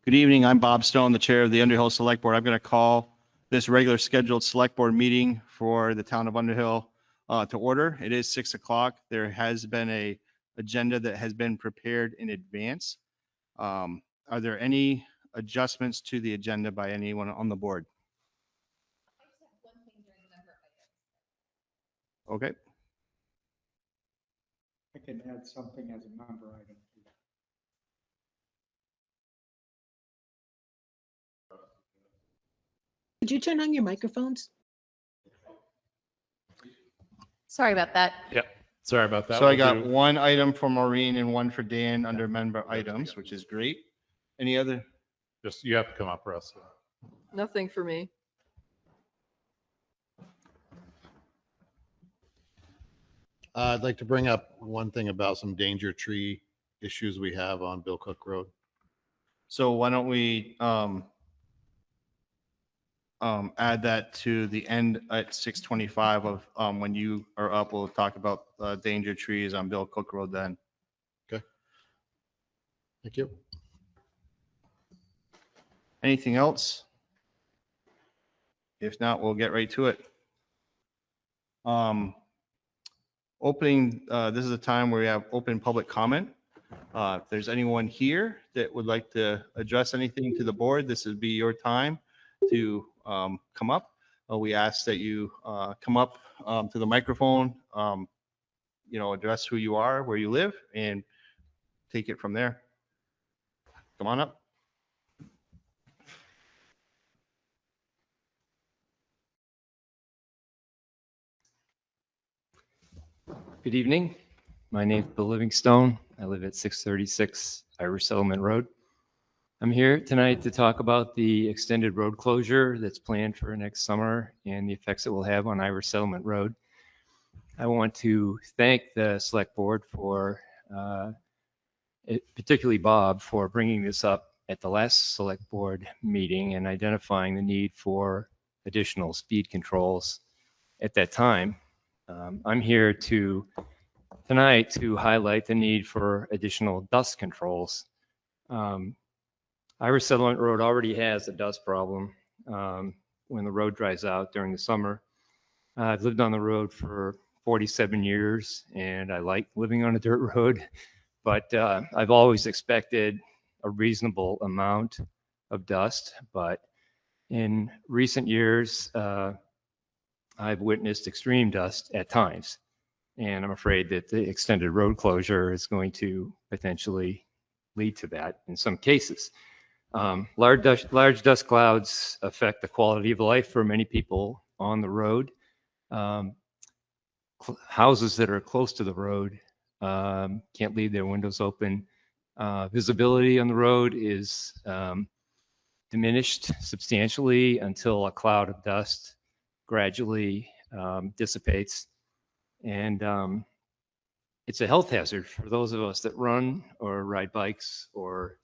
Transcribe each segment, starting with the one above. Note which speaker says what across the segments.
Speaker 1: Good evening. I'm Bob Stone, the chair of the Underhill Selectboard. I'm going to call this regular scheduled select board meeting for the town of Underhill to order. It is 6 o'clock. There has been a agenda that has been prepared in advance. Are there any adjustments to the agenda by anyone on the board? Okay.
Speaker 2: I can add something as a member item.
Speaker 3: Could you turn on your microphones?
Speaker 4: Sorry about that.
Speaker 5: Yep. Sorry about that.
Speaker 1: So I got one item for Maureen and one for Dan under member items, which is great. Any other?
Speaker 5: Just, you have to come up, Russ.
Speaker 6: Nothing for me.
Speaker 7: I'd like to bring up one thing about some danger tree issues we have on Bill Cook Road.
Speaker 1: So why don't we add that to the end at 6:25 of when you are up, we'll talk about danger trees on Bill Cook Road then.
Speaker 7: Okay. Thank you.
Speaker 1: Anything else? If not, we'll get right to it. Opening, this is a time where we have open public comment. If there's anyone here that would like to address anything to the board, this would be your time to come up. We ask that you come up to the microphone, address who you are, where you live, and take it from there. Come on up.
Speaker 8: Good evening. My name is Bill Livingstone. I live at 636 Irish Settlement Road. I'm here tonight to talk about the extended road closure that's planned for next summer and the effects it will have on Irish Settlement Road. I want to thank the Select Board for, particularly Bob, for bringing this up at the last Select Board meeting and identifying the need for additional speed controls at that time. I'm here tonight to highlight the need for additional dust controls. Irish Settlement Road already has a dust problem when the road dries out during the summer. I've lived on the road for 47 years and I like living on a dirt road, but I've always expected a reasonable amount of dust. But in recent years, I've witnessed extreme dust at times, and I'm afraid that the extended road closure is going to potentially lead to that in some cases. Large dust clouds affect the quality of life for many people on the road. Houses that are close to the road can't leave their windows open. Visibility on the road is diminished substantially until a cloud of dust gradually dissipates. And it's a health hazard for those of us that run or ride bikes or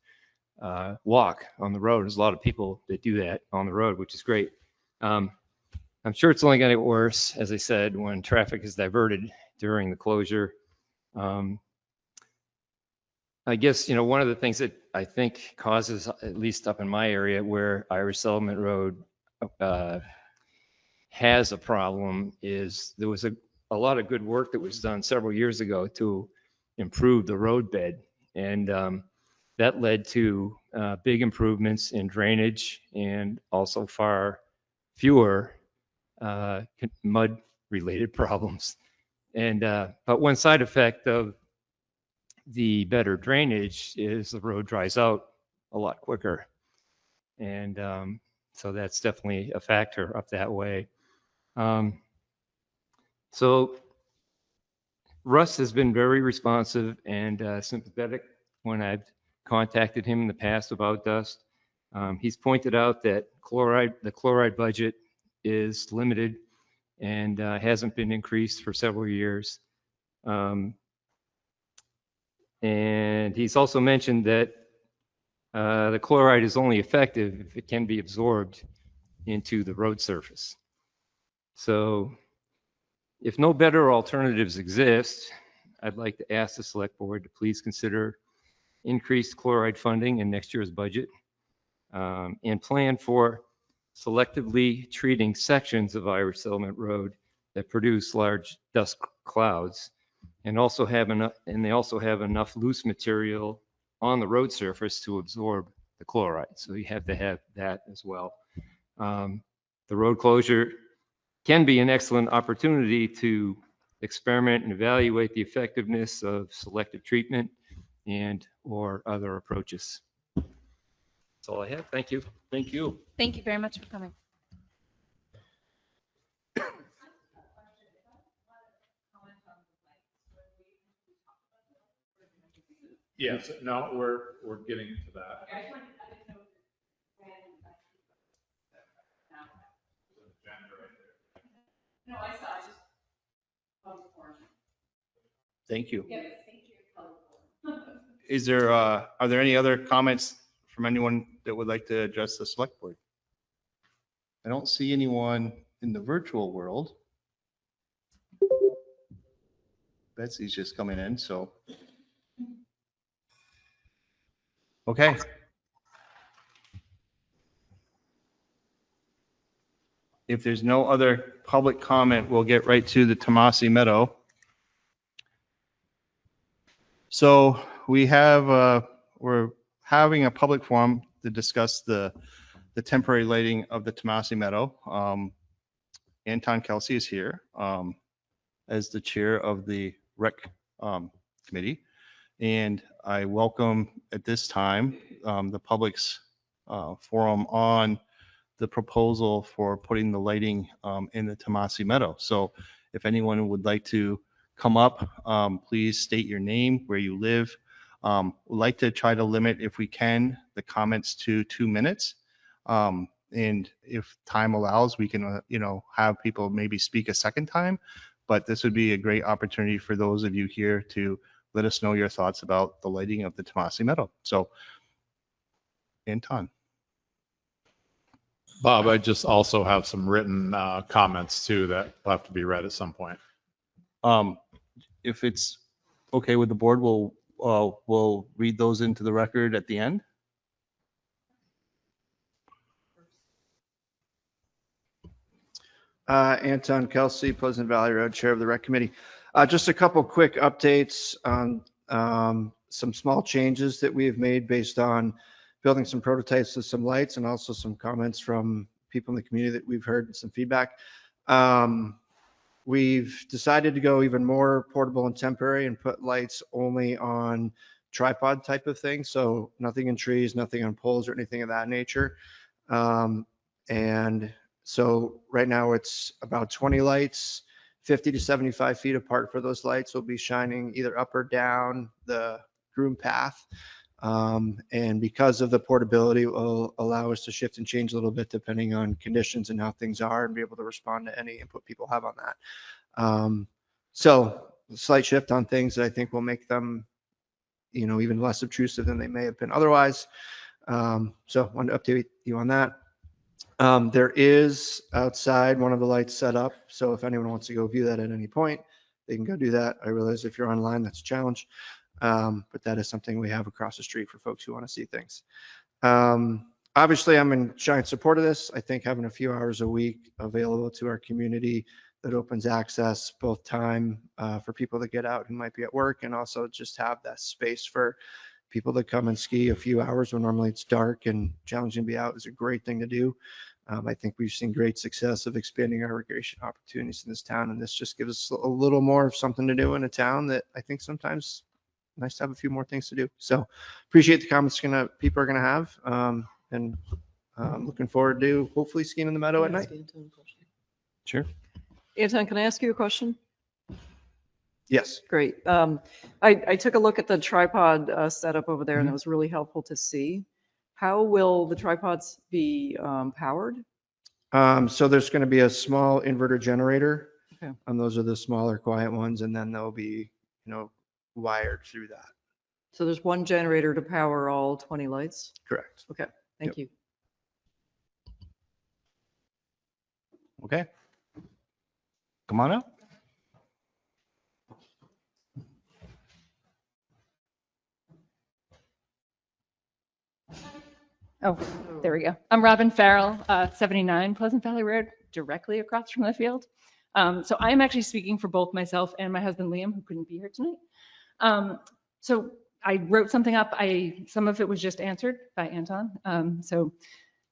Speaker 8: walk on the road. There's a lot of people that do that on the road, which is great. I'm sure it's only going to get worse, as I said, when traffic is diverted during the closure. I guess, one of the things that I think causes, at least up in my area where Irish Settlement Road has a problem, is there was a lot of good work that was done several years ago to improve the road bed. And that led to big improvements in drainage and also far fewer mud-related problems. And but one side effect of the better drainage is the road dries out a lot quicker. And so that's definitely a factor up that way. So Russ has been very responsive and sympathetic when I've contacted him in the past about dust. He's pointed out that the chloride budget is limited and hasn't been increased for several years. And he's also mentioned that the chloride is only effective if it can be absorbed into the road surface. So if no better alternatives exist, I'd like to ask the Select Board to please consider increased chloride funding in next year's budget and plan for selectively treating sections of Irish Settlement Road that produce large dust clouds, and they also have enough loose material on the road surface to absorb the chloride. So you have to have that as well. The road closure can be an excellent opportunity to experiment and evaluate the effectiveness of selective treatment and or other approaches. That's all I have. Thank you.
Speaker 1: Thank you.
Speaker 4: Thank you very much for coming.
Speaker 5: Yes, no, we're getting to that.
Speaker 1: Thank you. Is there, are there any other comments from anyone that would like to address the select board? I don't see anyone in the virtual world. Betsy's just coming in, so. Okay. If there's no other public comment, we'll get right to the Tomasi Meadow. So we have, we're having a public forum to discuss the temporary lighting of the Tomasi Meadow. Anton Kelsey is here as the chair of the rec committee. And I welcome at this time the public's forum on the proposal for putting the lighting in the Tomasi Meadow. So if anyone would like to come up, please state your name, where you live. We'd like to try to limit, if we can, the comments to 2 minutes. And if time allows, we can, have people maybe speak a second time. But this would be a great opportunity for those of you here to let us know your thoughts about the lighting of the Tomasi Meadow. So, Anton.
Speaker 5: Bob, I just also have some written comments too that will have to be read at some point.
Speaker 1: If it's okay with the board, we'll read those into the record at the end.
Speaker 9: Anton Kelsey, Pleasant Valley Road, Chair of the Rec Committee. Just a couple quick updates on some small changes that we have made based on building some prototypes with some lights, and also some comments from people in the community that we've heard and some feedback. We've decided to go even more portable and temporary and put lights only on tripod type of thing. So nothing in trees, nothing on poles or anything of that nature. And so right now it's about 20 lights, 50 to 75 feet apart for those lights will be shining either up or down the groom path. And because of the portability, it will allow us to shift and change a little bit depending on conditions and how things are, and be able to respond to any input people have on that. So a slight shift on things that I think will make them, even less obtrusive than they may have been otherwise. So I wanted to update you on that. There is outside one of the lights set up. So if anyone wants to go view that at any point, they can go do that. I realize if you're online, that's a challenge. But that is something we have across the street for folks who want to see things. Obviously, I'm in giant support of this. I think having a few hours a week available to our community that opens access, both time for people to get out who might be at work, and also just have that space for people to come and ski a few hours when normally it's dark and challenging to be out, is a great thing to do. I think we've seen great success of expanding our recreation opportunities in this town, and this just gives us a little more of something to do in a town that I think sometimes nice to have a few more things to do. So appreciate the comments people are gonna have, and looking forward to hopefully skiing in the meadow at night.
Speaker 1: Sure.
Speaker 6: Anton, can I ask you a question?
Speaker 9: Yes.
Speaker 6: Great. I took a look at the tripod setup over there, and it was really helpful to see. How will the tripods be powered?
Speaker 9: So there's going to be a small inverter generator.
Speaker 6: Okay.
Speaker 9: Those are the smaller, quiet ones, and then they'll be, wired through that.
Speaker 6: So there's one generator to power all 20 lights?
Speaker 9: Correct.
Speaker 6: Okay, thank you.
Speaker 1: Okay. Come on up.
Speaker 10: Oh, there we go. I'm Robin Farrell, 79 Pleasant Valley Road, directly across from the field. So I'm actually speaking for both myself and my husband Liam, who couldn't be here tonight. So I wrote something up. Some of it was just answered by Anton. So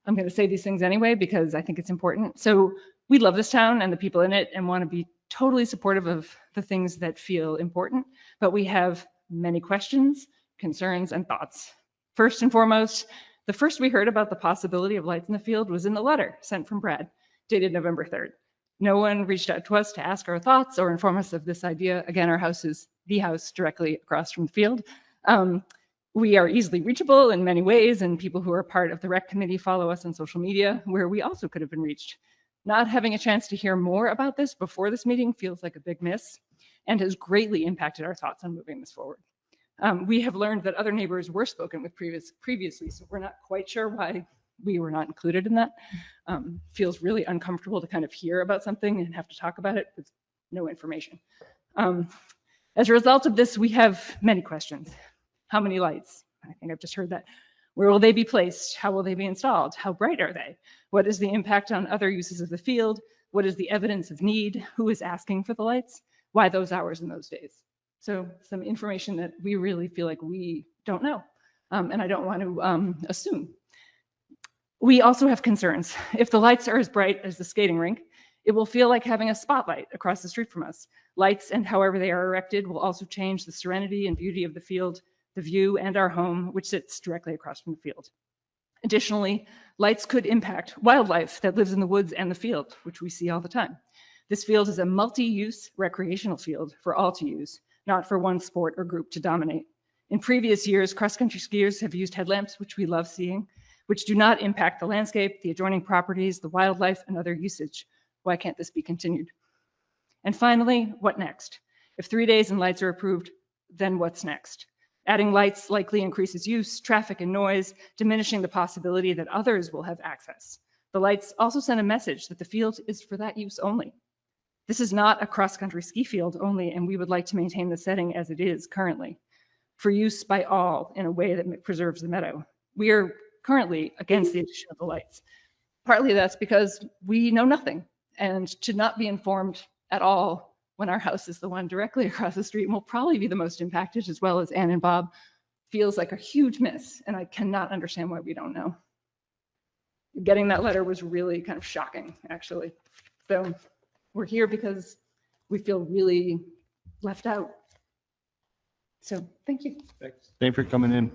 Speaker 10: I'm going to say these things anyway because I think it's important. So we love this town and the people in it and want to be totally supportive of the things that feel important, but we have many questions, concerns, and thoughts. First and foremost, the first we heard about the possibility of lights in the field was in the letter sent from Brad, dated November 3rd. No one reached out to us to ask our thoughts or inform us of this idea. Again, our house is the house directly across from the field. We are easily reachable in many ways, and people who are part of the rec committee follow us on social media, where we also could have been reached. Not having a chance to hear more about this before this meeting feels like a big miss and has greatly impacted our thoughts on moving this forward. We have learned that other neighbors were spoken with previously, so we're not quite sure why we were not included in that. Feels really uncomfortable to kind of hear about something and have to talk about it with no information. As a result of this, we have many questions. How many lights? I think I've just heard that. Where will they be placed? How will they be installed? How bright are they? What is the impact on other uses of the field? What is the evidence of need? Who is asking for the lights? Why those hours and those days? So some information that we really feel like we don't know, and I don't want to assume. We also have concerns. If the lights are as bright as the skating rink, it will feel like having a spotlight across the street from us. Lights and however they are erected will also change the serenity and beauty of the field, the view, and our home, which sits directly across from the field. Additionally, lights could impact wildlife that lives in the woods and the field, which we see all the time. This field is a multi-use recreational field for all to use, not for one sport or group to dominate. In previous years, cross-country skiers have used headlamps, which we love seeing, which do not impact the landscape, the adjoining properties, the wildlife, and other usage. Why can't this be continued? And finally, what next? If 3 days and lights are approved, then what's next? Adding lights likely increases use, traffic, and noise, diminishing the possibility that others will have access. The lights also send a message that the field is for that use only. This is not a cross-country ski field only, and we would like to maintain the setting as it is currently, for use by all in a way that preserves the meadow. We are currently against the addition of the lights. Partly that's because we know nothing, and to not be informed at all when our house is the one directly across the street and will probably be the most impacted, as well as Ann and Bob, feels like a huge miss, and I cannot understand why we don't know. Getting that letter was really kind of shocking, actually. So we're here because we feel really left out. So thank you.
Speaker 1: Thanks. Thanks for coming in.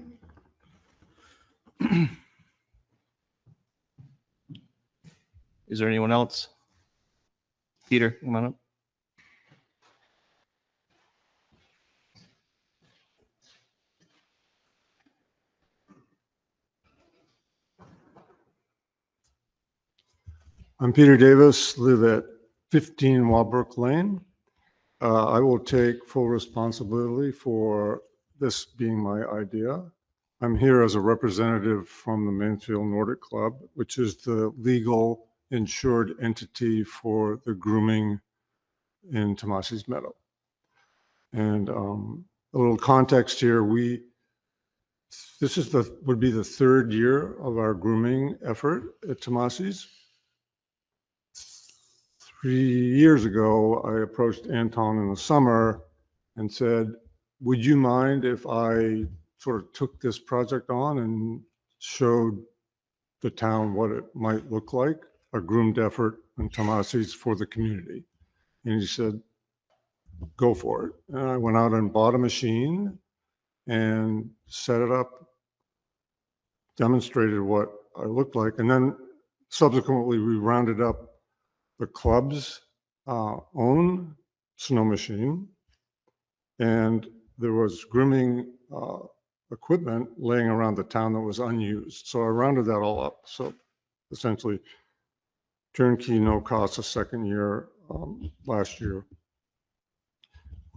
Speaker 1: Is there anyone else? Peter, come on up.
Speaker 11: I'm Peter Davis, live at 15 Walbrook Lane. I will take full responsibility for this being my idea. I'm here as a representative from the Mansfield Nordic Club, which is the legal insured entity for the grooming in Tomasi Meadow. And a little context here, this would be the third year of our grooming effort at Tomasi's. 3 years ago, I approached Anton in the summer and said, would you mind if I sort of took this project on and showed the town what it might look like, a groomed effort in Tomasi's for the community? And he said, go for it. And I went out and bought a machine and set it up, demonstrated what I looked like. And then subsequently, we rounded up the club's own snow machine, and there was grooming equipment laying around the town that was unused. So I rounded that all up. So essentially, turnkey, no cost, a second year. Last year,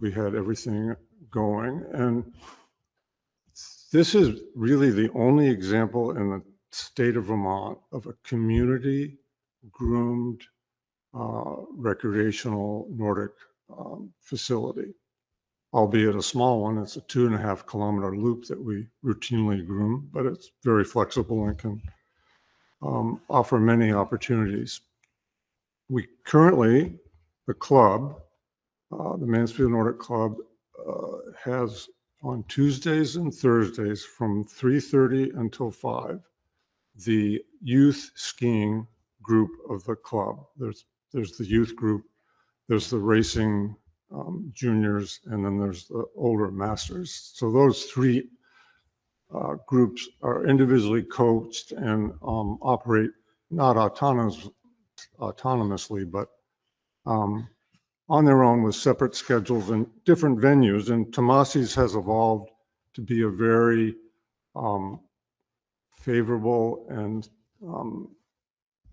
Speaker 11: we had everything going. And this is really the only example in the state of Vermont of a community groomed recreational Nordic facility. albeit a small one. It's a 2.5 kilometer loop that we routinely groom, but it's very flexible and can offer many opportunities. We currently, the club, the Mansfield Nordic Club, has on Tuesdays and Thursdays from 3:30 until 5, the youth skiing group of the club. There's the youth group, there's the racing juniors, and then there's the older masters. So those three groups are individually coached and operate not autonomously, but on their own with separate schedules and different venues. And Tomasi's has evolved to be a very favorable and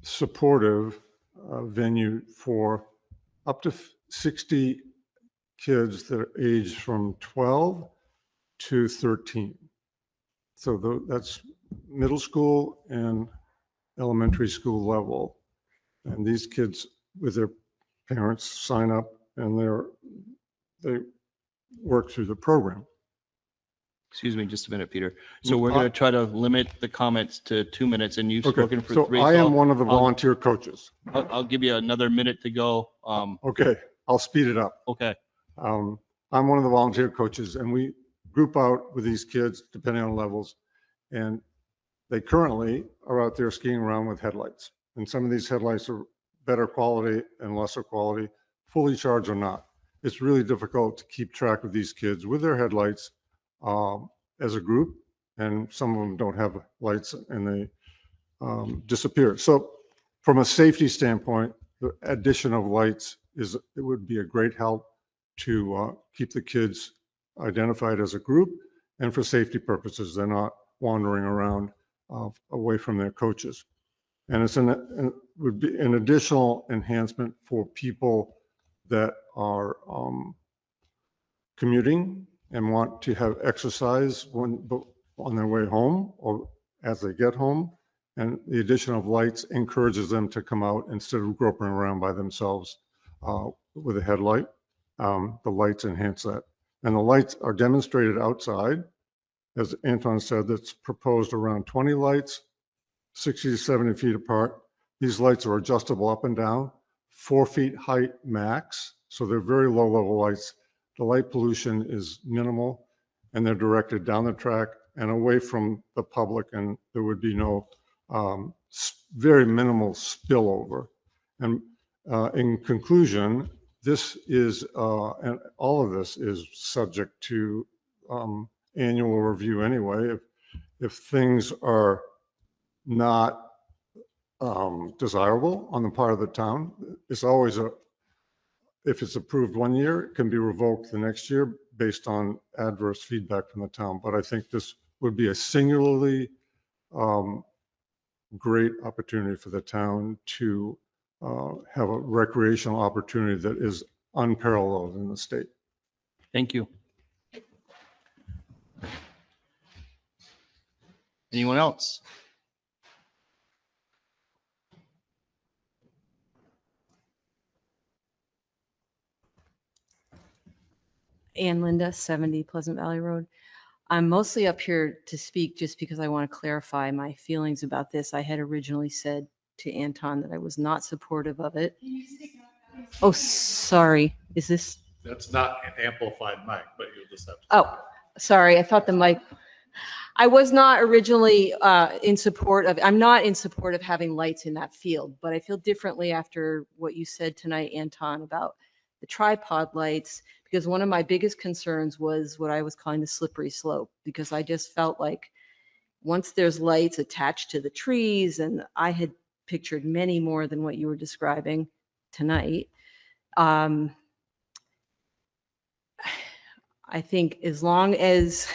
Speaker 11: supportive venue for up to 60 kids that are aged from 12 to 13. So that's middle school and elementary school level. And these kids with their parents sign up and they work through the program.
Speaker 1: Excuse me, just a minute, Peter. So we're going to try to limit the comments to 2 minutes, and you've
Speaker 11: Okay,
Speaker 1: spoken for
Speaker 11: so
Speaker 1: 3.
Speaker 11: I am one of the volunteer coaches.
Speaker 1: I'll give you another minute to go.
Speaker 11: Okay, I'll speed it up.
Speaker 1: Okay.
Speaker 11: I'm one of the volunteer coaches, and we group out with these kids depending on levels, and they currently are out there skiing around with headlights. And some of these headlights are better quality and lesser quality, fully charged or not. It's really difficult to keep track of these kids with their headlights as a group, and some of them don't have lights and they disappear. So from a safety standpoint, the addition of lights it would be a great help to keep the kids identified as a group, and for safety purposes, they're not wandering around away from their coaches. And would be an additional enhancement for people that are commuting and want to have exercise on their way home or as they get home. And the addition of lights encourages them to come out instead of groping around by themselves with a headlight. The lights enhance that. And the lights are demonstrated outside. As Anton said, that's proposed around 20 lights, 60 to 70 feet apart. These lights are adjustable up and down, 4 feet height max. So they're very low level lights. The light pollution is minimal, and they're directed down the track and away from the public, and there would be no very minimal spillover. And in conclusion, this is, and all of this is subject to annual review anyway. If things are not desirable on the part of the town, it's always if it's approved one year, it can be revoked the next year based on adverse feedback from the town. But I think this would be a singularly great opportunity for the town to have a recreational opportunity that is unparalleled in the state.
Speaker 1: Thank you. Anyone else?
Speaker 12: Ann Linda, 70 Pleasant Valley Road. I'm mostly up here to speak just because I want to clarify my feelings about this. I had originally said to Anton that I was not supportive of it. Oh, sorry. Is this?
Speaker 5: That's not an amplified mic, but you'll just have to.
Speaker 12: Oh, sorry. I thought the mic. I was not originally in support of, I'm not in support of having lights in that field, but I feel differently after what you said tonight, Anton, about the tripod lights, because one of my biggest concerns was what I was calling the slippery slope, because I just felt like once there's lights attached to the trees, and I had pictured many more than what you were describing tonight. I think as long as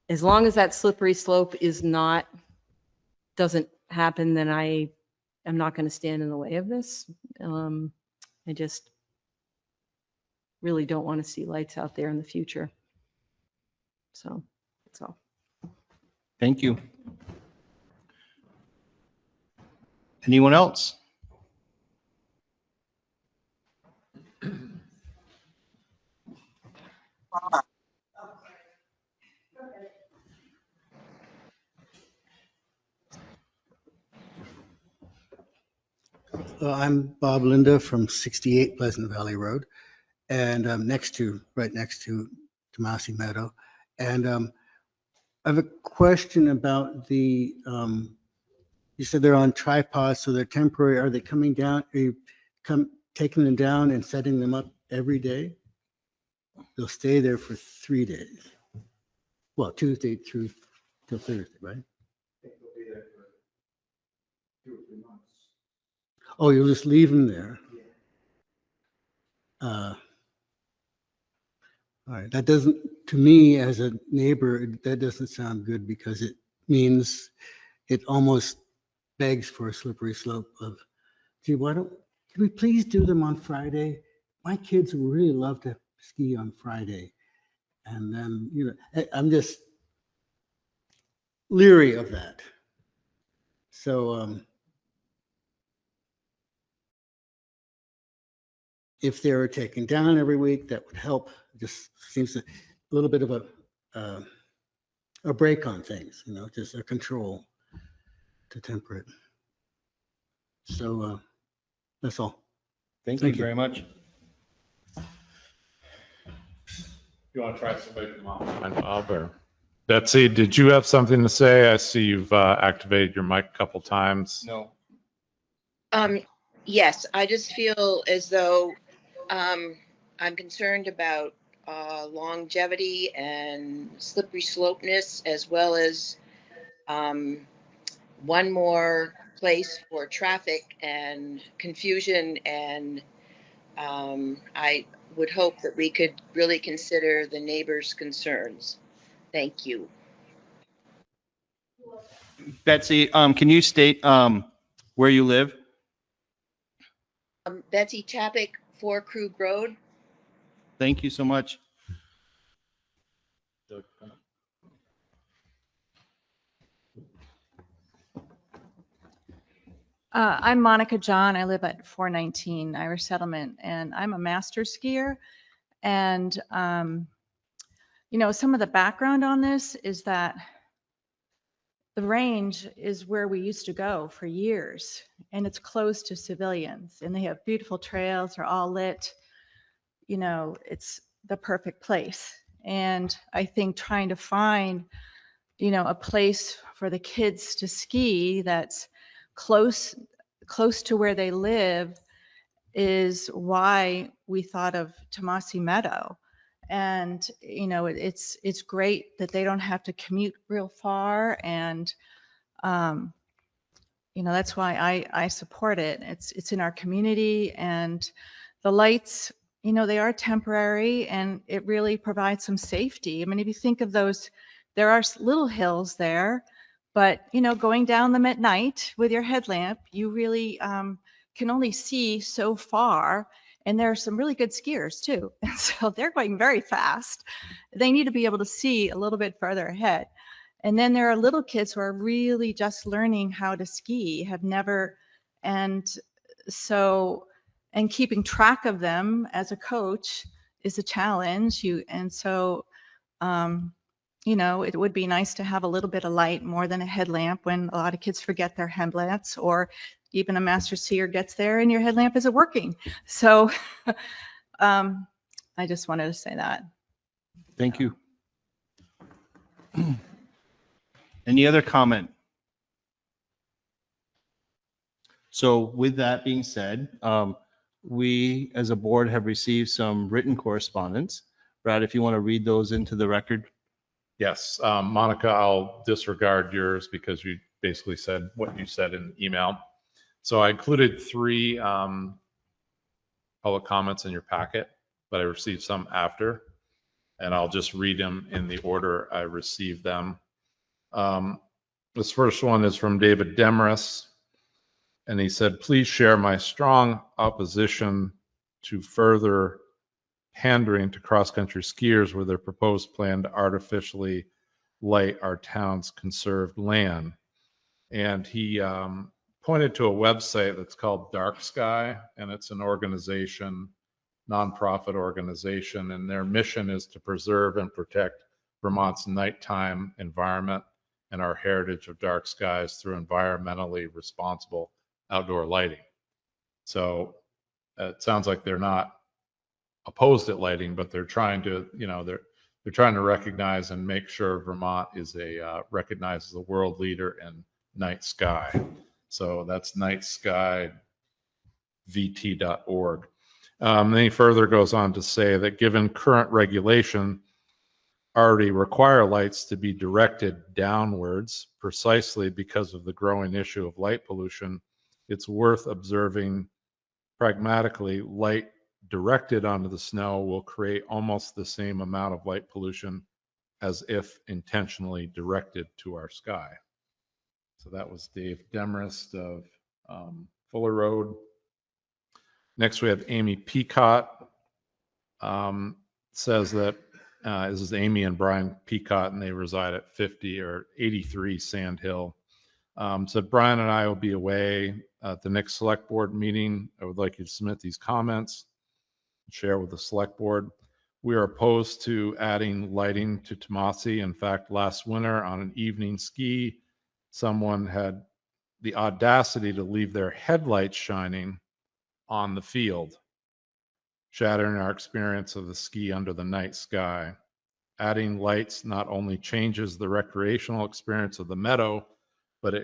Speaker 12: that slippery slope doesn't happen, then I am not going to stand in the way of this. I just really don't want to see lights out there in the future. So that's all.
Speaker 1: Thank you. Anyone else?
Speaker 13: I'm Bob Linda from 68 Pleasant Valley Road, and right next to Tomasi Meadow. And I have a question about the, you said they're on tripods, so they're temporary. Are they coming down? Are you taking them down and setting them up every day? They'll stay there for 3 days. Well, Tuesday through till Thursday, right? Oh, you'll just leave them there? All right, that doesn't, to me as a neighbor, that doesn't sound good because it means it almost begs for a slippery slope of, gee, can we please do them on Friday? My kids would really love to ski on Friday. And then, I'm just leery of that. So, if they were taken down every week, that would help. Just seems a little bit of a break on things, just a control to temper it. So that's all.
Speaker 1: Thank you very much.
Speaker 5: You want to try somebody from offline, Bob, or Betsy, did you have something to say? I see you've activated your mic a couple times.
Speaker 1: No.
Speaker 14: Yes, I just feel as though I'm concerned about longevity and slippery slopeness, as well as one more place for traffic and confusion. And I would hope that we could really consider the neighbors' concerns. Thank you.
Speaker 1: Betsy, can you state where you live?
Speaker 14: Betsy Chapik, 4 Krug Road.
Speaker 1: Thank you so much.
Speaker 15: I'm Monica John. I live at 419 Irish Settlement, and I'm a master skier. And, some of the background on this is that the range is where we used to go for years, and it's closed to civilians, and they have beautiful trails, they're all lit. It's the perfect place. And I think trying to find, a place for the kids to ski that's close to where they live is why we thought of Tomasi Meadow. And, it's great that they don't have to commute real far. And, that's why I support it. It's in our community, and the lights, they are temporary, and it really provides some safety. I mean, if you think of those, there are little hills there, but, going down them at night with your headlamp, you really can only see so far. And there are some really good skiers too. And so they're going very fast. They need to be able to see a little bit further ahead. And then there are little kids who are really just learning how to ski, have never, and keeping track of them as a coach is a challenge. It would be nice to have a little bit of light more than a headlamp when a lot of kids forget their headlamps, or even a master skier gets there and your headlamp isn't working. So I just wanted to say that.
Speaker 1: Thank you. Any other comment? So with that being said, we as a board have received some written correspondence. Brad, if you want to read those into the record.
Speaker 5: Yes, Monica, I'll disregard yours because you basically said what you said in email. So I included 3 public comments in your packet, but I received some after, and I'll just read them in the order I received them. This first one is from David Demarest, and he said, please share my strong opposition to further pandering to cross-country skiers with their proposed plan to artificially light our town's conserved land. And he pointed to a website that's called Dark Sky, and it's an organization nonprofit organization, and their mission is to preserve and protect Vermont's nighttime environment and our heritage of dark skies through environmentally responsible outdoor lighting. So it sounds like they're not opposed at lighting, but they're trying to, they're trying to recognize and make sure Vermont is recognized as a world leader in night sky. So that's nightskyvt.org. Then he further goes on to say that given current regulation already require lights to be directed downwards precisely because of the growing issue of light pollution, it's worth observing pragmatically light directed onto the snow will create almost the same amount of light pollution as if intentionally directed to our sky. So that was Dave Demarest of Fuller Road. Next, we have Amy Peacott. Says that this is Amy and Brian Peacott, and they reside at 83 Sand Hill. Said Brian and I will be away at the next select board meeting. I would like you to submit these comments and share with the select board. We are opposed to adding lighting to Tomasi. In fact, last winter on an evening ski, someone had the audacity to leave their headlights shining on the field, shattering our experience of the ski under the night sky. Adding lights not only changes the recreational experience of the meadow, but it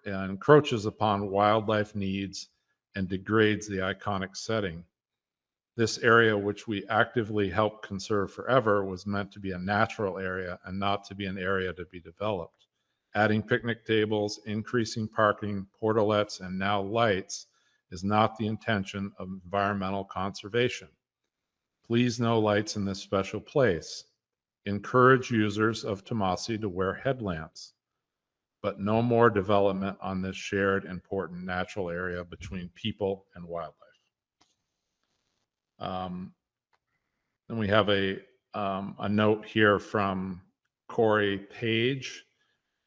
Speaker 5: encroaches upon wildlife needs and degrades the iconic setting. This area, which we actively help conserve forever, was meant to be a natural area and not to be an area to be developed. Adding picnic tables, increasing parking, portalettes, and now lights is not the intention of environmental conservation. Please no lights in this special place. Encourage users of Tomasi to wear headlamps, but no more development on this shared important natural area between people and wildlife. Then we have a note here from Corey Page.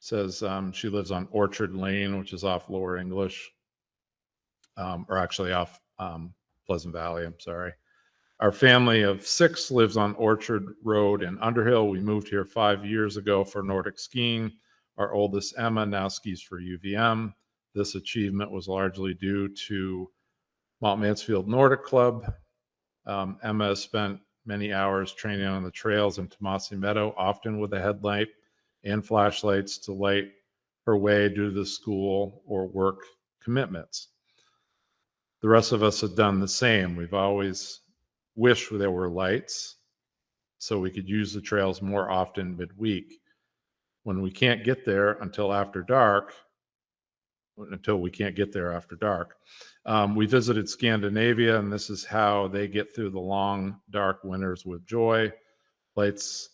Speaker 5: Says she lives on Orchard Lane, which is off Lower English, or actually off Pleasant Valley, I'm sorry. Our family of 6 lives on Orchard Road in Underhill. We moved here 5 years ago for Nordic skiing. Our oldest, Emma, now skis for UVM. This achievement was largely due to Mount Mansfield Nordic Club. Emma has spent many hours training on the trails in Tomasi Meadow, often with a headlight and flashlights to light her way due to the school or work commitments. The rest of us have done the same. We've always wished there were lights so we could use the trails more often midweek. When we can't get there until after dark, we visited Scandinavia, and this is how they get through the long, dark winters with joy. Lights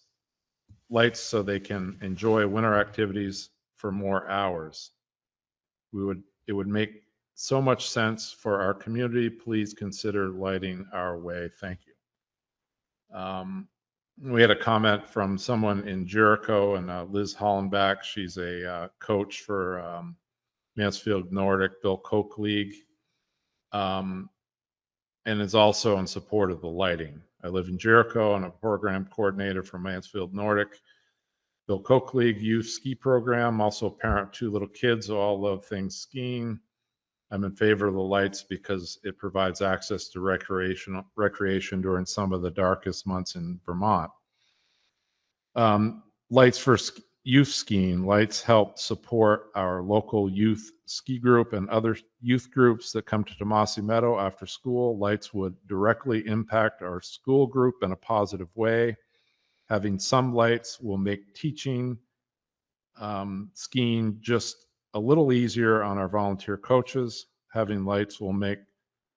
Speaker 5: so they can enjoy winter activities for more hours. It would make so much sense for our community. Please consider lighting our way. Thank you. We had a comment from someone in Jericho, and Liz Hollenbach. She's a coach for Mansfield Nordic, Bill Koch League, and is also in support of the lighting. I live in Jericho. I'm a program coordinator for Mansfield Nordic, Bill Koch League youth ski program, also a parent of 2 little kids who all love things skiing. I'm in favor of the lights because it provides access to recreation during some of the darkest months in Vermont. Lights for youth skiing. Lights help support our local youth ski group and other youth groups that come to Tomasi Meadow after school. Lights would directly impact our school group in a positive way. Having some lights will make teaching skiing just a little easier on our volunteer coaches. Having lights will make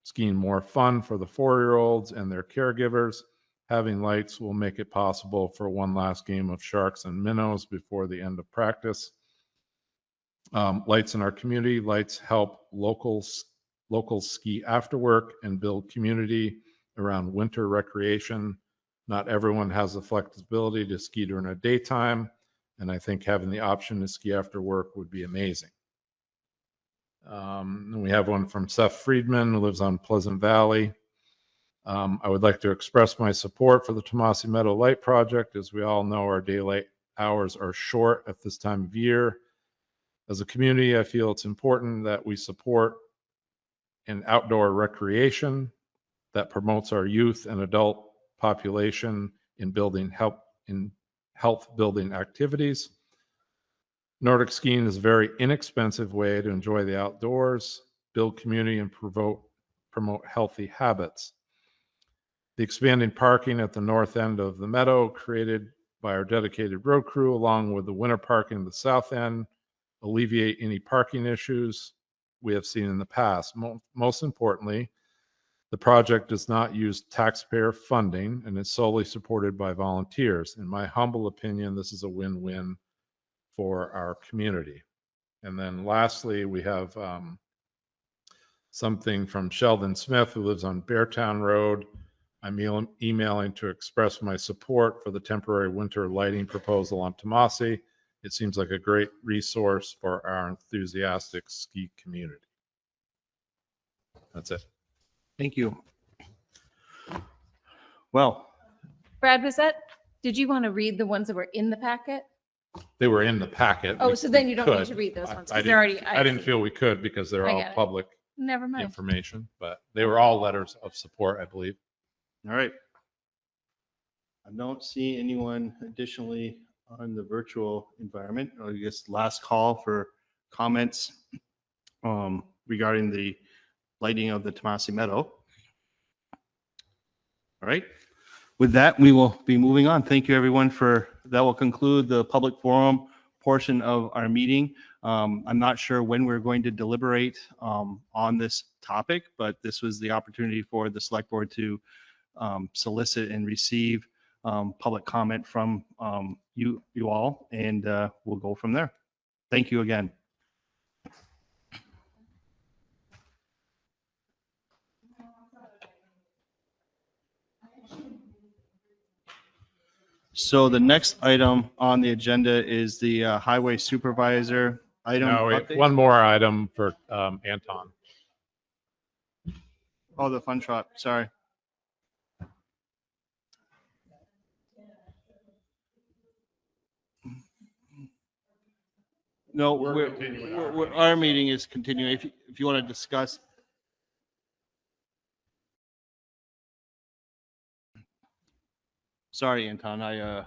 Speaker 5: skiing more fun for the 4-year-olds and their caregivers. Having lights will make it possible for one last game of sharks and minnows before the end of practice. Lights in our community. Lights help locals ski after work and build community around winter recreation. Not everyone has the flexibility to ski during the daytime, and I think having the option to ski after work would be amazing. And we have one from Seth Friedman, who lives on Pleasant Valley. I would like to express my support for the Tomasi Meadow Light Project. As we all know, our daylight hours are short at this time of year. As a community, I feel it's important that we support an outdoor recreation that promotes our youth and adult population in health building activities. Nordic skiing is a very inexpensive way to enjoy the outdoors, build community, and promote healthy habits. The expanding parking at the north end of the meadow created by our dedicated road crew, along with the winter parking at the south end, alleviate any parking issues we have seen in the past. Most importantly, the project does not use taxpayer funding and is solely supported by volunteers. In my humble opinion, this is a win-win for our community. And then lastly, we have something from Sheldon Smith, who lives on Beartown Road. I'm emailing to express my support for the temporary winter lighting proposal on Tomasi. It seems like a great resource for our enthusiastic ski community. That's it.
Speaker 1: Thank you. Well,
Speaker 4: Brad, did you want to read the ones that were in the packet?
Speaker 5: They were in the packet.
Speaker 4: Oh,
Speaker 5: We-
Speaker 4: so then you don't need
Speaker 5: could.
Speaker 4: to read those ones,
Speaker 5: I
Speaker 4: 'cause they're already-
Speaker 5: didn't feel we could because they're
Speaker 4: I
Speaker 5: all
Speaker 4: get it.
Speaker 5: public
Speaker 4: Never mind.
Speaker 5: information, but they were all letters of support, I believe.
Speaker 1: all right. I don't see anyone additionally on the virtual environment. I guess last call for comments regarding the lighting of the Tomasi Meadow. All right. With that, we will be moving on. Thank you, everyone, that will conclude the public forum portion of our meeting. I'm not sure when we're going to deliberate on this topic, but this was the opportunity for the select board to solicit and receive public comment from you all, and we'll go from there. Thank you again. So the next item on the agenda is the highway supervisor item.
Speaker 5: No, wait,
Speaker 1: update.
Speaker 5: one more item for Anton.
Speaker 1: Oh, the fun trot, sorry. No, our meeting is continuing. If you want to discuss. Sorry, Anton, I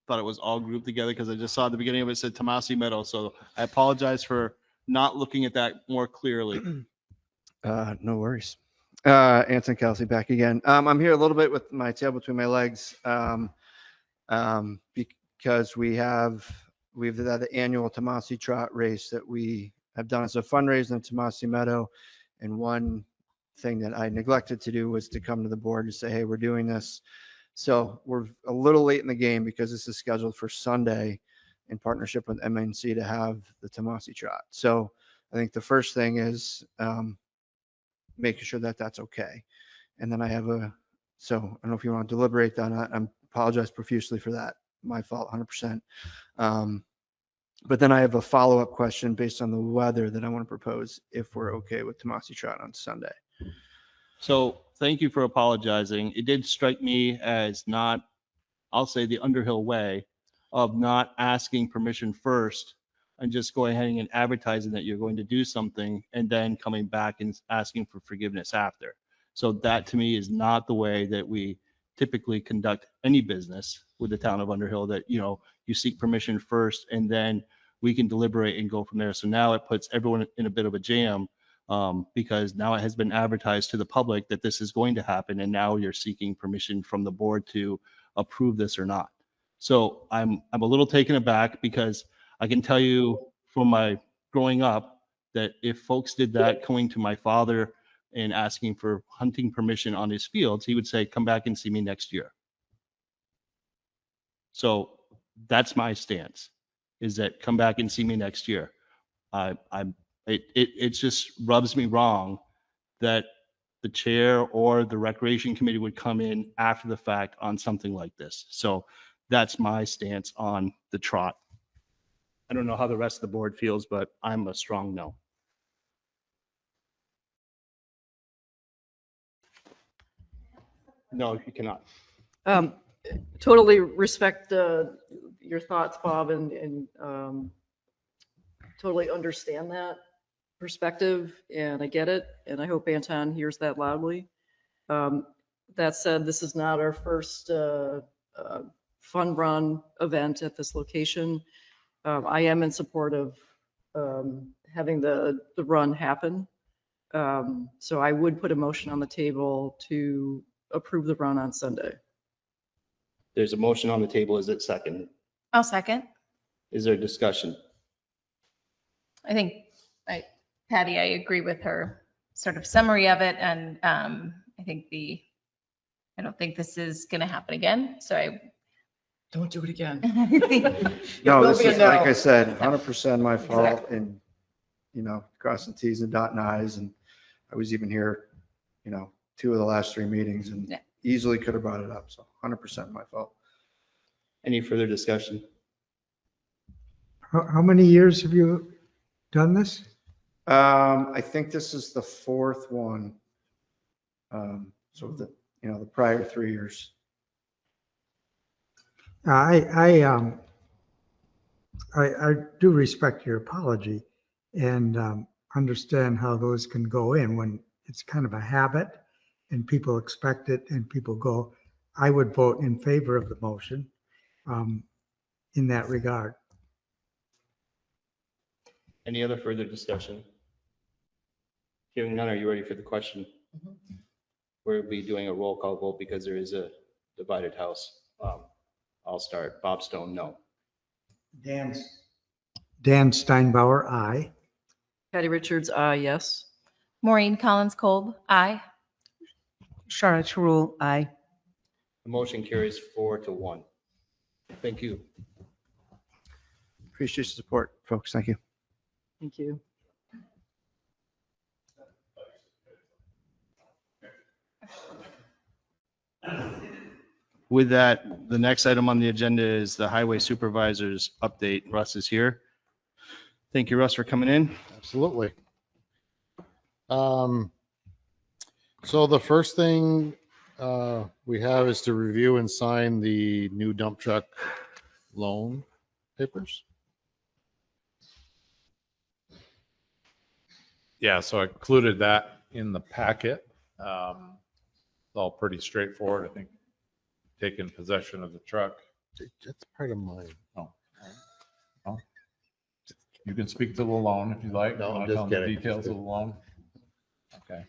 Speaker 1: thought it was all grouped together because I just saw at the beginning of it said Tomasi Meadow. So I apologize for not looking at that more clearly.
Speaker 9: No worries. Anson Kelsey back again. I'm here a little bit with my tail between my legs because we've had the annual Tomasi Trot race that we have done as a fundraiser in Tomasi Meadow. And one thing that I neglected to do was to come to the board and say, hey, we're doing this. So we're a little late in the game because this is scheduled for Sunday in partnership with MNC to have the Tomasi Trot. So I think the first thing is making sure that that's okay. And then I don't know if you want to deliberate on that. I apologize profusely for that. My fault, 100%. But then I have a follow-up question based on the weather that I want to propose if we're okay with Tomasi Trot on Sunday.
Speaker 1: So thank you for apologizing. It did strike me as not, I'll say the Underhill way of not asking permission first and just going ahead and advertising that you're going to do something and then coming back and asking for forgiveness after. So that to me is not the way that we typically conduct any business with the town of Underhill, that, you seek permission first and then we can deliberate and go from there. So now it puts everyone in a bit of a jam because now it has been advertised to the public that this is going to happen. And now you're seeking permission from the board to approve this or not. So I'm a little taken aback because I can tell you from my growing up that if folks did that, going to my father and asking for hunting permission on his fields, he would say, come back and see me next year. So that's my stance, is that come back and see me next year. It just rubs me wrong that the chair or the recreation committee would come in after the fact on something like this. So that's my stance on the trot. I don't know how the rest of the board feels, but I'm a strong no. No, you cannot.
Speaker 6: Totally respect your thoughts, Bob, and totally understand that perspective, and I get it, and I hope Anton hears that loudly. That said, this is not our first fun run event at this location. I am in support of having the run happen. So I would put a motion on the table to approve the run on Sunday.
Speaker 1: There's a motion on the table. Is it second?
Speaker 15: I'll second.
Speaker 1: Is there discussion?
Speaker 15: I think, Patty, I agree with her sort of summary of it. And I don't think this is going to happen again. So
Speaker 6: Don't do it again.
Speaker 9: No, this is, like I said, 100% my fault, and, crossing Ts and dotting Is, and I was even here, 2 of the last 3 meetings, and easily could have brought it up, so 100% my fault.
Speaker 1: Any further discussion?
Speaker 2: How many years have you done this?
Speaker 9: I think this is the 4th one. So the prior 3 years.
Speaker 2: I do respect your apology and understand how those can go in when it's kind of a habit and people expect it and people go. I would vote in favor of the motion in that regard.
Speaker 1: Any other further discussion? Hearing none, are you ready for the question? We'll be doing a roll call vote because there is a divided house. I'll start. Bob Stone, no.
Speaker 2: Dan Steinbauer, aye.
Speaker 6: Patty Richards, yes.
Speaker 15: Maureen Collins-Kolb, aye.
Speaker 3: Charlotte Rule, aye.
Speaker 1: The motion carries 4-1. Thank you.
Speaker 9: Appreciate your support, folks. Thank you.
Speaker 6: Thank you.
Speaker 1: With that, the next item on the agenda is the highway supervisor's update. Russ is here. Thank you, Russ, for coming in.
Speaker 7: Absolutely. So the first thing we have is to review and sign the new dump truck loan papers.
Speaker 5: Yeah, so I included that in the packet. It's all pretty straightforward. I think taking possession of the truck.
Speaker 7: That's part of mine.
Speaker 5: Oh. You can speak to the loan if you like.
Speaker 7: No, I'm
Speaker 5: Wanna
Speaker 7: just
Speaker 5: tell them the
Speaker 7: kidding.
Speaker 5: details of the loan. Okay.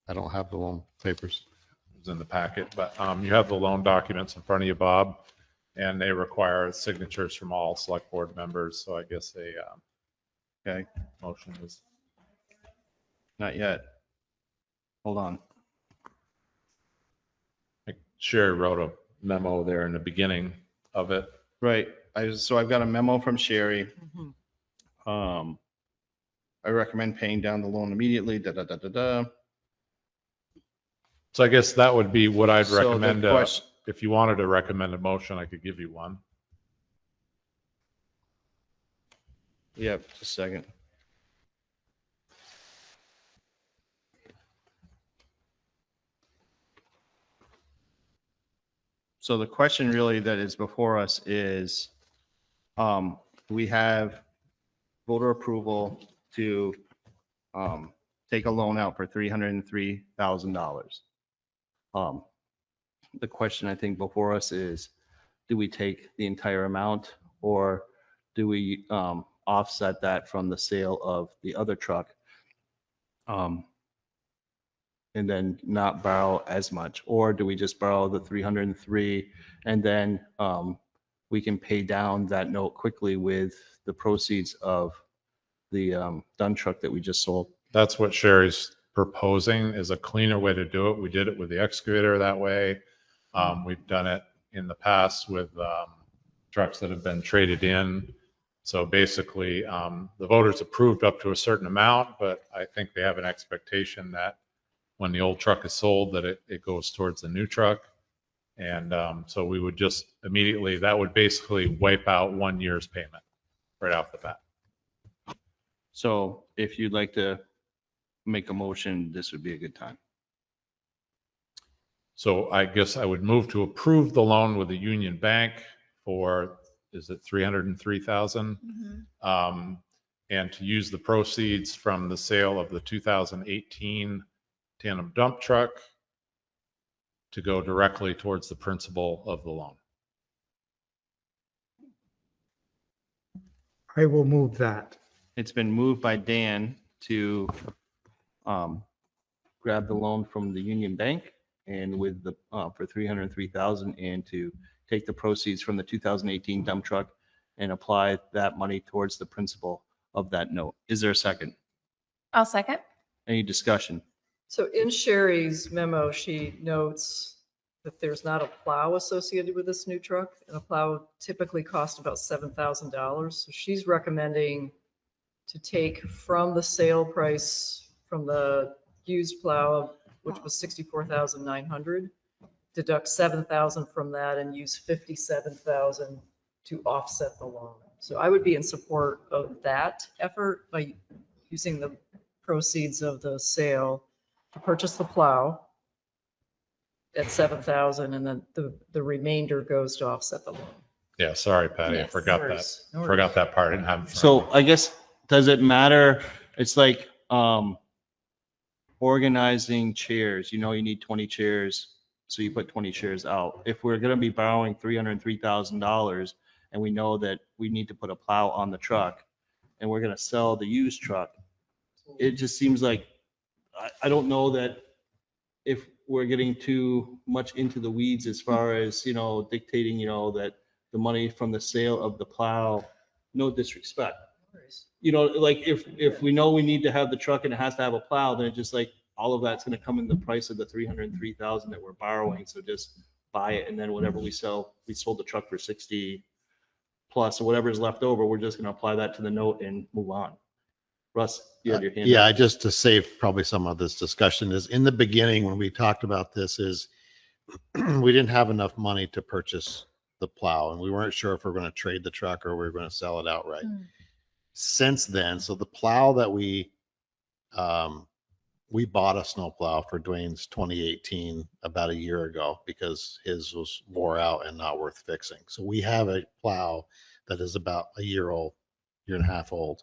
Speaker 7: I don't have the loan papers.
Speaker 5: It's in the packet, but you have the loan documents in front of you, Bob, and they require signatures from all select board members. So I guess
Speaker 1: Okay,
Speaker 5: motion is.
Speaker 1: not yet. Hold on.
Speaker 5: Sherry wrote a memo there in the beginning of it.
Speaker 1: Right. So I've got a memo from Sherry. I recommend paying down the loan immediately.
Speaker 5: So I guess that would be what I'd
Speaker 1: So the
Speaker 5: recommend.
Speaker 1: question-
Speaker 5: If you wanted to recommend a motion, I could give you one.
Speaker 1: Yeah, just a second. So the question really that is before us is, we have voter approval to take a loan out for $303,000. The question I think before us is, do we take the entire amount, or do we offset that from the sale of the other truck? And then not borrow as much, or do we just borrow the 303 and then we can pay down that note quickly with the proceeds of the dump truck that we just sold?
Speaker 5: That's what Sherry's proposing, is a cleaner way to do it. We did it with the excavator that way. We've done it in the past with trucks that have been traded in. So basically, the voters approved up to a certain amount, but I think they have an expectation that when the old truck is sold, that it goes towards the new truck. And so we would just immediately, that would basically wipe out 1 year's payment right off the bat.
Speaker 1: So if you'd like to make a motion, this would be a good time.
Speaker 5: So I guess I would move to approve the loan with the Union Bank for, is it 303,000? And to use the proceeds from the sale of the 2018 tandem dump truck to go directly towards the principal of the loan.
Speaker 2: I will move that.
Speaker 1: It's been moved by Dan to grab the loan from the Union Bank and with the, for 303,000 and to take the proceeds from the 2018 dump truck and apply that money towards the principal of that note. Is there a second?
Speaker 4: I'll second.
Speaker 1: Any discussion?
Speaker 6: So in Sherry's memo, she notes that there's not a plow associated with this new truck, and a plow typically costs about $7,000. So she's recommending to take from the sale price from the used plow, which was $64,900, deduct $7,000 from that and use $57,000 to offset the loan. So I would be in support of that effort by using the proceeds of the sale to purchase the plow at $7,000, and then the remainder goes to offset the loan.
Speaker 5: Yeah, sorry, Patty, I
Speaker 6: Yes.
Speaker 5: forgot
Speaker 6: No
Speaker 5: that.
Speaker 6: worries. No worries.
Speaker 5: Forgot that part. I didn't have it.
Speaker 1: So I guess, does it matter? It's like organizing chairs. You know, you need 20 chairs, so you put 20 chairs out. If we're going to be borrowing $303,000 and we know that we need to put a plow on the truck and we're going to sell the used truck, it just seems like, I don't know that if we're getting too much into the weeds as far as, you know, dictating, you know, that the money from the sale of the plow, no disrespect. You know, like if we know we need to have the truck and it has to have a plow, then it's just like all of that's going to come in the price of the 303,000 that we're borrowing. So just buy it, and then whatever we sell, we sold the truck for 60 plus, or whatever is left over, we're just going to apply that to the note and move on. Russ, you had your hand
Speaker 7: Yeah,
Speaker 1: up.
Speaker 7: just to save probably some of this discussion is in the beginning when we talked about this is we didn't have enough money to purchase the plow, and we weren't sure if we're going to trade the truck or we were going to sell it outright. Since then, so the plow that we bought a snow plow for Dwayne's 2018 about a year ago because his was wore out and not worth fixing. So we have a plow that is about a year old, year and a half old,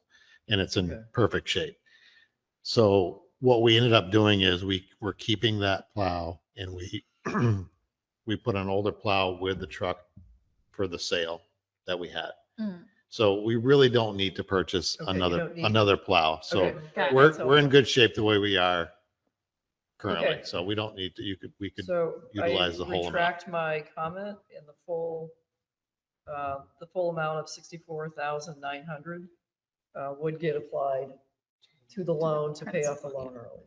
Speaker 7: and it's in perfect shape. So what we ended up doing is we're keeping that plow, and we put an older plow with the truck for the sale that we had. So we really don't need to purchase another plow. So we're in good shape the way we are currently.
Speaker 6: Okay.
Speaker 7: So we don't need to, we could
Speaker 6: So
Speaker 7: utilize the
Speaker 6: I
Speaker 7: whole amount.
Speaker 6: retract my comment, and the full amount of 64,900 would get applied to the loan to pay off the loan early.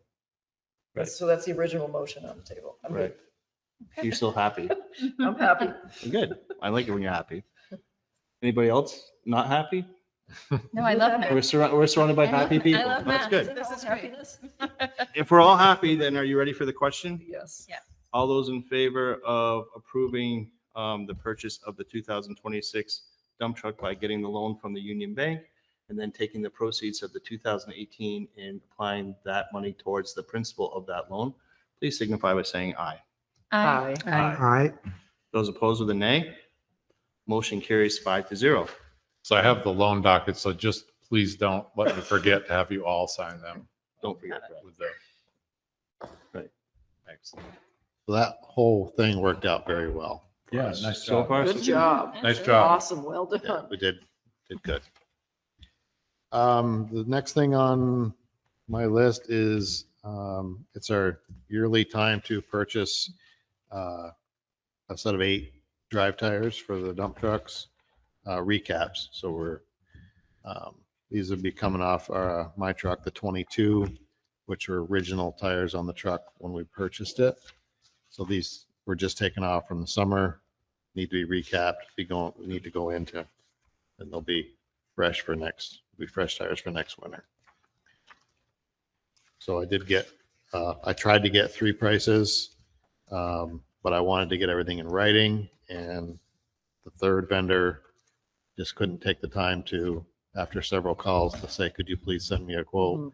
Speaker 1: Right.
Speaker 6: So that's the original motion on the table. I'm
Speaker 1: Right.
Speaker 6: good.
Speaker 1: You're still happy.
Speaker 6: I'm happy.
Speaker 1: Good. I like it when you're happy. Anybody else not happy?
Speaker 4: No, I love Matt.
Speaker 1: We're surrounded by happy people.
Speaker 4: I love
Speaker 1: That's
Speaker 4: Matt.
Speaker 1: good.
Speaker 4: This is happiness.
Speaker 1: If we're all happy, then are you ready for the question?
Speaker 6: Yes.
Speaker 4: Yeah.
Speaker 1: All those in favor of approving the purchase of the 2026 dump truck by getting the loan from the Union Bank and then taking the proceeds of the 2018 and applying that money towards the principal of that loan, please signify by saying aye.
Speaker 6: Aye.
Speaker 2: Aye.
Speaker 1: Those opposed with a nay. Motion carries 5-0.
Speaker 5: So I have the loan docket, so just please don't let me forget to have you all sign them.
Speaker 1: Don't forget that.
Speaker 5: With the,
Speaker 1: Right.
Speaker 5: thanks.
Speaker 7: So that whole thing worked out very well. for
Speaker 5: Yeah,
Speaker 7: us.
Speaker 5: nice
Speaker 1: So
Speaker 5: job.
Speaker 1: far,
Speaker 6: Good job.
Speaker 5: Nice job.
Speaker 6: Awesome. Well
Speaker 7: Yeah,
Speaker 6: done.
Speaker 7: we did good. The next thing on my list is it's our yearly time to purchase a set of 8 drive tires for the dump trucks, recaps. So these would be coming off my truck, the 22, which were original tires on the truck when we purchased it. So these were just taken off from the summer, need to be recapped, we need to go into, and they'll be fresh tires for next winter. So I tried to get 3 prices, but I wanted to get everything in writing, and the third vendor just couldn't take the time to, after several calls, to say, could you please send me a quote?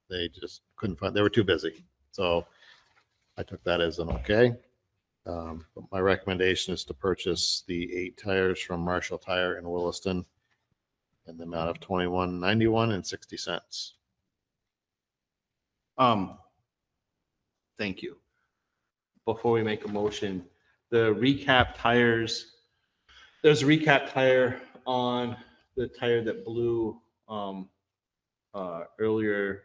Speaker 7: They just couldn't find, they were too busy. So I took that as an okay. But my recommendation is to purchase the 8 tires from Marshall Tire in Williston in the amount of $21.91 60.
Speaker 1: Thank you. Before we make a motion, the recap tires, there's a recap tire on the tire that blew earlier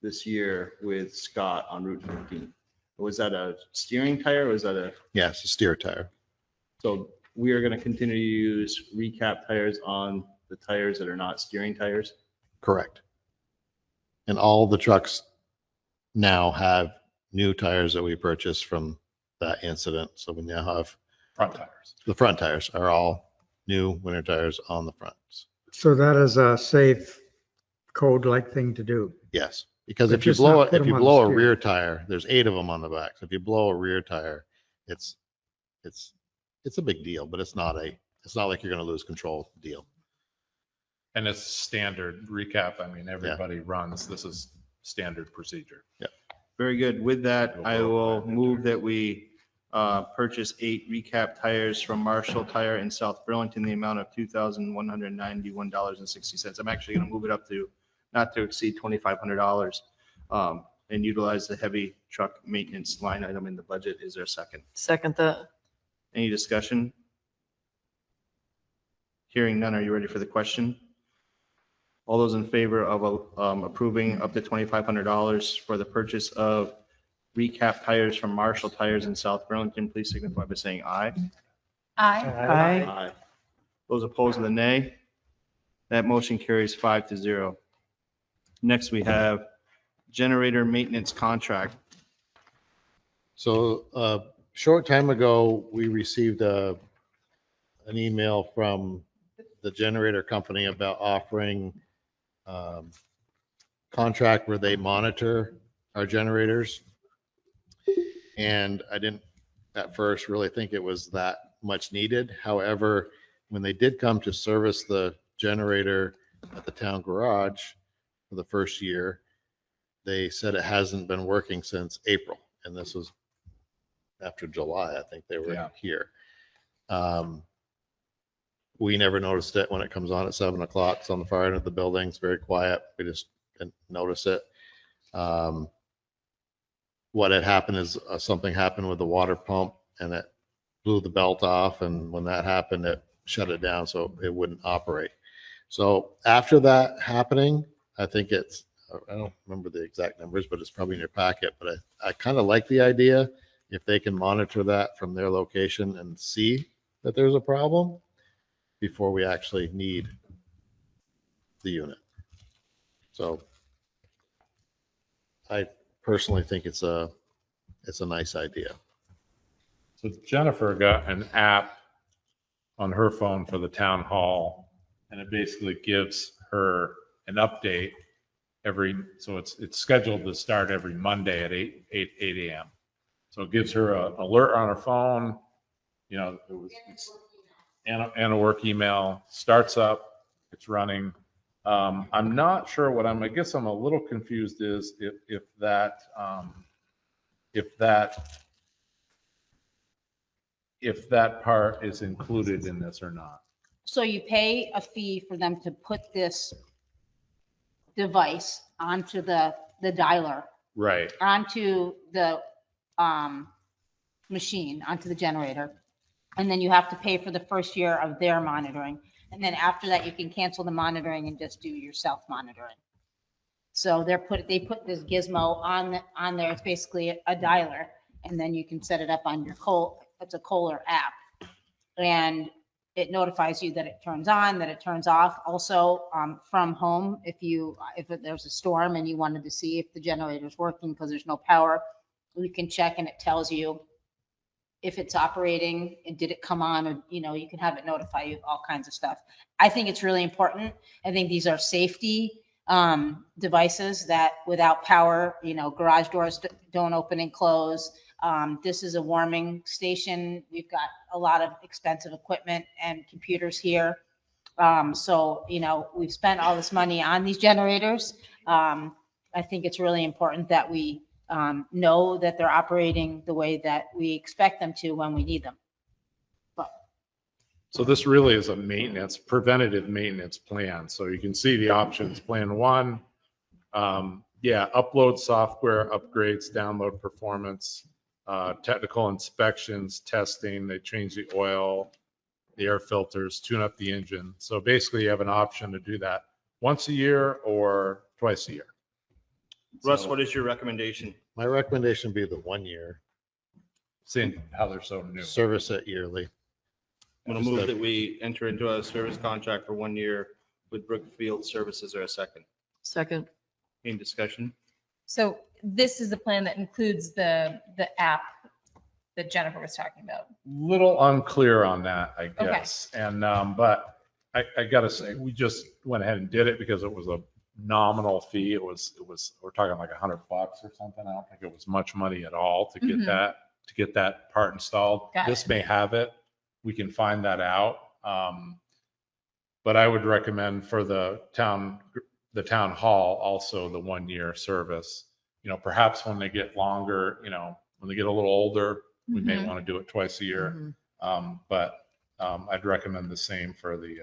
Speaker 1: this year with Scott on Route 15. Was that a steering tire or was that a?
Speaker 7: Yeah, it's a steer tire.
Speaker 1: So we are going to continue to use recap tires on the tires that are not steering tires?
Speaker 7: Correct. And all the trucks now have new tires that we purchased from that incident. So we now have
Speaker 5: Front tires.
Speaker 7: the front tires are all new winter tires on the fronts.
Speaker 2: So that is a safe code-like thing to do.
Speaker 7: Yes, because
Speaker 2: But
Speaker 7: if you
Speaker 2: just not
Speaker 7: blow
Speaker 2: put
Speaker 7: if you
Speaker 2: 'em on the
Speaker 7: blow a
Speaker 2: steer.
Speaker 7: rear tire, there's 8 of them on the back. So if you blow a rear tire, it's a big deal, but it's not like you're going to lose control deal.
Speaker 5: And it's standard recap. I mean, everybody runs. This is standard procedure.
Speaker 7: Yeah.
Speaker 1: Very good. With that, I will move that we purchase 8 recap tires from Marshall Tire in South Burlington, the amount of $2,191.60. I'm actually going to move it up to not to exceed $2,500 and utilize the heavy truck maintenance line item in the budget. Is there a second?
Speaker 6: Second that.
Speaker 1: Any discussion? Hearing none, are you ready for the question? All those in favor of approving up to $2,500 for the purchase of recap tires from Marshall Tires in South Burlington, please signify by saying aye.
Speaker 15: Aye.
Speaker 1: Aye. Those opposed with a nay. That motion carries 5-0. Next, we have generator maintenance contract.
Speaker 7: So a short time ago, we received an email from the generator company about offering contract where they monitor our generators. And I didn't at first really think it was that much needed. However, when they did come to service the generator at the town garage for the first year, they said it hasn't been working since April. And this was after July, I think they were here. We never noticed it when it comes on at 7 o'clock. It's on the far end of the building. It's very quiet. We just didn't notice it. What had happened is something happened with the water pump and it blew the belt off. And when that happened, it shut it down so it wouldn't operate. So after that happening, I think it's, I don't remember the exact numbers, but it's probably in your packet. But I kind of like the idea if they can monitor that from their location and see that there's a problem before we actually need the unit. So I personally think it's a nice idea.
Speaker 5: So Jennifer got an app on her phone for the town hall, and it basically gives her an update so it's scheduled to start every Monday at 8 a.m. So it gives her an alert on her phone, you know, and a work email, starts up, it's running. I'm not sure I guess I'm a little confused is if that part is included in this or not.
Speaker 16: So you pay a fee for them to put this device onto the dialer,
Speaker 5: Right.
Speaker 16: onto the machine, onto the generator. And then you have to pay for the first year of their monitoring. And then after that, you can cancel the monitoring and just do your self-monitoring. So they put this gizmo on there. It's basically a dialer. And then you can set it up on your it's a Kohler app. And it notifies you that it turns on, that it turns off. Also from home, if there's a storm and you wanted to see if the generator is working because there's no power, you can check and it tells you if it's operating and did it come on, or, you know, you can have it notify you of all kinds of stuff. I think it's really important. I think these are safety devices that without power, you know, garage doors don't open and close. This is a warming station. We've got a lot of expensive equipment and computers here. So, you know, we've spent all this money on these generators. I think it's really important that we know that they're operating the way that we expect them to when we need them.
Speaker 5: So this really is a preventative maintenance plan. So you can see the options. Plan 1, upload software upgrades, download performance, technical inspections, testing. They change the oil, the air filters, tune up the engine. So basically you have an option to do that once a year or twice a year.
Speaker 1: Russ,
Speaker 5: So-
Speaker 1: what is your recommendation?
Speaker 7: My recommendation would be the 1 year,
Speaker 5: Seeing how they're so new.
Speaker 7: service it yearly.
Speaker 1: I'm going to move that we enter into a service contract for 1 year with Brookfield Services, or a second.
Speaker 6: Second.
Speaker 1: Any discussion?
Speaker 4: So this is the plan that includes the app that Jennifer was talking about.
Speaker 5: Little unclear on that, I
Speaker 4: Okay.
Speaker 5: guess. And, but I gotta say, we just went ahead and did it because it was a nominal fee. It was, we're talking like $100 or something. I don't think it was much money at all to get
Speaker 4: Mhm.
Speaker 5: that part installed.
Speaker 4: Got
Speaker 5: This
Speaker 4: it.
Speaker 5: may have it. We can find that out. But I would recommend for the town hall, also the 1 year service. Perhaps when they get longer, when they get a little older, we may
Speaker 4: Mhm.
Speaker 5: want to do it twice a year. But I'd recommend the same for the,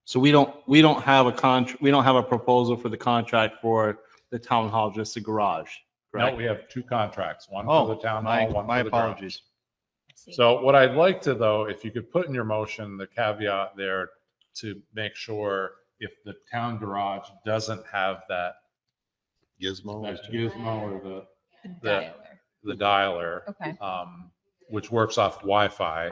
Speaker 1: So we don't have a proposal for the contract for the town hall, just the garage,
Speaker 5: no,
Speaker 1: correct?
Speaker 5: we have 2 contracts, one for
Speaker 1: Oh,
Speaker 5: the town
Speaker 1: my
Speaker 5: hall, one
Speaker 1: my
Speaker 5: for the garage.
Speaker 1: apologies.
Speaker 5: So what I'd like to, though, if you could put in your motion, the caveat there to make sure if the town garage doesn't have that
Speaker 7: Gizmo.
Speaker 5: gizmo or
Speaker 4: The dialer.
Speaker 5: the dialer,
Speaker 4: Okay.
Speaker 5: which works off Wi-Fi,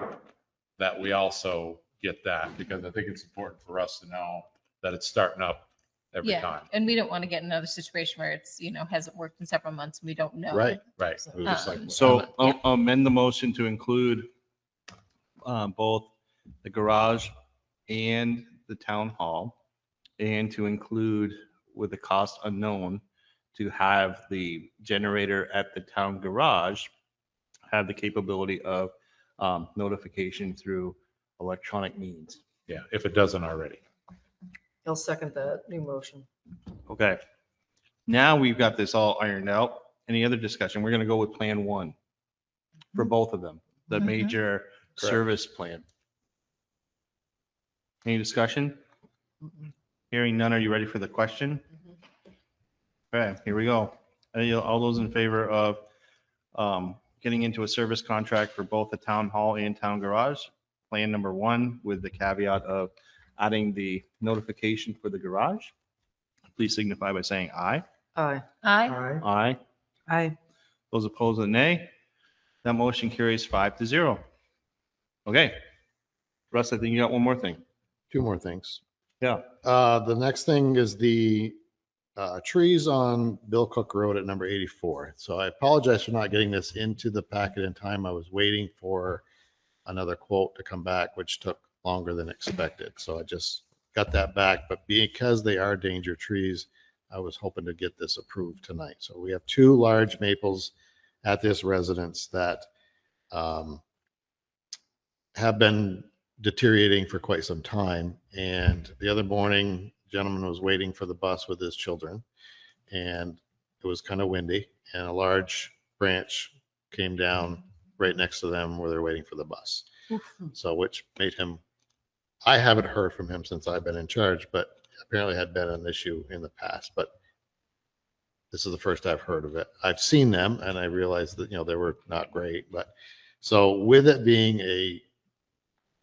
Speaker 5: that we also get that, because I think it's important for us to know that it's starting up every
Speaker 4: Yeah,
Speaker 5: time.
Speaker 4: and we don't want to get in another situation where it's, hasn't worked in several months and we don't know.
Speaker 7: Right.
Speaker 5: Right. It was just like-
Speaker 1: So I'll amend the motion to include both the garage and the town hall, and to include, with the cost unknown, to have the generator at the town garage have the capability of notification through electronic means.
Speaker 5: Yeah, if it doesn't already.
Speaker 6: I'll second that new motion.
Speaker 1: Okay. Now we've got this all ironed out. Any other discussion? We're going to go with Plan 1 for both of them, the
Speaker 4: Mhm.
Speaker 1: major
Speaker 5: Correct.
Speaker 1: service plan. Any discussion? Hearing none, are you ready for the question? Okay, here we go. All those in favor of getting into a service contract for both the town hall and town garage? Plan number 1 with the caveat of adding the notification for the garage. Please signify by saying aye.
Speaker 6: Aye.
Speaker 4: Aye.
Speaker 2: Aye.
Speaker 1: Aye.
Speaker 3: Aye.
Speaker 1: Those opposed, a nay. That motion carries 5-0. Okay. Russ, I think you got one more thing.
Speaker 7: 2 more things.
Speaker 1: Yeah.
Speaker 7: The next thing is the trees on Bill Cook Road at number 84. So I apologize for not getting this into the packet in time. I was waiting for another quote to come back, which took longer than expected. So I just got that back. But because they are danger trees, I was hoping to get this approved tonight. So we have 2 large maples at this residence that have been deteriorating for quite some time. And the other morning, a gentleman was waiting for the bus with his children, and it was kind of windy, and a large branch came down right next to them where they're waiting for the bus. So which made him, I haven't heard from him since I've been in charge, but apparently had been an issue in the past. But this is the first I've heard of it. I've seen them and I realized that, they were not great. But so with it being a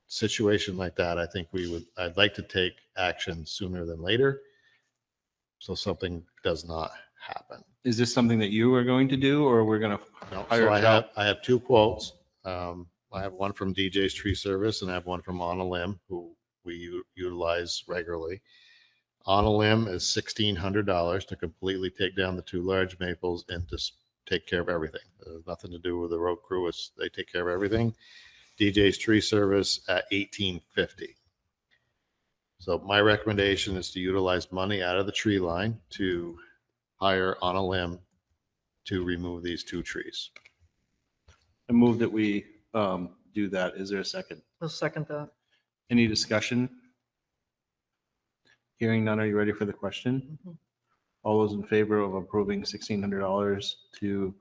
Speaker 7: situation like that, I think I'd like to take action sooner than later, so something does not happen.
Speaker 1: Is this something that you are going to do, or we're going to
Speaker 7: No,
Speaker 1: hire
Speaker 7: so
Speaker 1: it out?
Speaker 7: I have 2 quotes. I have one from DJ's Tree Service and I have one from On a Limb, who we utilize regularly. On a Limb is $1,600 to completely take down the 2 large maples and just take care of everything. There's nothing to do with the road crew. They take care of everything. DJ's Tree Service at $1,850. So my recommendation is to utilize money out of the tree line to hire On a Limb to remove these 2 trees.
Speaker 1: I move that we do that. Is there a second?
Speaker 6: I'll second that.
Speaker 1: Any discussion? Hearing none, are you ready for the question? All those in favor of approving $1,600 to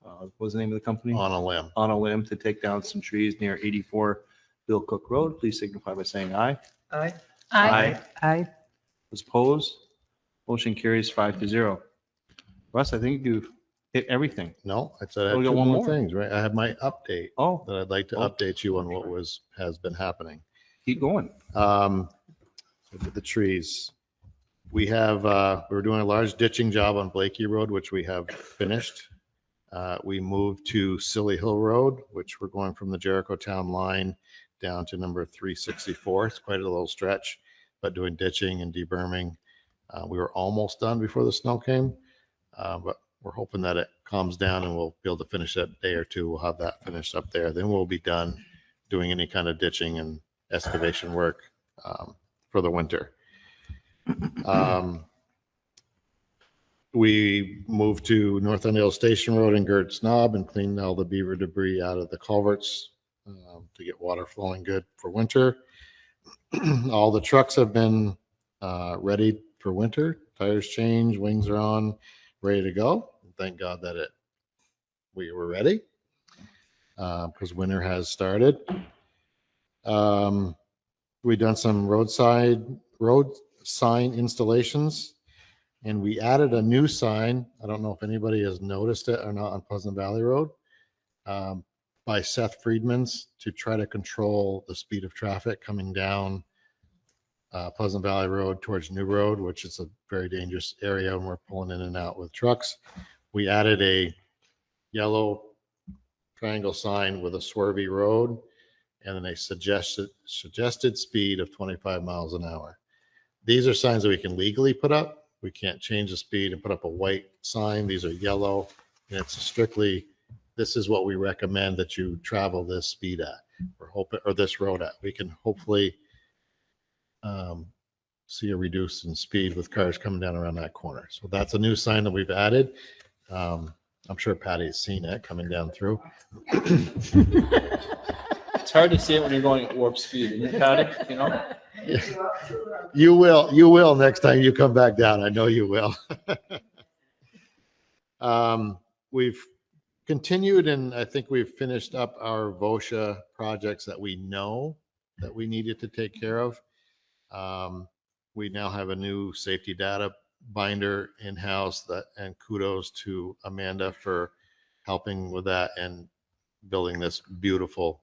Speaker 1: what was the name of the company?
Speaker 7: On a limb.
Speaker 1: On a limb to take down some trees near 84 Bill Cook Road. Please signify by saying aye.
Speaker 3: Aye.
Speaker 1: Aye.
Speaker 3: Aye.
Speaker 1: Those opposed? Motion carries 5-0. Russ, I think you hit everything.
Speaker 7: No, I said I
Speaker 1: Oh,
Speaker 7: have
Speaker 1: we
Speaker 7: two
Speaker 1: got one
Speaker 7: more
Speaker 1: more.
Speaker 7: things, right? I have my update
Speaker 1: Oh,
Speaker 7: that I'd like to
Speaker 1: Oh.
Speaker 7: update you on what has been happening.
Speaker 1: keep going.
Speaker 7: With the trees. We were doing a large ditching job on Blakey Road, which we have finished. We moved to Silly Hill Road, which we're going from the Jericho Town line down to number 364. It's quite a little stretch, but doing ditching and deberming. We were almost done before the snow came, but we're hoping that it calms down and we'll be able to finish that day or two. We'll have that finished up there. Then we'll be done doing any kind of ditching and excavation work for the winter. We moved to North Underhill Station Road and Gertz Knob and cleaned all the beaver debris out of the culverts to get water flowing good for winter. All the trucks have been ready for winter. Tires changed, wings are on, ready to go. Thank God that we were ready because winter has started. We've done some road sign installations, and we added a new sign. I don't know if anybody has noticed it or not on Pleasant Valley Road by Seth Friedman's to try to control the speed of traffic coming down Pleasant Valley Road towards New Road, which is a very dangerous area and we're pulling in and out with trucks. We added a yellow triangle sign with a swervy road and then a suggested speed of 25 miles an hour. These are signs that we can legally put up. We can't change the speed and put up a white sign. These are yellow, and it's strictly, this is what we recommend that you travel this speed at, or this road at. We can hopefully see a reduce in speed with cars coming down around that corner. So that's a new sign that we've added. I'm sure Patty's seen it coming down through.
Speaker 1: It's hard to see it when you're going at warp speed, isn't it, Patty? You know?
Speaker 7: You will next time you come back down. I know you will. We've continued, and I think we've finished up our VOSHA projects that we know that we needed to take care of. We now have a new safety data binder in-house, and kudos to Amanda for helping with that and building this beautiful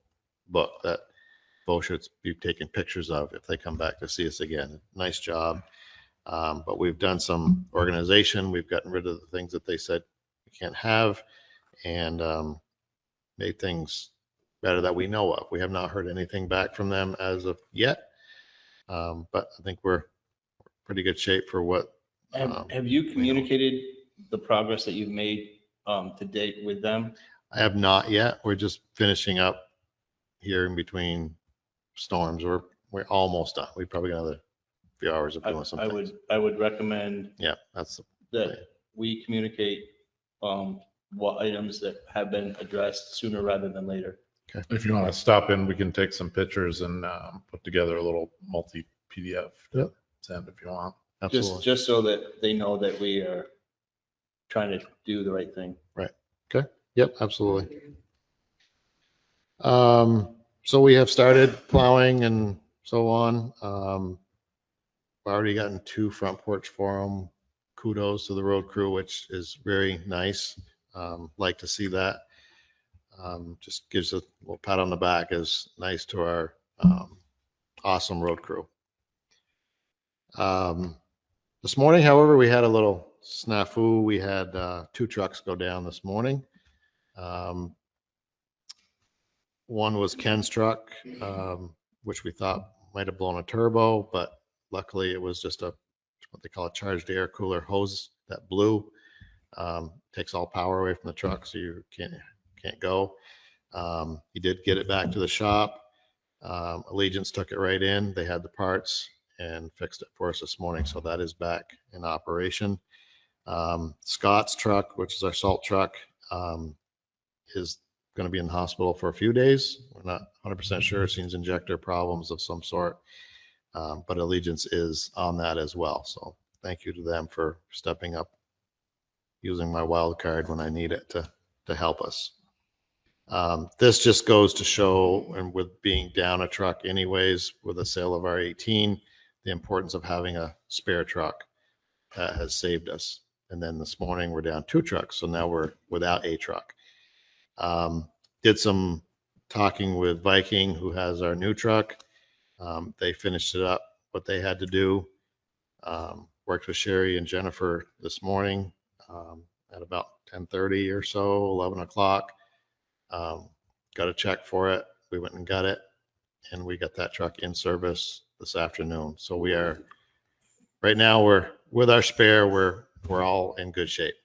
Speaker 7: book that VOSHA be taking pictures of if they come back to see us again. Nice job. But we've done some organization. We've gotten rid of the things that they said we can't have and made things better that we know of. We have not heard anything back from them as of yet. But I think we're pretty good shape for what.
Speaker 1: Have you communicated the progress that you've made to date with them?
Speaker 7: I have not yet. We're just finishing up here in between storms. We're almost done. We probably got another few hours of doing something.
Speaker 1: I would recommend
Speaker 7: that
Speaker 1: we communicate what items that have been addressed sooner rather than later.
Speaker 7: Okay.
Speaker 5: If you want to stop in, we can take some pictures and put together a little multi PDF to send if you want.
Speaker 7: Absolutely.
Speaker 1: Just so that they know that we are trying to do the right thing.
Speaker 7: Right. Okay. Yep. Absolutely. So we have started plowing and so on. We've already gotten 2 front porch forum kudos to the road crew, which is very nice. Like to see that. Just gives a little pat on the back is nice to our awesome road crew. This morning, however, we had a little snafu. We had 2 trucks go down this morning. One was Ken's truck, which we thought might have blown a turbo, but luckily it was just what they call a charged air cooler hose that blew. Takes all power away from the truck, so you can't go. He did get it back to the shop. Allegiance took it right in. They had the parts and fixed it for us this morning, so that is back in operation. Scott's truck, which is our salt truck, is going to be in the hospital for a few days. We're not 100% sure. Seems injector problems of some sort, but Allegiance is on that as well. So thank you to them for stepping up, using my wild card when I need it to to help us. This just goes to show, and with being down a truck anyways, with the sale of our 18, the importance of having a spare truck has saved us. And then this morning we're down 2 trucks. So now we're without a truck. Did some talking with Viking, who has our new truck. They finished it up, what they had to do. Worked with Sherry and Jennifer this morning at about 10:30 or so, 11 o'clock. Got a check for it. We went and got it, and we got that truck in service this afternoon. So we are, right now, we're with our spare, we're all in good shape.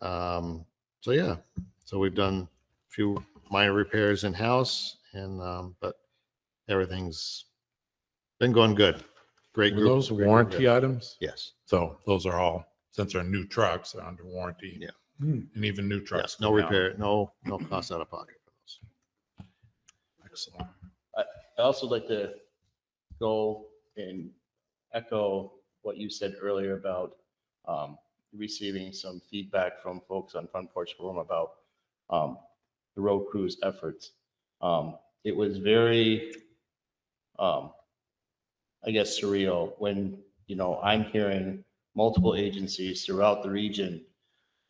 Speaker 7: So yeah, so we've done a few minor repairs in house, and but everything's been going good. Great
Speaker 5: Were
Speaker 7: group.
Speaker 5: those
Speaker 7: Great
Speaker 5: warranty
Speaker 7: group.
Speaker 5: items?
Speaker 7: Yes.
Speaker 5: So those are all, since they're new trucks, they're under warranty.
Speaker 7: Yeah.
Speaker 5: And even new trucks.
Speaker 7: Yes, no
Speaker 5: go down.
Speaker 7: repair, no cost out of pocket for those.
Speaker 5: Excellent.
Speaker 1: I also like to go and echo what you said earlier about receiving some feedback from folks on Front Porch Forum about the road crew's efforts. It was very, I guess, surreal when, I'm hearing multiple agencies throughout the region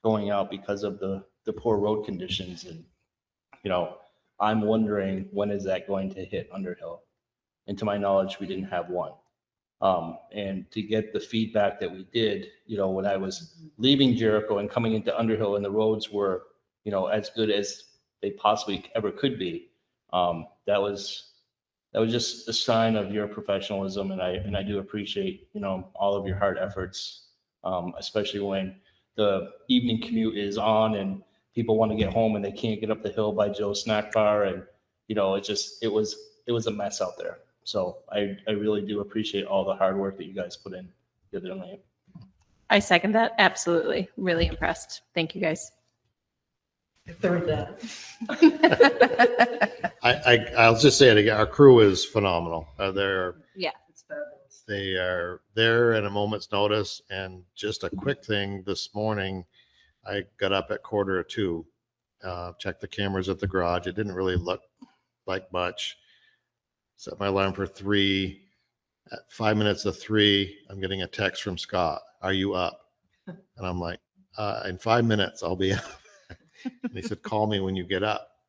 Speaker 1: going out because of the poor road conditions. And, I'm wondering, when is that going to hit Underhill? And to my knowledge, we didn't have one. And to get the feedback that we did, when I was leaving Jericho and coming into Underhill and the roads were, as good as they possibly ever could be, that was just a sign of your professionalism. And I do appreciate, all of your hard efforts, especially when the evening commute is on and people want to get home and they can't get up the hill by Joe's Snack Bar. And, it was a mess out there. So I really do appreciate all the hard work that you guys put in the other night.
Speaker 4: I second that. Absolutely. Really impressed. Thank you guys.
Speaker 6: Third that.
Speaker 7: I'll just say it again. Our crew is phenomenal.
Speaker 4: Yeah.
Speaker 7: They are there at a moment's notice. And just a quick thing, this morning, I got up at 1:45, checked the cameras at the garage. It didn't really look like much. Set my alarm for 3. At 5 minutes of 3, I'm getting a text from Scott. Are you up? And I'm like, in 5 minutes, I'll be up. And he said, call me when you get up.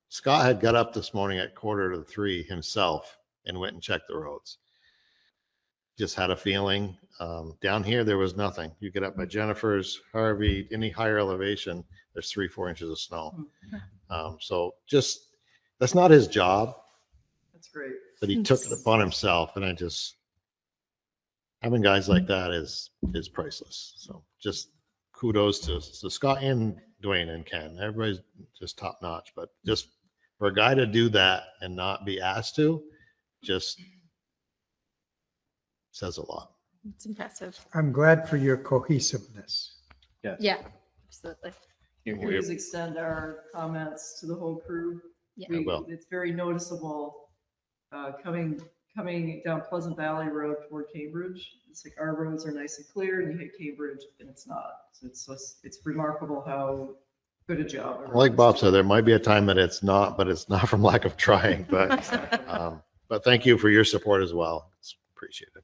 Speaker 7: Scott had got up this morning at 2:45 himself and went and checked the roads. Just had a feeling. Down here, there was nothing. You get up by Jennifer's, Harvey, any higher elevation, there's 3-4 inches of snow. So just, that's not his job.
Speaker 6: That's great.
Speaker 7: But he took it upon himself, and having guys like that is priceless. So just kudos to Scott and Dwayne and Ken. Everybody's just top notch, but just for a guy to do that and not be asked to, just says a lot.
Speaker 4: It's impressive.
Speaker 2: I'm glad for your cohesiveness.
Speaker 1: Yes.
Speaker 4: Yeah, absolutely.
Speaker 6: Please extend our comments to the whole crew.
Speaker 4: Yeah.
Speaker 7: I will.
Speaker 6: It's very noticeable coming down Pleasant Valley Road toward Cambridge. It's like our roads are nice and clear, and you hit Cambridge and it's not. So it's remarkable how good a job.
Speaker 7: Like Bob said, there might be a time that it's not, but it's not from lack of trying. But thank you for your support as well. It's appreciated.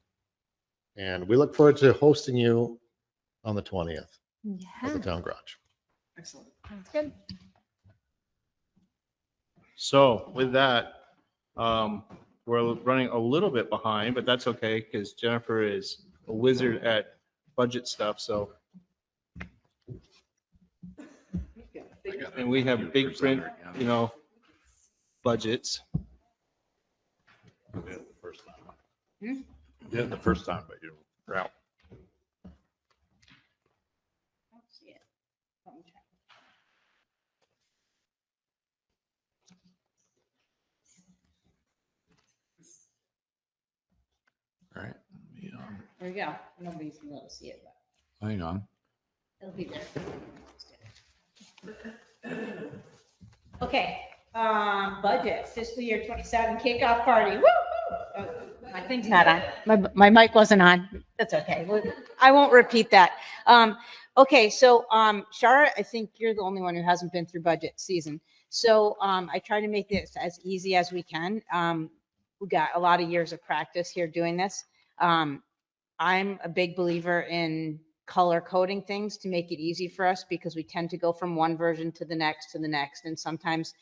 Speaker 7: And we look forward to hosting you on the 20th at the town garage.
Speaker 6: Excellent.
Speaker 4: Sounds good.
Speaker 1: So with that, we're running a little bit behind, but that's okay because Jennifer is a wizard at budget stuff. So, and we have big print, budgets.
Speaker 5: We did it the first time. We did it the first time, but you were out. All right.
Speaker 16: There you go. Nobody's gonna be able to see it, but
Speaker 5: Hang on.
Speaker 16: it'll be there. Okay, budget, fiscal year 27 kickoff party. Woo! Oh, my thing's not on. My mic wasn't on. That's okay. I won't repeat that. Okay, so Shara, I think you're the only one who hasn't been through budget season. So I try to make this as easy as we can. We got a lot of years of practice here doing this. I'm a big believer in color coding things to make it easy for us because we tend to go from one version to the next, and sometimes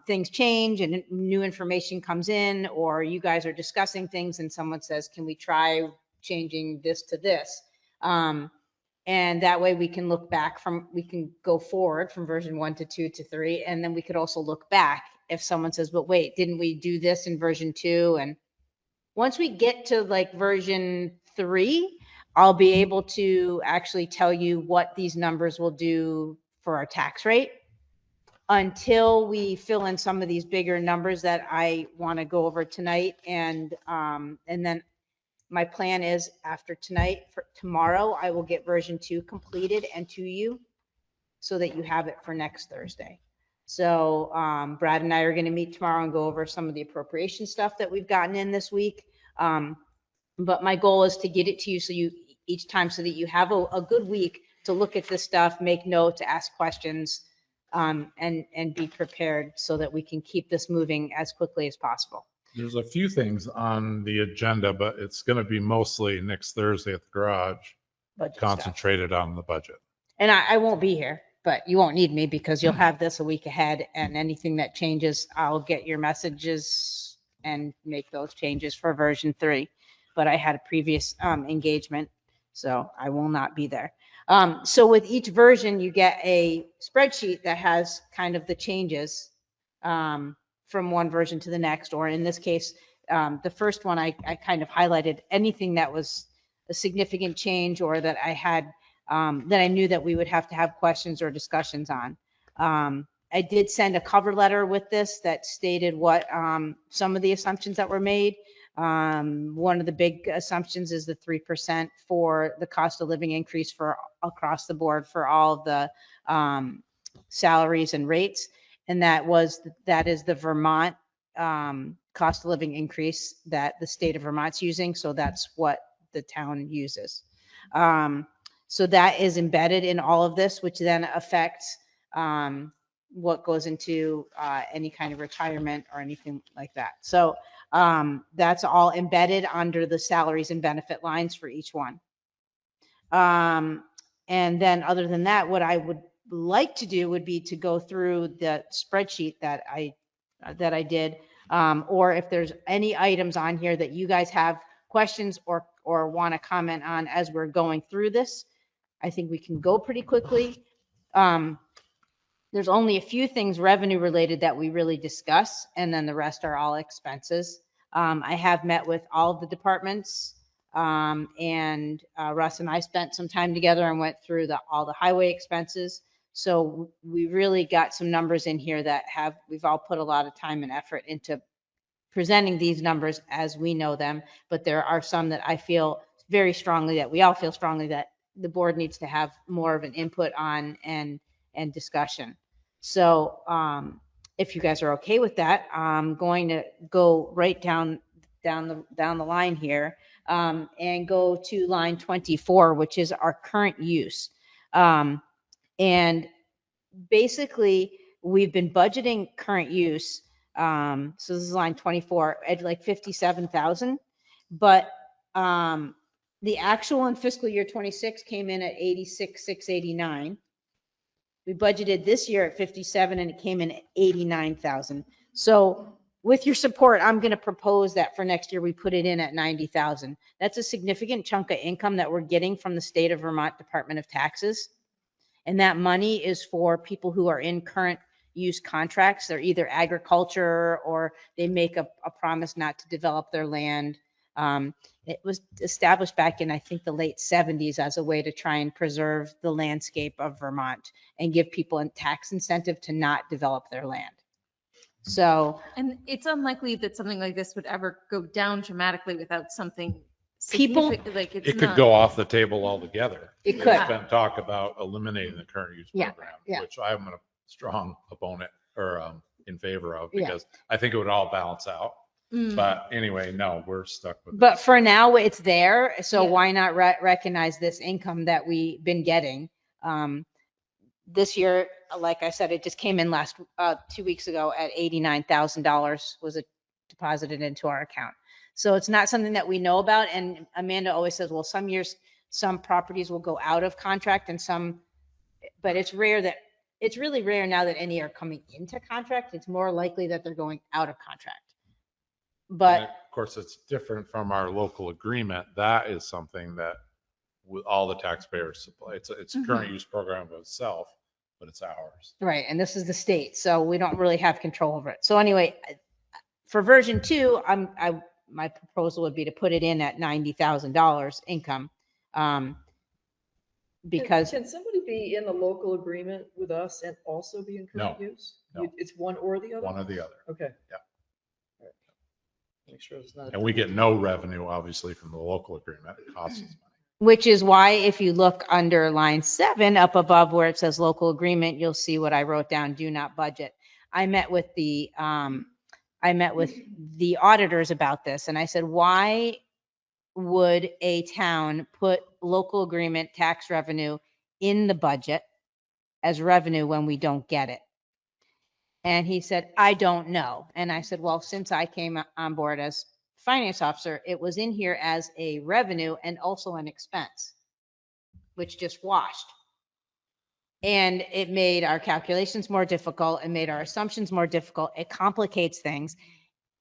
Speaker 16: things change and new information comes in, or you guys are discussing things and someone says, can we try changing this to this? And that way we can look back we can go forward from version 1 to 2 to 3. And then we could also look back if someone says, but wait, didn't we do this in version 2? And once we get to like version 3, I'll be able to actually tell you what these numbers will do for our tax rate. Until we fill in some of these bigger numbers that I want to go over tonight. And then my plan is after tonight, for tomorrow, I will get version 2 completed and to you so that you have it for next Thursday. So Brad and I are going to meet tomorrow and go over some of the appropriation stuff that we've gotten in this week. But my goal is to get it to you each time so that you have a good week to look at this stuff, make notes, ask questions, and be prepared so that we can keep this moving as quickly as possible.
Speaker 5: There's a few things on the agenda, but it's going to be mostly next Thursday at the garage,
Speaker 16: Budget
Speaker 5: concentrated on the budget.
Speaker 16: And I won't be here, but you won't need me because you'll have this a week ahead, and anything that changes, I'll get your messages and make those changes for version 3. But I had a previous engagement, so I will not be there. So with each version, you get a spreadsheet that has kind of the changes from one version to the next, or in this case, the first one, I kind of highlighted anything that was a significant change or that I had, that I knew that we would have to have questions or discussions on. I did send a cover letter with this that stated what some of the assumptions that were made. One of the big assumptions is the 3% for the cost of living increase for across the board for all of the salaries and rates. And that is the Vermont cost of living increase that the state of Vermont's using. So that's what the town uses. So that is embedded in all of this, which then affects what goes into any kind of retirement or anything like that. So that's all embedded under the salaries and benefit lines for each one. And then other than that, what I would like to do would be to go through the spreadsheet that I did, or if there's any items on here that you guys have questions or want to comment on as we're going through this. I think we can go pretty quickly. There's only a few things revenue related that we really discuss, and then the rest are all expenses. I have met with all of the departments, and Russ and I spent some time together and went through all the highway expenses. So we really got some numbers in here that we've all put a lot of time and effort into presenting these numbers as we know them. But there are some that I feel very strongly, that we all feel strongly that the board needs to have more of an input on and discussion. So if you guys are okay with that, I'm going to go right down the line here and go to line 24, which is our current use. And basically, we've been budgeting current use. So this is line 24 at like 57,000, but the actual in fiscal year 26 came in at 86,689. We budgeted this year at 57 and it came in at 89,000. So with your support, I'm going to propose that for next year, we put it in at 90,000. That's a significant chunk of income that we're getting from the state of Vermont Department of Taxes. And that money is for people who are in current use contracts. They're either agriculture or they make a promise not to develop their land. It was established back in, I think, the late 70s as a way to try and preserve the landscape of Vermont and give people a tax incentive to not develop their land. So,
Speaker 4: and it's unlikely that something like this would ever go down dramatically without something
Speaker 16: people,
Speaker 4: like
Speaker 5: it could go off the table altogether.
Speaker 16: It could.
Speaker 5: There's been talk about eliminating the current use program, which I'm a strong opponent or in favor of, because I think it would all balance out. But anyway, no, we're stuck with
Speaker 16: But
Speaker 5: this.
Speaker 16: for now, it's there. So
Speaker 4: Yeah.
Speaker 16: why not recognize this income that we've been getting? This year, like I said, it just came in 2 weeks ago at $89,000 was deposited into our account. So it's not something that we know about. And Amanda always says, well, some years, some properties will go out of contract and some, but it's really rare now that any are coming into contract. It's more likely that they're going out of contract. But
Speaker 5: And of course, it's different from our local agreement. That is something that all the taxpayers supply. It's a current use program of itself, but it's ours.
Speaker 16: right, and this is the state, so we don't really have control over it. So anyway, for version 2, my proposal would be to put it in at $90,000 income. Because
Speaker 6: Can somebody be in the local agreement with us and also be in current
Speaker 5: No,
Speaker 6: use?
Speaker 5: no.
Speaker 6: It's one or the other?
Speaker 5: One or the other.
Speaker 6: Okay.
Speaker 5: Yeah.
Speaker 6: All right. Make sure it's not.
Speaker 5: And we get no revenue, obviously, from the local agreement. It costs us money.
Speaker 16: which is why if you look under line 7 up above where it says local agreement, you'll see what I wrote down, do not budget. I met with the auditors about this and I said, why would a town put local agreement tax revenue in the budget as revenue when we don't get it? And he said, I don't know. And I said, well, since I came on board as finance officer, it was in here as a revenue and also an expense, which just washed. And it made our calculations more difficult. It made our assumptions more difficult. It complicates things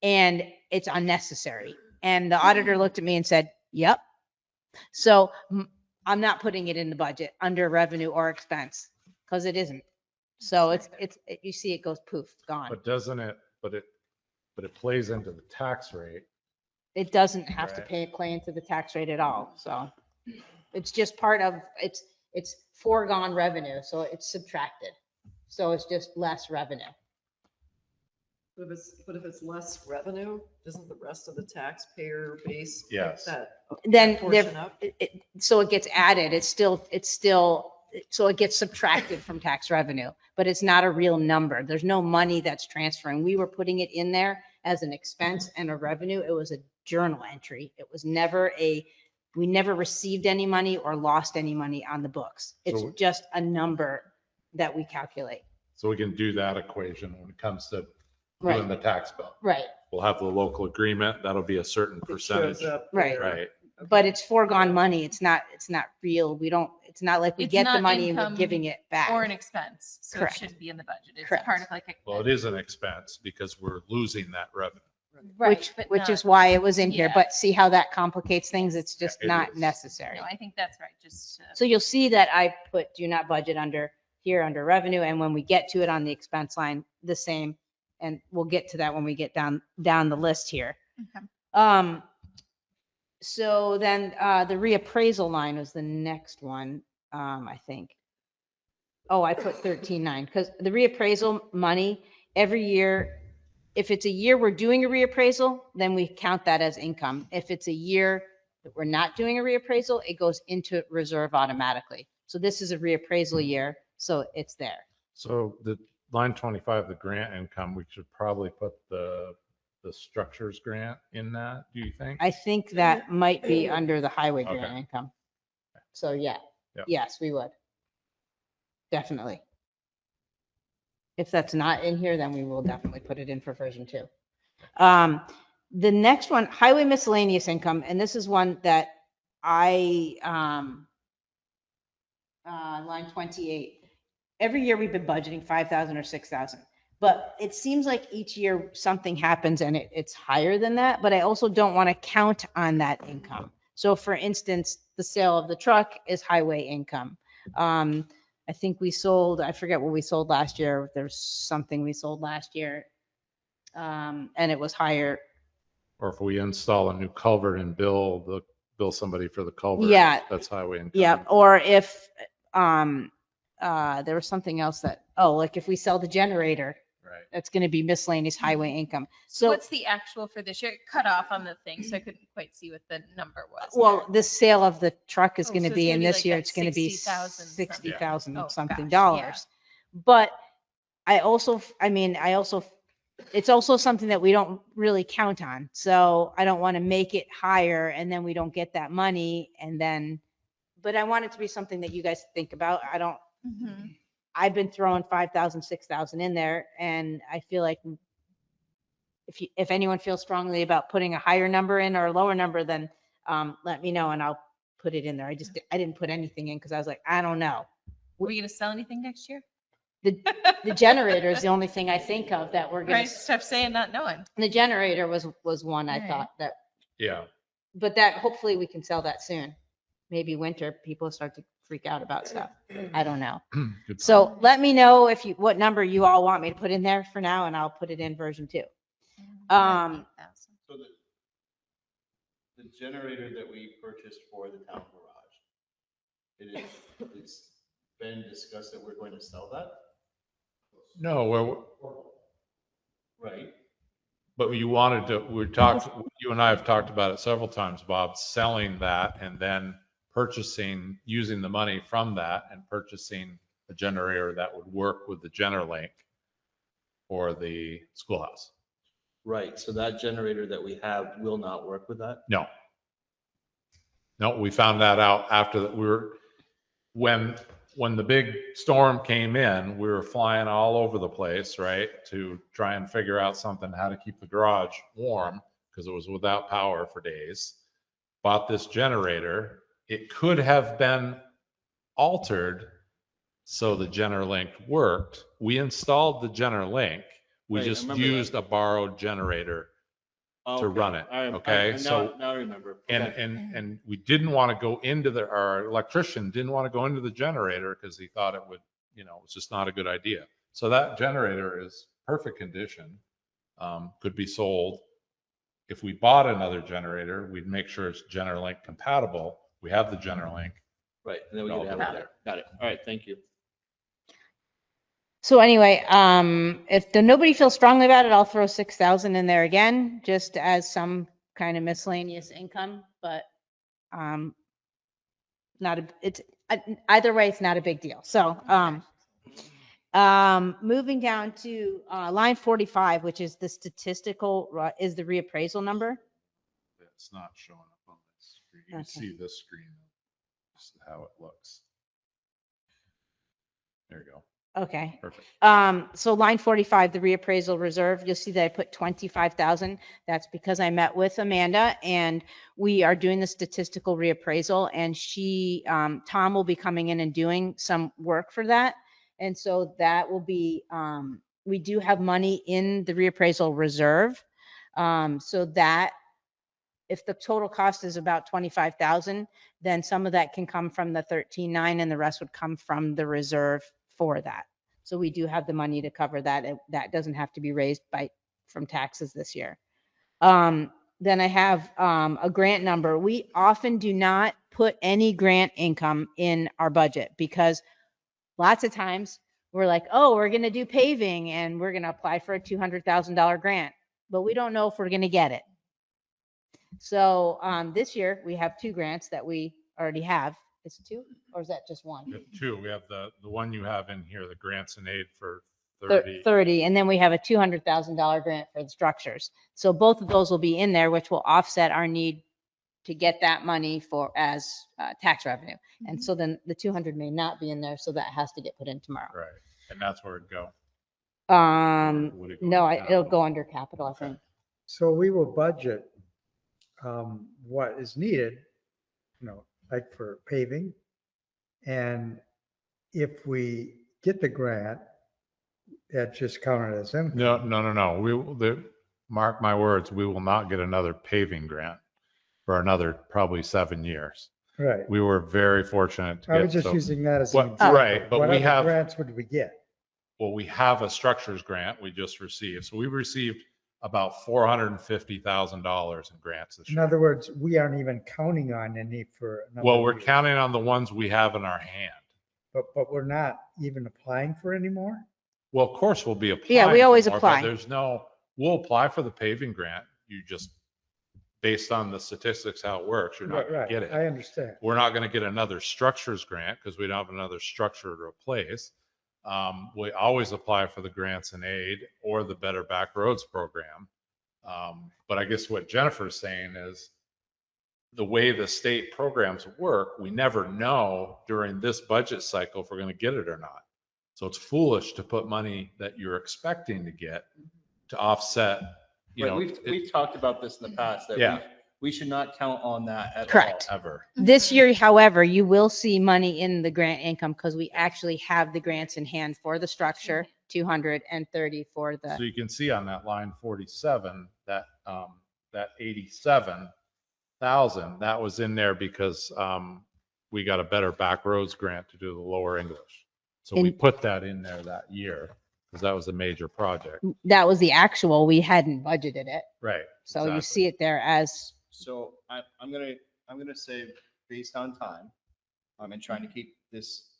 Speaker 16: and it's unnecessary. And the auditor looked at me and said, yep. So I'm not putting it in the budget under revenue or expense because it isn't. So you see it goes poof, gone.
Speaker 5: But doesn't it, but it plays into the tax rate.
Speaker 16: It doesn't have to
Speaker 5: Right.
Speaker 16: play into the tax rate at all. So it's just part of, it's foregone revenue. So it's subtracted. So it's just less revenue.
Speaker 6: But if it's less revenue, doesn't the rest of the taxpayer base pick
Speaker 5: Yes.
Speaker 6: that
Speaker 16: Then
Speaker 6: portion
Speaker 16: there,
Speaker 6: up?
Speaker 16: so it gets added. It's still, so it gets subtracted from tax revenue, but it's not a real number. There's no money that's transferring. We were putting it in there as an expense and a revenue. It was a journal entry. It was never we never received any money or lost any money on the books. It's
Speaker 5: So-
Speaker 16: just a number that we calculate.
Speaker 5: So we can do that equation when it comes to
Speaker 16: Right.
Speaker 5: doing the tax bill.
Speaker 16: Right,
Speaker 5: We'll have the local agreement. That'll be a certain
Speaker 6: It
Speaker 5: percentage.
Speaker 6: shows up
Speaker 16: Right.
Speaker 6: there.
Speaker 5: Right.
Speaker 16: but it's foregone money. It's not real. It's not like we
Speaker 4: It's
Speaker 16: get the
Speaker 4: not
Speaker 16: money and we're
Speaker 4: income
Speaker 16: giving it back.
Speaker 4: Or an expense, so it
Speaker 16: Correct.
Speaker 4: should be in the budget. It's
Speaker 16: Correct.
Speaker 4: part of like a.
Speaker 5: Well, it is an expense because we're losing that revenue.
Speaker 4: Right, but
Speaker 16: Which
Speaker 4: not-
Speaker 16: is why it was in here,
Speaker 4: yeah.
Speaker 16: but see how that complicates things? It's just
Speaker 5: it
Speaker 16: not
Speaker 5: is.
Speaker 16: necessary.
Speaker 4: No, I think that's right, just.
Speaker 16: So you'll see that I put do not budget under revenue, and when we get to it on the expense line, the same. And we'll get to that when we get down the list here.
Speaker 4: Okay.
Speaker 16: So then the reappraisal line was the next one, I think. Oh, I put 13.9 because the reappraisal money every year, if it's a year we're doing a reappraisal, then we count that as income. If it's a year that we're not doing a reappraisal, it goes into reserve automatically. So this is a reappraisal year, so it's there.
Speaker 5: So the line 25, the grant income, we should probably put the structures grant in that, do you think?
Speaker 16: I think that might be under the highway grant
Speaker 5: Okay.
Speaker 16: income. So yeah,
Speaker 5: Yep.
Speaker 16: yes, we would. Definitely. If that's not in here, then we will definitely put it in for version 2. The next one, highway miscellaneous income, and this is one that line 28. Every year we've been budgeting 5,000 or 6,000. But it seems like each year something happens and it's higher than that, but I also don't want to count on that income. So for instance, the sale of the truck is highway income. I think I forget what we sold last year. There's something we sold last year. And it was higher.
Speaker 5: Or if we install a new culvert and bill somebody for the culvert.
Speaker 16: Yeah.
Speaker 5: That's highway income.
Speaker 16: Yeah. Or if there was something else like if we sell the generator,
Speaker 5: Right.
Speaker 16: that's going to be miscellaneous highway income. So
Speaker 4: What's the actual for this year? It cut off on the thing, so I couldn't quite see what the number was.
Speaker 16: well, the sale of the truck is
Speaker 4: Oh,
Speaker 16: going to
Speaker 4: so it's
Speaker 16: be
Speaker 4: gonna
Speaker 16: in
Speaker 4: be
Speaker 16: this
Speaker 4: like
Speaker 16: year.
Speaker 4: that
Speaker 16: It's going to be
Speaker 4: 60,000 something.
Speaker 16: 60,000
Speaker 4: Oh,
Speaker 16: something
Speaker 4: gosh,
Speaker 16: dollars. But I also, it's also something that we don't really count on. So I don't want to make it higher and then we don't get that money and then, but I want it to be something that you guys think about. I've been throwing 5,000, 6,000 in there, and I feel like if anyone feels strongly about putting a higher number in or a lower number, then let me know and I'll put it in there. I didn't put anything in because I was like, I don't know.
Speaker 4: Are we going to sell anything next year?
Speaker 16: The generator is the only thing I think of that we're going
Speaker 4: Right, stuff saying not knowing.
Speaker 16: The generator was one I
Speaker 4: Right.
Speaker 16: thought that,
Speaker 5: Yeah.
Speaker 16: but that hopefully we can sell that soon. Maybe winter people start to freak out about stuff. I don't know.
Speaker 5: Good
Speaker 16: So let me know what number you all want me to put in there for now, and I'll put it in version 2.
Speaker 1: So the generator that we purchased for the town garage, it's been discussed that we're going to sell that?
Speaker 5: No,
Speaker 1: Right.
Speaker 5: but you and I have talked about it several times, Bob, selling that and then using the money from that and purchasing a generator that would work with the GenerLink for the schoolhouse.
Speaker 1: Right, so that generator that we have will not work with that?
Speaker 5: No, we found that out after that. When the big storm came in, we were flying all over the place, right, to try and figure out something, how to keep the garage warm because it was without power for days. Bought this generator. It could have been altered so the GenerLink worked. We installed the GenerLink. We
Speaker 1: Right, I
Speaker 5: just
Speaker 1: remember
Speaker 5: used
Speaker 1: that.
Speaker 5: a borrowed generator
Speaker 1: Oh,
Speaker 5: to
Speaker 1: okay.
Speaker 5: run it.
Speaker 1: Now I remember. Okay.
Speaker 5: And we didn't want to go into our electrician didn't want to go into the generator because he thought it would, it was just not a good idea. So that generator is perfect condition, could be sold. If we bought another generator, we'd make sure it's GenerLink compatible. We have the GenerLink.
Speaker 1: Right, and then we can have it there. Got it. All right, thank you.
Speaker 16: So anyway, if nobody feels strongly about it, I'll throw 6,000 in there again, just as some kind of miscellaneous income, but either way, it's not a big deal. So moving down to line 45, which is the is the reappraisal number.
Speaker 5: It's not showing up on this screen. You can see this screen, this is how it looks. There you go.
Speaker 16: Okay.
Speaker 5: Perfect.
Speaker 16: So line 45, the reappraisal reserve, you'll see that I put 25,000. That's because I met with Amanda and we are doing the statistical reappraisal and Tom will be coming in and doing some work for that. And so that will be, we do have money in the reappraisal reserve. So that if the total cost is about 25,000, then some of that can come from the 13.9 and the rest would come from the reserve for that. So we do have the money to cover that. That doesn't have to be raised from taxes this year. Then I have a grant number. We often do not put any grant income in our budget because lots of times we're like, oh, we're going to do paving and we're going to apply for a $200,000 grant, but we don't know if we're going to get it. So this year we have 2 grants that we already have. Is it 2 or is that just 1?
Speaker 5: 2. We have the one you have in here, the grants and aid for
Speaker 16: 30. And then we have a $200,000 grant for the structures. So both of those will be in there, which will offset our need to get that money as tax revenue. Mm-hmm. And so then the 200 may not be in there. So that has to get put in tomorrow.
Speaker 5: Right. And that's where it'd go.
Speaker 16: No, it'll go under capital, I think.
Speaker 2: So we will budget what is needed, like for paving. And if we get the grant, that just counted as income.
Speaker 5: No. Mark my words, we will not get another paving grant for another probably 7 years.
Speaker 2: Right.
Speaker 5: We were very fortunate to get.
Speaker 2: I was just using that as an example.
Speaker 5: Right, but
Speaker 2: what
Speaker 5: we
Speaker 2: other
Speaker 5: have
Speaker 2: grants would we get?
Speaker 5: Well, we have a structures grant we just received. So we received about $450,000 in grants this year.
Speaker 2: In other words, we aren't even counting on any for another
Speaker 5: Well, we're
Speaker 2: year.
Speaker 5: counting on the ones we have in our hand.
Speaker 2: But we're not even applying for any more?
Speaker 5: Well, of course, we'll be applying.
Speaker 16: Yeah, we always
Speaker 5: for more,
Speaker 16: apply.
Speaker 5: But we'll apply for the paving grant. You just, based on the statistics, how it works, you're not going to get it.
Speaker 2: I understand.
Speaker 5: We're not going to get another structures grant because we don't have another structure to replace. We always apply for the grants and aid or the Better Back Roads program. But I guess what Jennifer's saying is the way the state programs work, we never know during this budget cycle if we're going to get it or not. So it's foolish to put money that you're expecting to get to offset, you know.
Speaker 1: We've talked about this in the past, that
Speaker 5: Yeah.
Speaker 1: we should not count on that at all.
Speaker 16: Correct.
Speaker 5: Ever.
Speaker 16: This year, however, you will see money in the grant income because we actually have the grants in hand for the structure, 230 for
Speaker 5: So
Speaker 16: the,
Speaker 5: you can see on that line 47, that 87,000, that was in there because we got a Better Back Roads grant to do the lower English. So we
Speaker 16: And-
Speaker 5: put that in there that year because that was a major project.
Speaker 16: that was the actual, we hadn't budgeted it.
Speaker 5: Right.
Speaker 16: So you
Speaker 5: exactly.
Speaker 16: see it there as,
Speaker 1: So I'm gonna say, based on time, and trying to keep this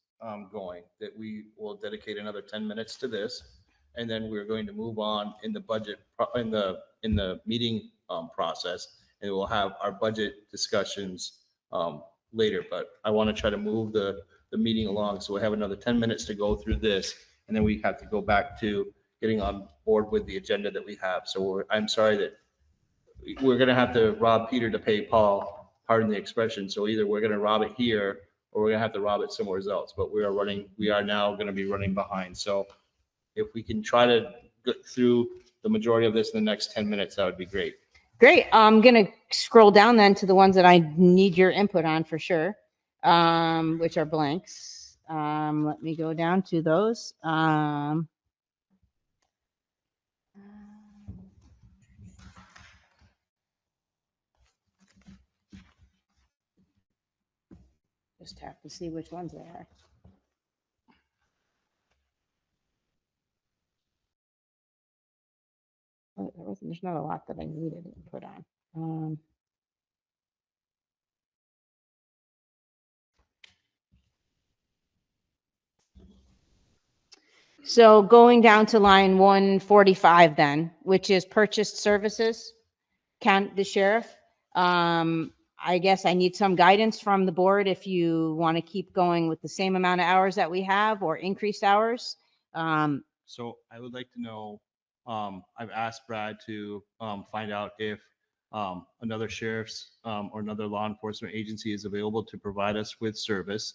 Speaker 1: going, that we will dedicate another 10 minutes to this. And then we're going to move on in the budget, in the meeting process, and we'll have our budget discussions later. But I want to try to move the meeting along. So we have another 10 minutes to go through this, and then we have to go back to getting on board with the agenda that we have. So I'm sorry that we're going to have to rob Peter to pay Paul, pardon the expression. So either we're going to rob it here or we're going to have to rob it somewhere else. But we are now going to be running behind. So if we can try to get through the majority of this in the next 10 minutes, that would be great.
Speaker 16: great. I'm going to scroll down then to the ones that I need your input on for sure, which are blanks. Let me go down to those. Just have to see which ones they are. Oh, there's not a lot that I needed to put on. So going down to line 145 then, which is purchased services, the sheriff. I guess I need some guidance from the board if you want to keep going with the same amount of hours that we have or increased hours.
Speaker 1: So I would like to know, I've asked Brad to find out if another sheriff's or another law enforcement agency is available to provide us with service.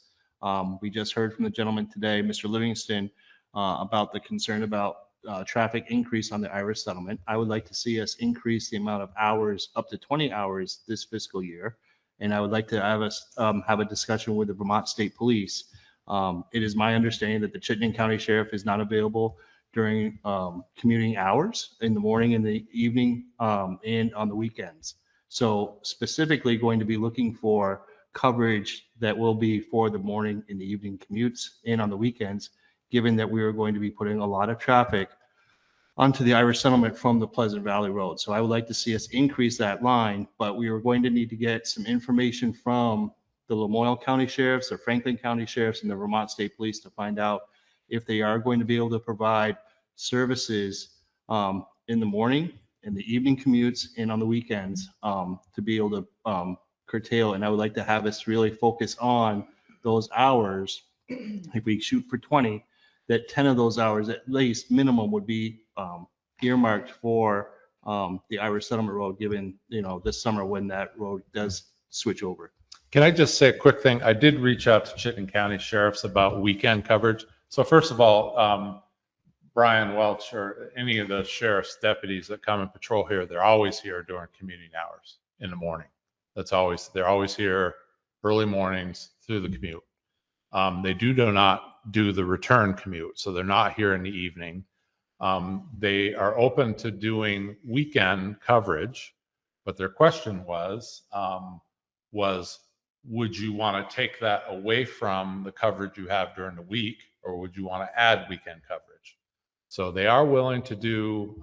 Speaker 1: We just heard from the gentleman today, Mr. Livingston, about the concern about traffic increase on the Irish settlement. I would like to see us increase the amount of hours up to 20 hours this fiscal year. And I would like to have us have a discussion with the Vermont State Police. It is my understanding that the Chittenden County Sheriff is not available during commuting hours in the morning and the evening and on the weekends. So specifically going to be looking for coverage that will be for the morning and the evening commutes and on the weekends, given that we are going to be putting a lot of traffic onto the Irish settlement from the Pleasant Valley Road. So I would like to see us increase that line, but we are going to need to get some information from the Lamoille County Sheriffs, the Franklin County Sheriffs, and the Vermont State Police to find out if they are going to be able to provide services in the morning, in the evening commutes, and on the weekends to be able to curtail. And I would like to have us really focus on those hours. If we shoot for 20, that 10 of those hours at least minimum would be earmarked for the Irish Settlement Road, given, this summer when that road does switch over.
Speaker 5: Can I just say a quick thing? I did reach out to Chittenden County Sheriffs about weekend coverage. So first of all, Brian Welch or any of the sheriff's deputies that come and patrol here, they're always here during commuting hours in the morning. They're always here early mornings through the commute. They do not do the return commute, so they're not here in the evening. They are open to doing weekend coverage, but their question was would you want to take that away from the coverage you have during the week, or would you want to add weekend coverage? So they are willing to do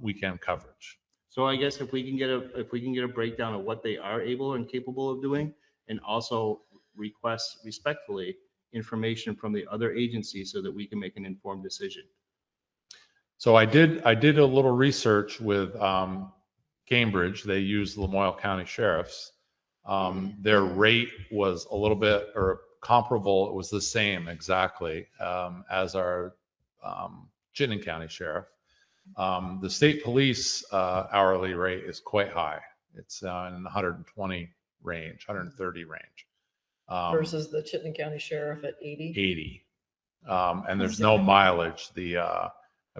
Speaker 5: weekend coverage.
Speaker 1: So I guess if we can get a breakdown of what they are able and capable of doing, and also request respectfully information from the other agencies so that we can make an informed decision.
Speaker 5: So I did a little research with Cambridge. They use Lamoille County Sheriffs. Their rate was a little bit, or comparable. It was the same exactly as our Chittenden County Sheriff. The state police hourly rate is quite high. It's in the 120 range, 130 range.
Speaker 6: Versus the Chittenden County Sheriff at 80.
Speaker 5: 80. And there's no mileage. I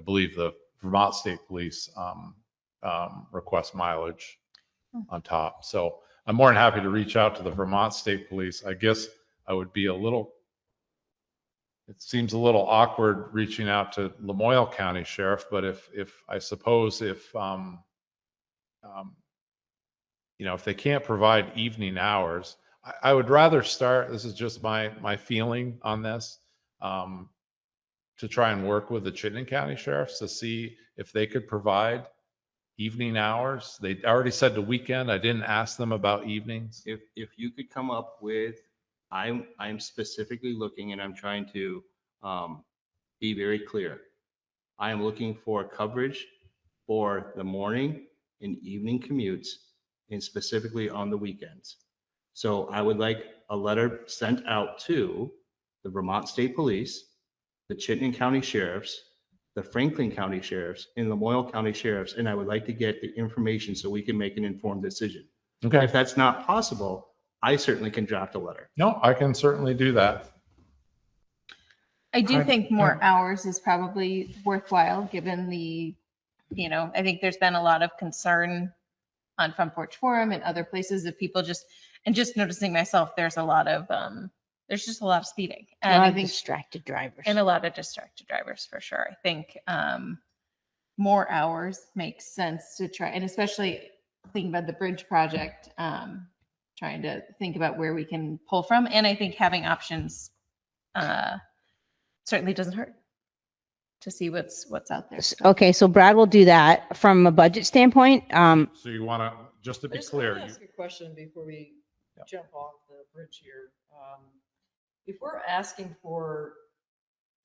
Speaker 5: believe the Vermont State Police request mileage on top. So I'm more than happy to reach out to the Vermont State Police. I guess I would be it seems a little awkward reaching out to Lamoille County Sheriff, but if they can't provide evening hours, I would rather start, this is just my feeling on this, to try and work with the Chittenden County Sheriffs to see if they could provide evening hours. They already said the weekend. I didn't ask them about evenings.
Speaker 1: If you could come up with, I'm specifically looking, and I'm trying to be very clear. I am looking for coverage for the morning and evening commutes, and specifically on the weekends. So I would like a letter sent out to the Vermont State Police, the Chittenden County Sheriffs, the Franklin County Sheriffs, and the Lamoille County Sheriffs, and I would like to get the information so we can make an informed decision.
Speaker 5: Okay.
Speaker 1: If that's not possible, I certainly can draft a letter.
Speaker 5: No, I can certainly do that.
Speaker 4: I do think more hours is probably worthwhile, given the, I think there's been a lot of concern on Front Porch Forum and other places of people just noticing myself, there's just a lot of speeding. And I think
Speaker 16: distracted drivers.
Speaker 4: And a lot of distracted drivers for sure. I think more hours makes sense to try, and especially thinking about the bridge project, trying to think about where we can pull from. And I think having options certainly doesn't hurt to see what's out there.
Speaker 16: Okay, so Brad will do that from a budget standpoint.
Speaker 5: So you want to, just to be clear.
Speaker 6: I just want to ask a question before we jump off the bridge here. If we're asking for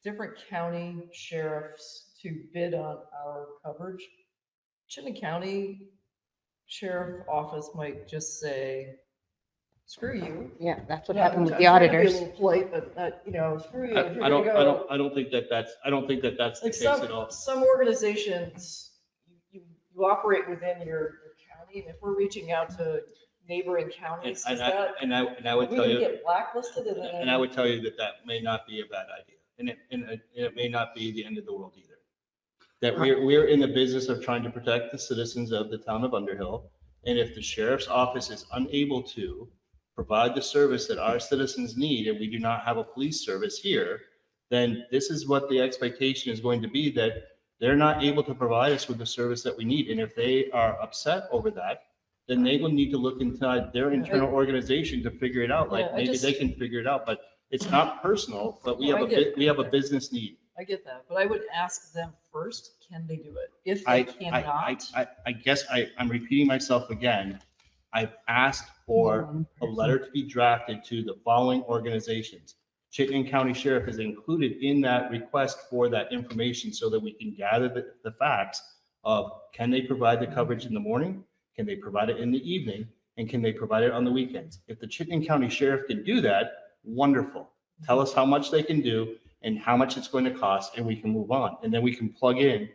Speaker 6: different county sheriffs to bid on our coverage, Chittenden County Sheriff Office might just say, screw you.
Speaker 16: Yeah, that's what
Speaker 6: Yeah,
Speaker 16: happened with
Speaker 6: I'm
Speaker 16: the
Speaker 6: trying to be a
Speaker 16: auditors.
Speaker 6: little polite, but screw you.
Speaker 1: I don't think that that's the case at all.
Speaker 6: Some organizations, you operate within your county, and if we're reaching out to neighboring counties,
Speaker 1: And I would tell you,
Speaker 6: get blacklisted?
Speaker 1: and I would tell you that may not be a bad idea, and it may not be the end of the world either. That we're in the business of trying to protect the citizens of the town of Underhill, and if the sheriff's office is unable to provide the service that our citizens need, and we do not have a police service here, then this is what the expectation is going to be, that they're not able to provide us with the service that we need. And if they are upset over that, then they will need to look inside their internal organization to figure it out. Like maybe they can figure it out, but it's not personal, but we have a business need.
Speaker 6: I get that, but I would ask them first, can they do it? If they cannot.
Speaker 1: I guess I'm repeating myself again. I've asked for a letter to be drafted to the following organizations. Chittenden County Sheriff is included in that request for that information so that we can gather the facts of, can they provide the coverage in the morning? Can they provide it in the evening? And can they provide it on the weekends? If the Chittenden County Sheriff can do that, wonderful. Tell us how much they can do and how much it's going to cost, and we can move on. And then we can plug in,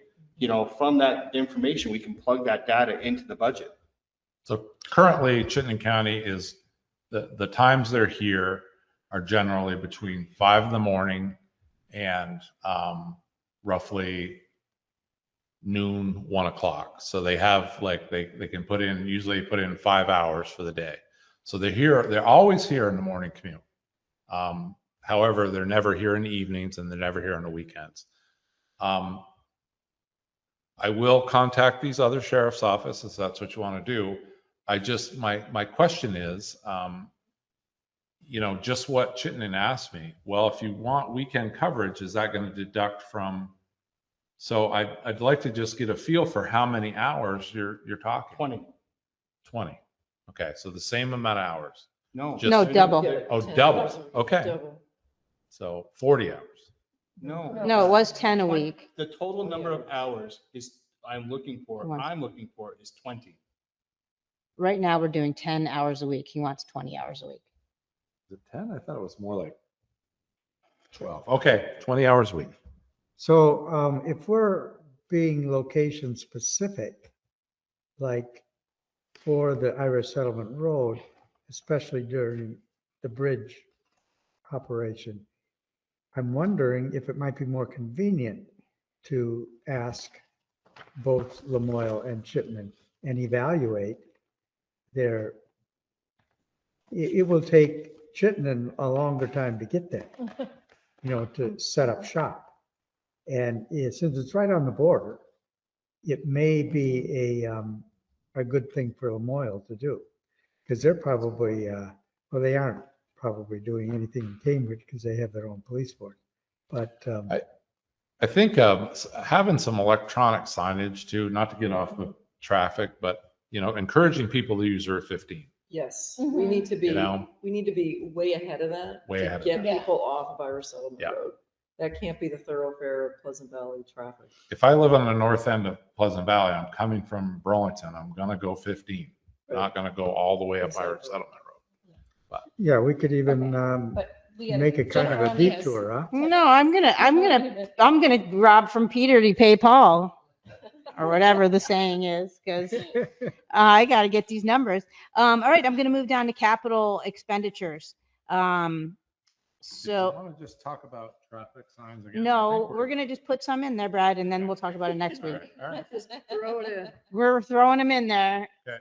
Speaker 1: from that information, we can plug that data into the budget.
Speaker 5: So currently Chittenden County is, the times they're here are generally between 5 in the morning and roughly noon, 1 o'clock. So they have they can usually put in 5 hours for the day. So they're always here in the morning commute. However, they're never here in the evenings and they're never here on the weekends. I will contact these other sheriff's offices if that's what you want to do. My question is, just what Chittenden asked me. Well, if you want weekend coverage, is that going to deduct from? So I'd like to just get a feel for how many hours you're talking. 20. Okay, so the same amount of hours.
Speaker 1: No,
Speaker 16: double.
Speaker 5: Double. Okay. Double. So 40 hours.
Speaker 16: No, it was 10 a week.
Speaker 1: The total number of hours I'm looking for is 20.
Speaker 16: Right now, we're doing 10 hours a week. He wants 20 hours a week.
Speaker 5: Is it 10? I thought it was more like 12. Okay, 20 hours a week.
Speaker 2: So if we're being location specific, like for the Irish Settlement Road, especially during the bridge operation, I'm wondering if it might be more convenient to ask both Lamoille and Chipman and evaluate their, it will take Chittenden a longer time to get there, to set up shop. And since it's right on the border, it may be a good thing for Lamoille to do, because they're probably, well, they aren't probably doing anything in Cambridge because they have their own police force. But
Speaker 5: I think having some electronic signage too, not to get off of traffic, but encouraging people to use Route 15.
Speaker 6: Yes, we need to be,
Speaker 5: know?
Speaker 6: we need to be way ahead of that.
Speaker 5: Way
Speaker 6: to
Speaker 5: ahead of
Speaker 6: get
Speaker 4: that.
Speaker 6: people off of Irish Settlement
Speaker 5: Yeah.
Speaker 6: Road. That can't be the thoroughfare of Pleasant Valley traffic.
Speaker 5: If I live on the north end of Pleasant Valley, I'm coming from Burlington, I'm gonna go 15, not gonna go all the way up Irish Settlement Road.
Speaker 2: yeah, we could even make it kind of a detour, huh?
Speaker 16: No, I'm gonna rob from Peter to pay Paul, or whatever the saying is, because I got to get these numbers. All right, I'm gonna move down to capital expenditures. So
Speaker 5: Want to just talk about traffic signs again?
Speaker 16: no, we're gonna just put some in there, Brad, and then we'll talk about it next week.
Speaker 5: All right.
Speaker 6: Just throw it in.
Speaker 16: We're throwing them in there.
Speaker 5: Okay.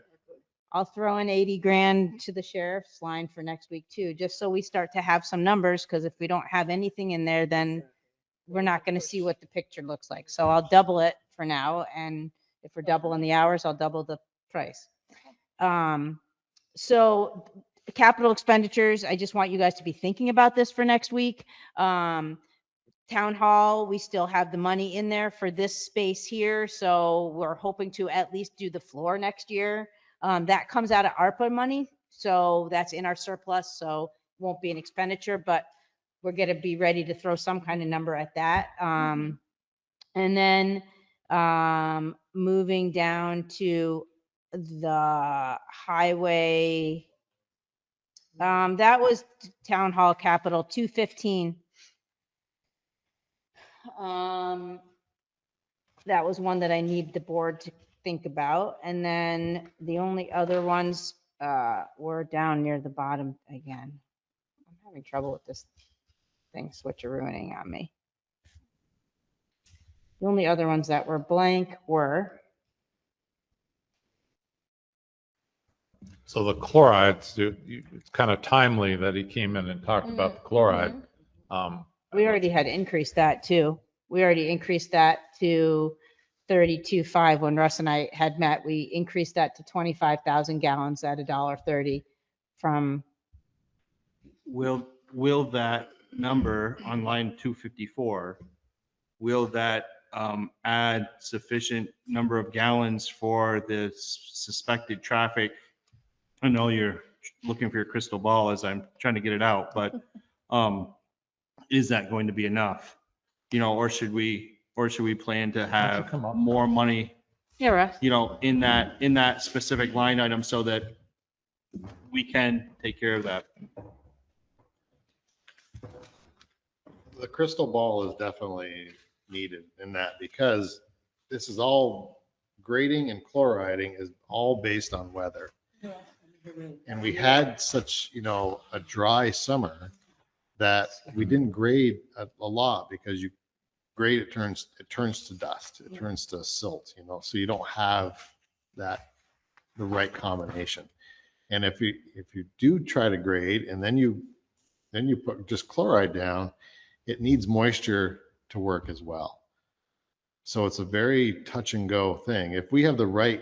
Speaker 16: I'll throw in 80 grand to the sheriff's line for next week too, just so we start to have some numbers, because if we don't have anything in there, then we're not going to see what the picture looks like. So I'll double it for now. And if we're doubling the hours, I'll double the price. So capital expenditures, I just want you guys to be thinking about this for next week. Town hall, we still have the money in there for this space here. So we're hoping to at least do the floor next year. That comes out of ARPA money. So that's in our surplus. So won't be an expenditure, but we're going to be ready to throw some kind of number at that. And then moving down to the highway, that was town hall capital 215. That was one that I need the board to think about. And then the only other ones were down near the bottom again. I'm having trouble with this thing switcherooing on me. The only other ones that were blank were,
Speaker 5: So the chlorides, it's kind of timely that he came in and talked about the chloride.
Speaker 16: we already had increased that too. We already increased that to 32.5 when Russ and I had met. We increased that to 25,000 gallons at $1.30 from.
Speaker 1: Will that number on line 254, will that add sufficient number of gallons for the suspected traffic? I know you're looking for your crystal ball as I'm trying to get it out, but is that going to be enough? Or should we plan to have more money,
Speaker 16: Yeah, Russ.
Speaker 1: in that specific line item so that we can take care of that?
Speaker 7: The crystal ball is definitely needed in that, because this is all grading and chloriding is all based on weather. And we had such, a dry summer that we didn't grade a lot, because you grade, it turns to dust, it turns to silt, so you don't have the right combination. And if you do try to grade and then you put just chloride down, it needs moisture to work as well. So it's a very touch and go thing. If we have the right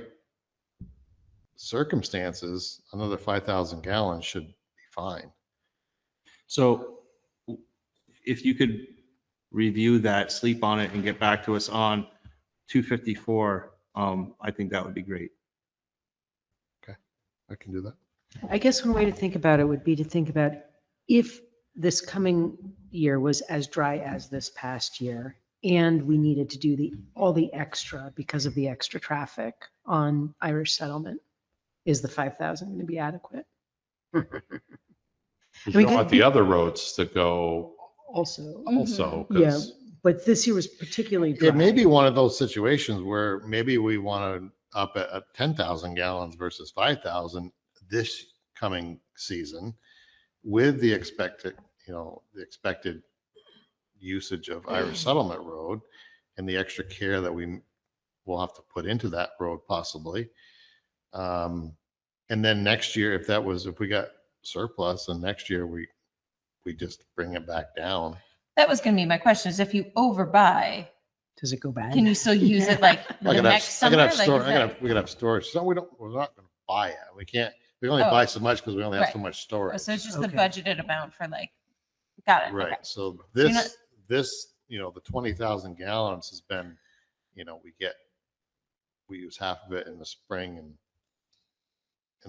Speaker 7: circumstances, another 5,000 gallons should be fine.
Speaker 1: So if you could review that, sleep on it, and get back to us on 254, I think that would be great.
Speaker 7: Okay, I can do that.
Speaker 3: I guess one way to think about it would be to think about if this coming year was as dry as this past year, and we needed to do all the extra because of the extra traffic on Irish Settlement, is the 5,000 going to be adequate?
Speaker 5: 'Cause you don't want the other roads to go
Speaker 3: Also,
Speaker 5: also.
Speaker 3: yeah,
Speaker 5: 'Cause
Speaker 3: but this year was particularly dry.
Speaker 7: It may be one of those situations where maybe we want to up at 10,000 gallons versus 5,000 this coming season with the expected, the expected usage of Irish Settlement Road and the extra care that we will have to put into that road possibly. And then next year, if we got surplus, and next year we just bring it back down.
Speaker 4: That was going to be my question, is if you overbuy,
Speaker 3: Does it go bad?
Speaker 4: can you still use it like the next summer? Like, is that-
Speaker 7: We could have storage. So we're not going to buy it. We only
Speaker 4: Oh.
Speaker 7: buy so much because we only have so
Speaker 4: Right.
Speaker 7: much storage.
Speaker 4: So it's just the
Speaker 3: Okay.
Speaker 4: budgeted amount for like, got it.
Speaker 7: Right.
Speaker 4: Okay.
Speaker 7: So
Speaker 4: you're not-
Speaker 7: this, the 20,000 gallons has been, we use half of it in the spring and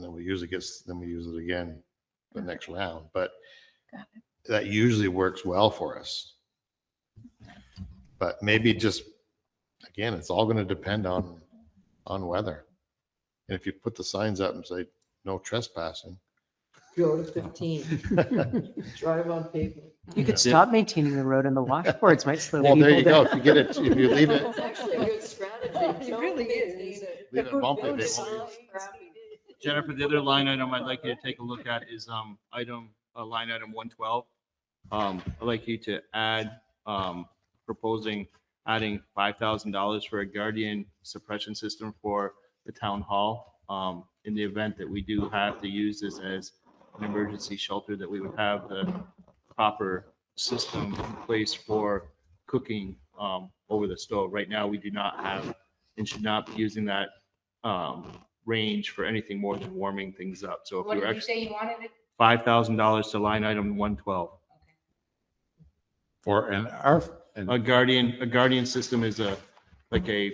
Speaker 7: then we use it again the next round. But
Speaker 4: Got it.
Speaker 7: that usually works well for us. But maybe just, again, it's all going to depend on weather. And if you put the signs up and say, no trespassing.
Speaker 6: Go to 15, drive on pavement.
Speaker 3: You could stop maintaining the road and the washboards might slow
Speaker 7: Well,
Speaker 3: people
Speaker 7: there you go.
Speaker 3: down.
Speaker 7: If you leave it,
Speaker 6: It's actually a good strategy.
Speaker 3: It really is.
Speaker 7: leave it bumpy,
Speaker 6: Don't
Speaker 7: they
Speaker 6: sign
Speaker 7: won't.
Speaker 6: crappy.
Speaker 1: Jennifer, the other line item I'd like you to take a look at is line item 112. I'd like you to add, proposing adding $5,000 for a guardian suppression system for the town hall. In the event that we do have to use this as an emergency shelter, that we would have the proper system in place for cooking over the stove. Right now, we do not have and should not be using that range for anything more than warming things up. So if
Speaker 16: What
Speaker 1: we were
Speaker 16: did you
Speaker 1: actually
Speaker 16: say you wanted it?
Speaker 1: $5,000 to line item 112.
Speaker 5: For
Speaker 1: A guardian system is like an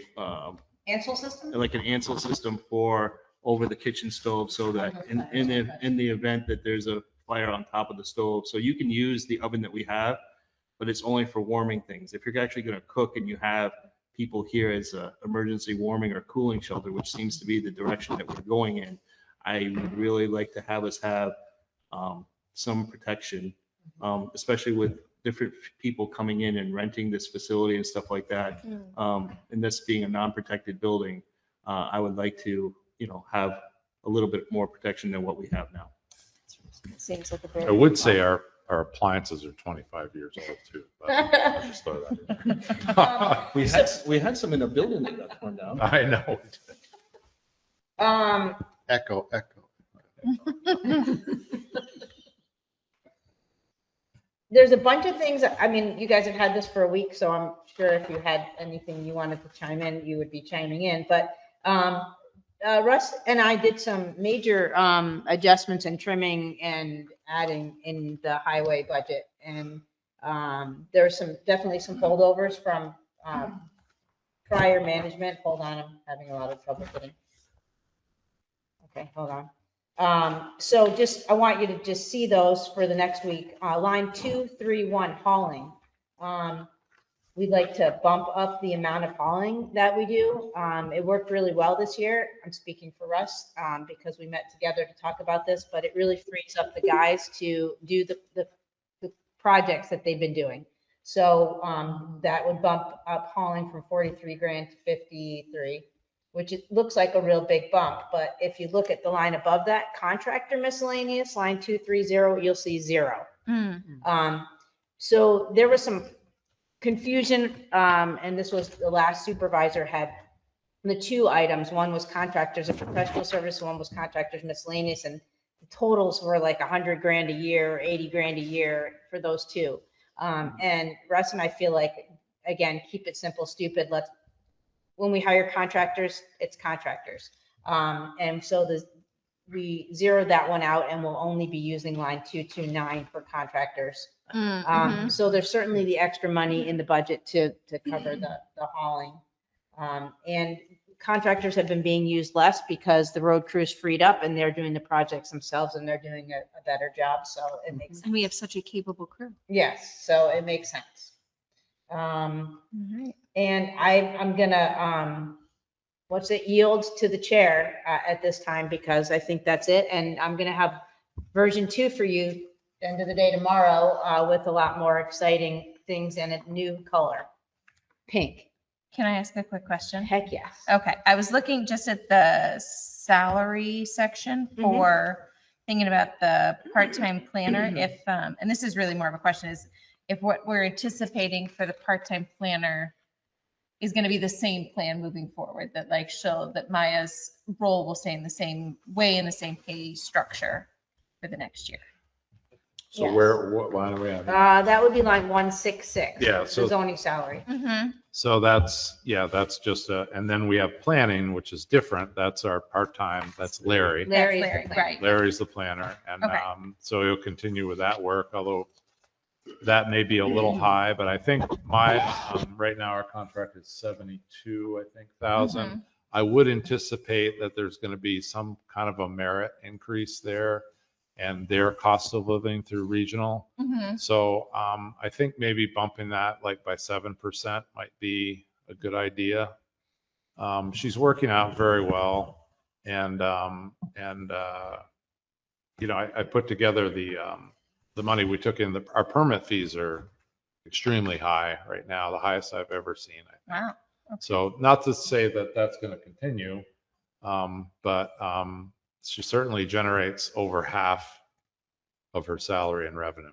Speaker 16: Ansel system?
Speaker 1: Ansel system for over the kitchen stove, so that in the event that there's a fire on top of the stove, so you can use the oven that we have, but it's only for warming things. If you're actually going to cook and you have people here as a emergency warming or cooling shelter, which seems to be the direction that we're going in, I would really like to have us have some protection, especially with different people coming in and renting this facility and stuff like that. And this being a non-protected building, I would like to, have a little bit more protection than what we have now.
Speaker 4: Seems like a very.
Speaker 5: I would say our appliances are 25 years old too. But I'll just throw that in.
Speaker 1: We had some in a building that got torn down.
Speaker 5: I know.
Speaker 7: Echo.
Speaker 16: There's a bunch of things, I mean, you guys have had this for a week, so I'm sure if you had anything you wanted to chime in, you would be chiming in. But Russ and I did some major adjustments and trimming and adding in the highway budget. And there are definitely some holdovers from prior management. Hold on, I'm having a lot of trouble getting. Okay, hold on. So I want you to just see those for the next week. Line 231 hauling. We'd like to bump up the amount of hauling that we do. It worked really well this year. I'm speaking for Russ because we met together to talk about this, but it really frees up the guys to do the projects that they've been doing. So that would bump up hauling from 43 grand to 53, which it looks like a real big bump. But if you look at the line above that, contractor miscellaneous, line 230, you'll see 0. So there was some confusion, and this was the last supervisor had the 2 items. One was contractors and professional service, one was contractors miscellaneous, and the totals were like 100 grand a year, 80 grand a year for those 2. And Russ and I feel like, again, keep it simple, stupid. When we hire contractors, it's contractors. And so we zeroed that one out, and we'll only be using line 229 for contractors. So there's certainly the extra money in the budget to cover the hauling. And contractors have been being used less because the road crews freed up and they're doing the projects themselves and they're doing a better job. So it makes sense.
Speaker 4: And we have such a capable crew.
Speaker 16: Yes, so it makes sense. And I'm gonna, yield to the chair at this time because I think that's it. And I'm gonna have version 2 for you end of the day tomorrow with a lot more exciting things and a new color, pink.
Speaker 4: Can I ask a quick question?
Speaker 16: Heck yes.
Speaker 4: Okay, I was looking just at the salary section for thinking about the part-time planner. If, and this is really more of a question, is if what we're anticipating for the part-time planner is going to be the same plan moving forward, that like show that Maya's role will stay in the same way, in the same pay structure for the next year.
Speaker 5: So
Speaker 16: Yes.
Speaker 5: what line are we at?
Speaker 16: That would be line 166.
Speaker 5: Yeah,
Speaker 16: The
Speaker 5: so-
Speaker 16: zoning salary.
Speaker 5: So that's just and then we have planning, which is different. That's our part-time, that's Larry.
Speaker 16: Larry's
Speaker 4: That's Larry,
Speaker 16: the plan.
Speaker 4: right.
Speaker 5: Larry's the planner. And
Speaker 4: Okay.
Speaker 5: so he'll continue with that work, although that may be a little high, but I think right now our contract is 72, I think, thousand. I would anticipate that there's going to be some kind of a merit increase there and their cost of living through regional. So I think maybe bumping that like by 7% might be a good idea. She's working out very well. And you know, I put together the money we took in. Our permit fees are extremely high right now, the highest I've ever seen.
Speaker 4: Wow.
Speaker 5: So not to say that that's going to continue, but she certainly generates over half of her salary and revenue.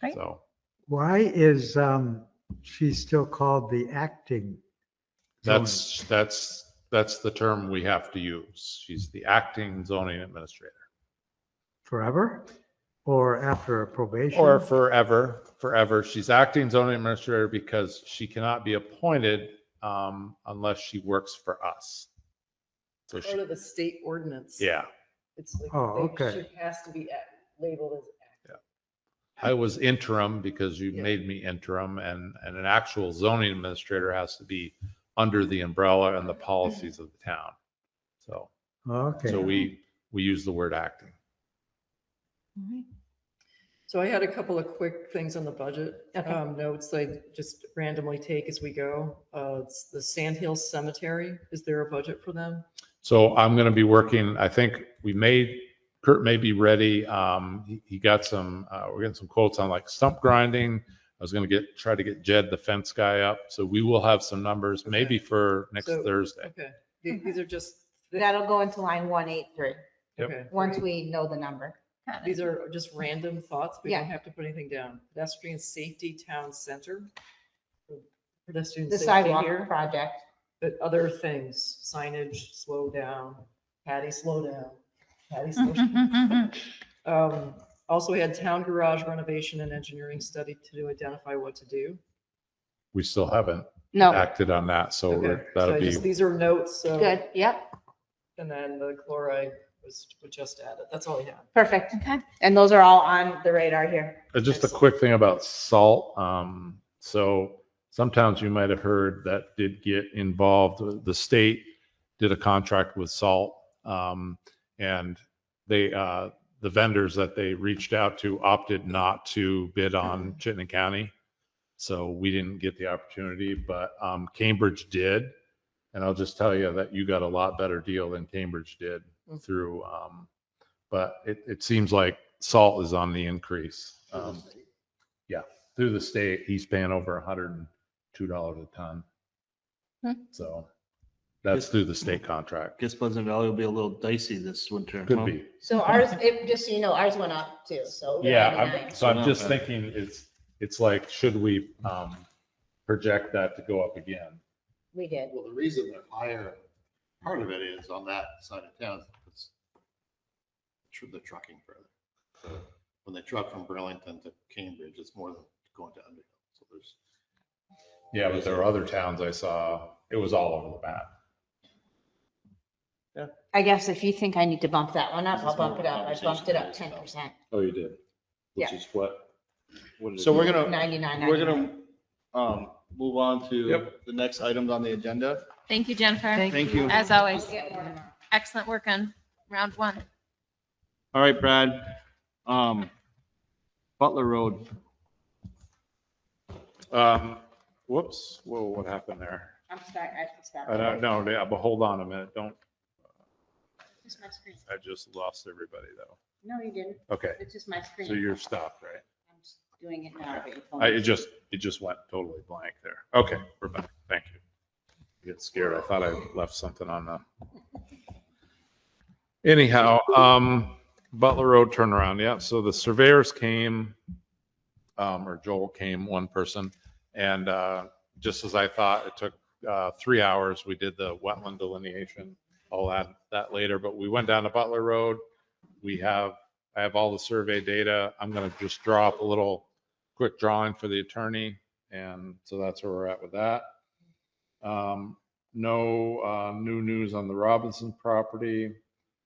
Speaker 4: Great.
Speaker 5: So
Speaker 2: Why is she still called the acting?
Speaker 5: that's the term we have to use. She's the acting zoning administrator.
Speaker 2: Forever? Or after a probation?
Speaker 5: Or forever. She's acting zoning administrator because she cannot be appointed unless she works for us. So
Speaker 6: Part of the state ordinance.
Speaker 5: yeah.
Speaker 6: It's like,
Speaker 2: Oh, okay.
Speaker 6: she has to be labeled as
Speaker 5: I was interim because you made me interim, and an actual zoning administrator has to be under the umbrella and the policies of the town. So,
Speaker 2: Okay.
Speaker 5: so we use the word acting.
Speaker 6: So I had a couple of quick things on the budget notes I just randomly take as we go. It's the Sandhill Cemetery. Is there a budget for them?
Speaker 5: So I'm going to be working, I think Kurt may be ready. He got some, we're getting some quotes on like stump grinding. I was going to try to get Jed, the fence guy, up. So we will have some numbers maybe for next Thursday.
Speaker 6: Okay. These are just.
Speaker 16: That'll go into line 183.
Speaker 5: Yep.
Speaker 6: Okay.
Speaker 16: Once we know the number.
Speaker 6: These are just random thoughts. We
Speaker 16: Yeah.
Speaker 6: don't have to put anything down. Pedestrian Safety Town Center. Pedestrian
Speaker 16: The
Speaker 6: safety
Speaker 16: sidewalk
Speaker 6: here.
Speaker 16: project.
Speaker 6: But other things, signage, slow down, Patty, slow down. Patty, slow down. Also, we had town garage renovation and engineering study to identify what to do.
Speaker 5: We still haven't
Speaker 16: No.
Speaker 5: acted on that. So
Speaker 6: Okay.
Speaker 5: that'll
Speaker 6: So
Speaker 5: be.
Speaker 6: these are notes. So.
Speaker 16: Good. Yep.
Speaker 6: And then the chloride was just added. That's all I have.
Speaker 16: Perfect. Okay. And those are all on the radar here.
Speaker 5: Just a quick thing about salt. So some towns you might have heard that did get involved. The state did a contract with salt, and the vendors that they reached out to opted not to bid on Chittenden County. So we didn't get the opportunity, but Cambridge did. And I'll just tell you that you got a lot better deal than Cambridge did through, but it seems like salt is on the increase. Yeah, through the state, he's paying over $102 a ton. So that's through the state contract.
Speaker 1: Guess Pleasant Valley will be a little dicey this winter.
Speaker 5: Could
Speaker 1: huh?
Speaker 5: be.
Speaker 16: So ours, just so you know, ours went up too. So
Speaker 5: Yeah, so I'm just
Speaker 1: Okay.
Speaker 5: thinking it's like, should we project that to go up again?
Speaker 16: we did.
Speaker 7: Well, the reason they're higher, part of it is on that side of town, it's the trucking further. When they truck from Burlington to Cambridge, it's more than going to Underhill. So there's.
Speaker 5: Yeah, but there were other towns I saw, it was all over the map.
Speaker 16: I guess if you think I need to bump that one up, I'll bump it up. I bumped it up 10%.
Speaker 5: Oh, you did? Which
Speaker 16: Yeah.
Speaker 5: is what? What is
Speaker 1: So
Speaker 5: it?
Speaker 1: we're gonna
Speaker 16: 99.99.
Speaker 1: move on to the next items on the agenda.
Speaker 4: Thank you, Jennifer.
Speaker 1: Thank you.
Speaker 4: As always. Excellent work on round one.
Speaker 1: All right, Brad. Butler Road.
Speaker 5: Whoops, whoa, what happened there?
Speaker 16: I'm sorry. I can stop.
Speaker 5: I don't know, yeah, but hold on a minute, don't,
Speaker 16: Just my screen.
Speaker 5: I just lost everybody though.
Speaker 16: No, you didn't.
Speaker 5: Okay,
Speaker 16: It's just my screen.
Speaker 5: so you're stopped, right?
Speaker 16: I'm just doing it now, but your phone.
Speaker 5: It just went totally blank there. Okay, we're back. Thank you. I get scared. I thought I left something on the. Anyhow, Butler Road turnaround. Yeah. So the surveyors came, or Joel came, one person, and just as I thought, it took 3 hours. We did the wetland delineation. I'll add that later, but we went down to Butler Road. I have all the survey data. I'm going to just draw up a little quick drawing for the attorney. And so that's where we're at with that. No new news on the Robinson property.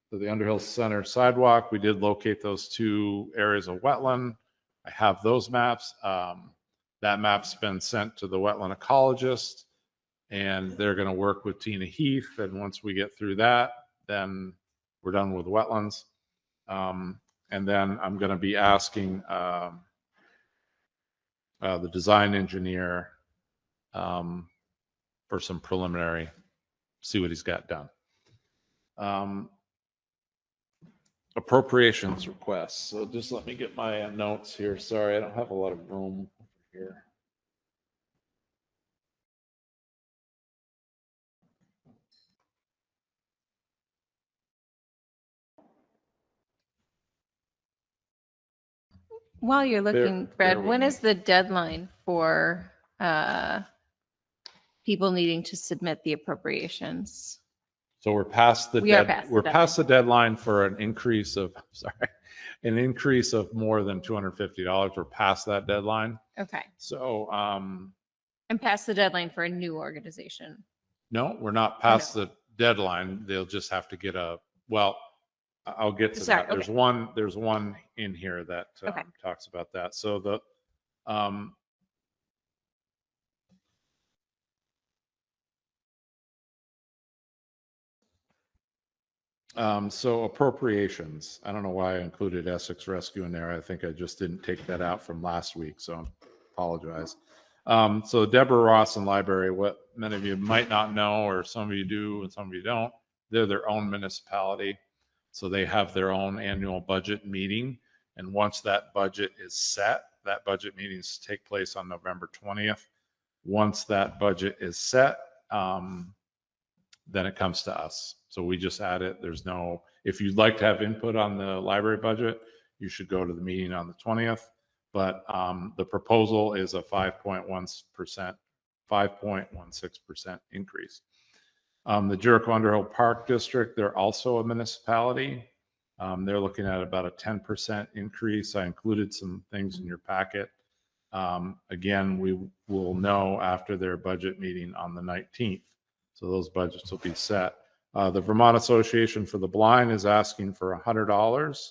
Speaker 5: So the Underhill Center sidewalk, we did locate those 2 areas of wetland. I have those maps. That map's been sent to the wetland ecologist, and they're going to work with Tina Heath. And once we get through that, then we're done with the wetlands. And then I'm going to be asking the design engineer for some preliminary, see what he's got done. Appropriations requests. So just let me get my notes here. Sorry, I don't have a lot of room here.
Speaker 4: While you're looking,
Speaker 5: bear
Speaker 4: Brad,
Speaker 5: with
Speaker 4: when
Speaker 5: me.
Speaker 4: is the deadline for people needing to submit the appropriations?
Speaker 5: So we're past the
Speaker 4: We are past the
Speaker 5: we're past the deadline for an increase of an increase of more than $250. We're past that deadline.
Speaker 4: Okay.
Speaker 5: So
Speaker 4: I'm past the deadline for a new organization.
Speaker 5: no, we're not past the deadline. They'll just have to get I'll get to
Speaker 4: Sorry,
Speaker 5: that. There's one in here that talks about that. So the so appropriations. I don't know why I included Essex Rescue in there. I think I just didn't take that out from last week, so I apologize. So Deborah Ross and Library, what many of you might not know, or some of you do and some of you don't, they're their own municipality. So they have their own annual budget meeting. And once that budget is set, that budget meetings take place on November 20th. Once that budget is set, then it comes to us. So we just add it. If you'd like to have input on the library budget, you should go to the meeting on the 20th. But the proposal is a 5.16% increase. The Jericho Underhill Park District, they're also a municipality. They're looking at about a 10% increase. I included some things in your packet. Again, we will know after their budget meeting on the 19th. So those budgets will be set. The Vermont Association for the Blind is asking for $100,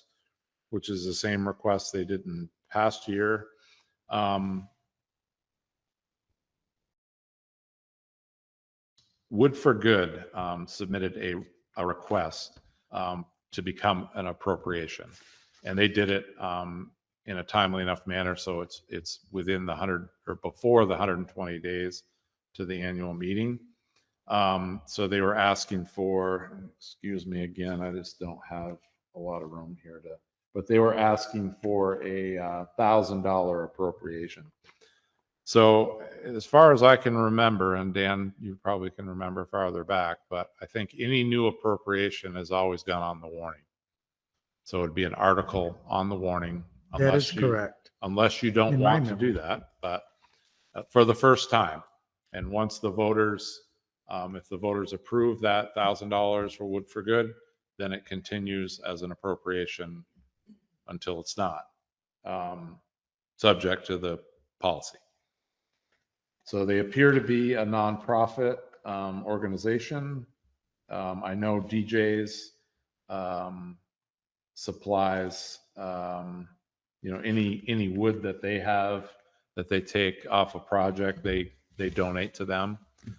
Speaker 5: which is the same request they did in past year. Wood for Good submitted a request to become an appropriation, and they did it in a timely enough manner, so it's within the 100 or before the 120 days to the annual meeting. So they were asking for, excuse me again, I just don't have a lot of room here but they were asking for a $1,000 appropriation. So as far as I can remember, and Dan, you probably can remember farther back, but I think any new appropriation has always gone on the warning. So it'd be an article on the warning.
Speaker 2: That is correct.
Speaker 5: Unless you don't want to do that, but for the first time. And once the voters, if the voters approve that $1,000 for Wood for Good, then it continues as an appropriation until it's not, subject to the policy. So they appear to be a nonprofit organization. I know DJ's supplies, any wood that they have that they take off a project, they donate to them.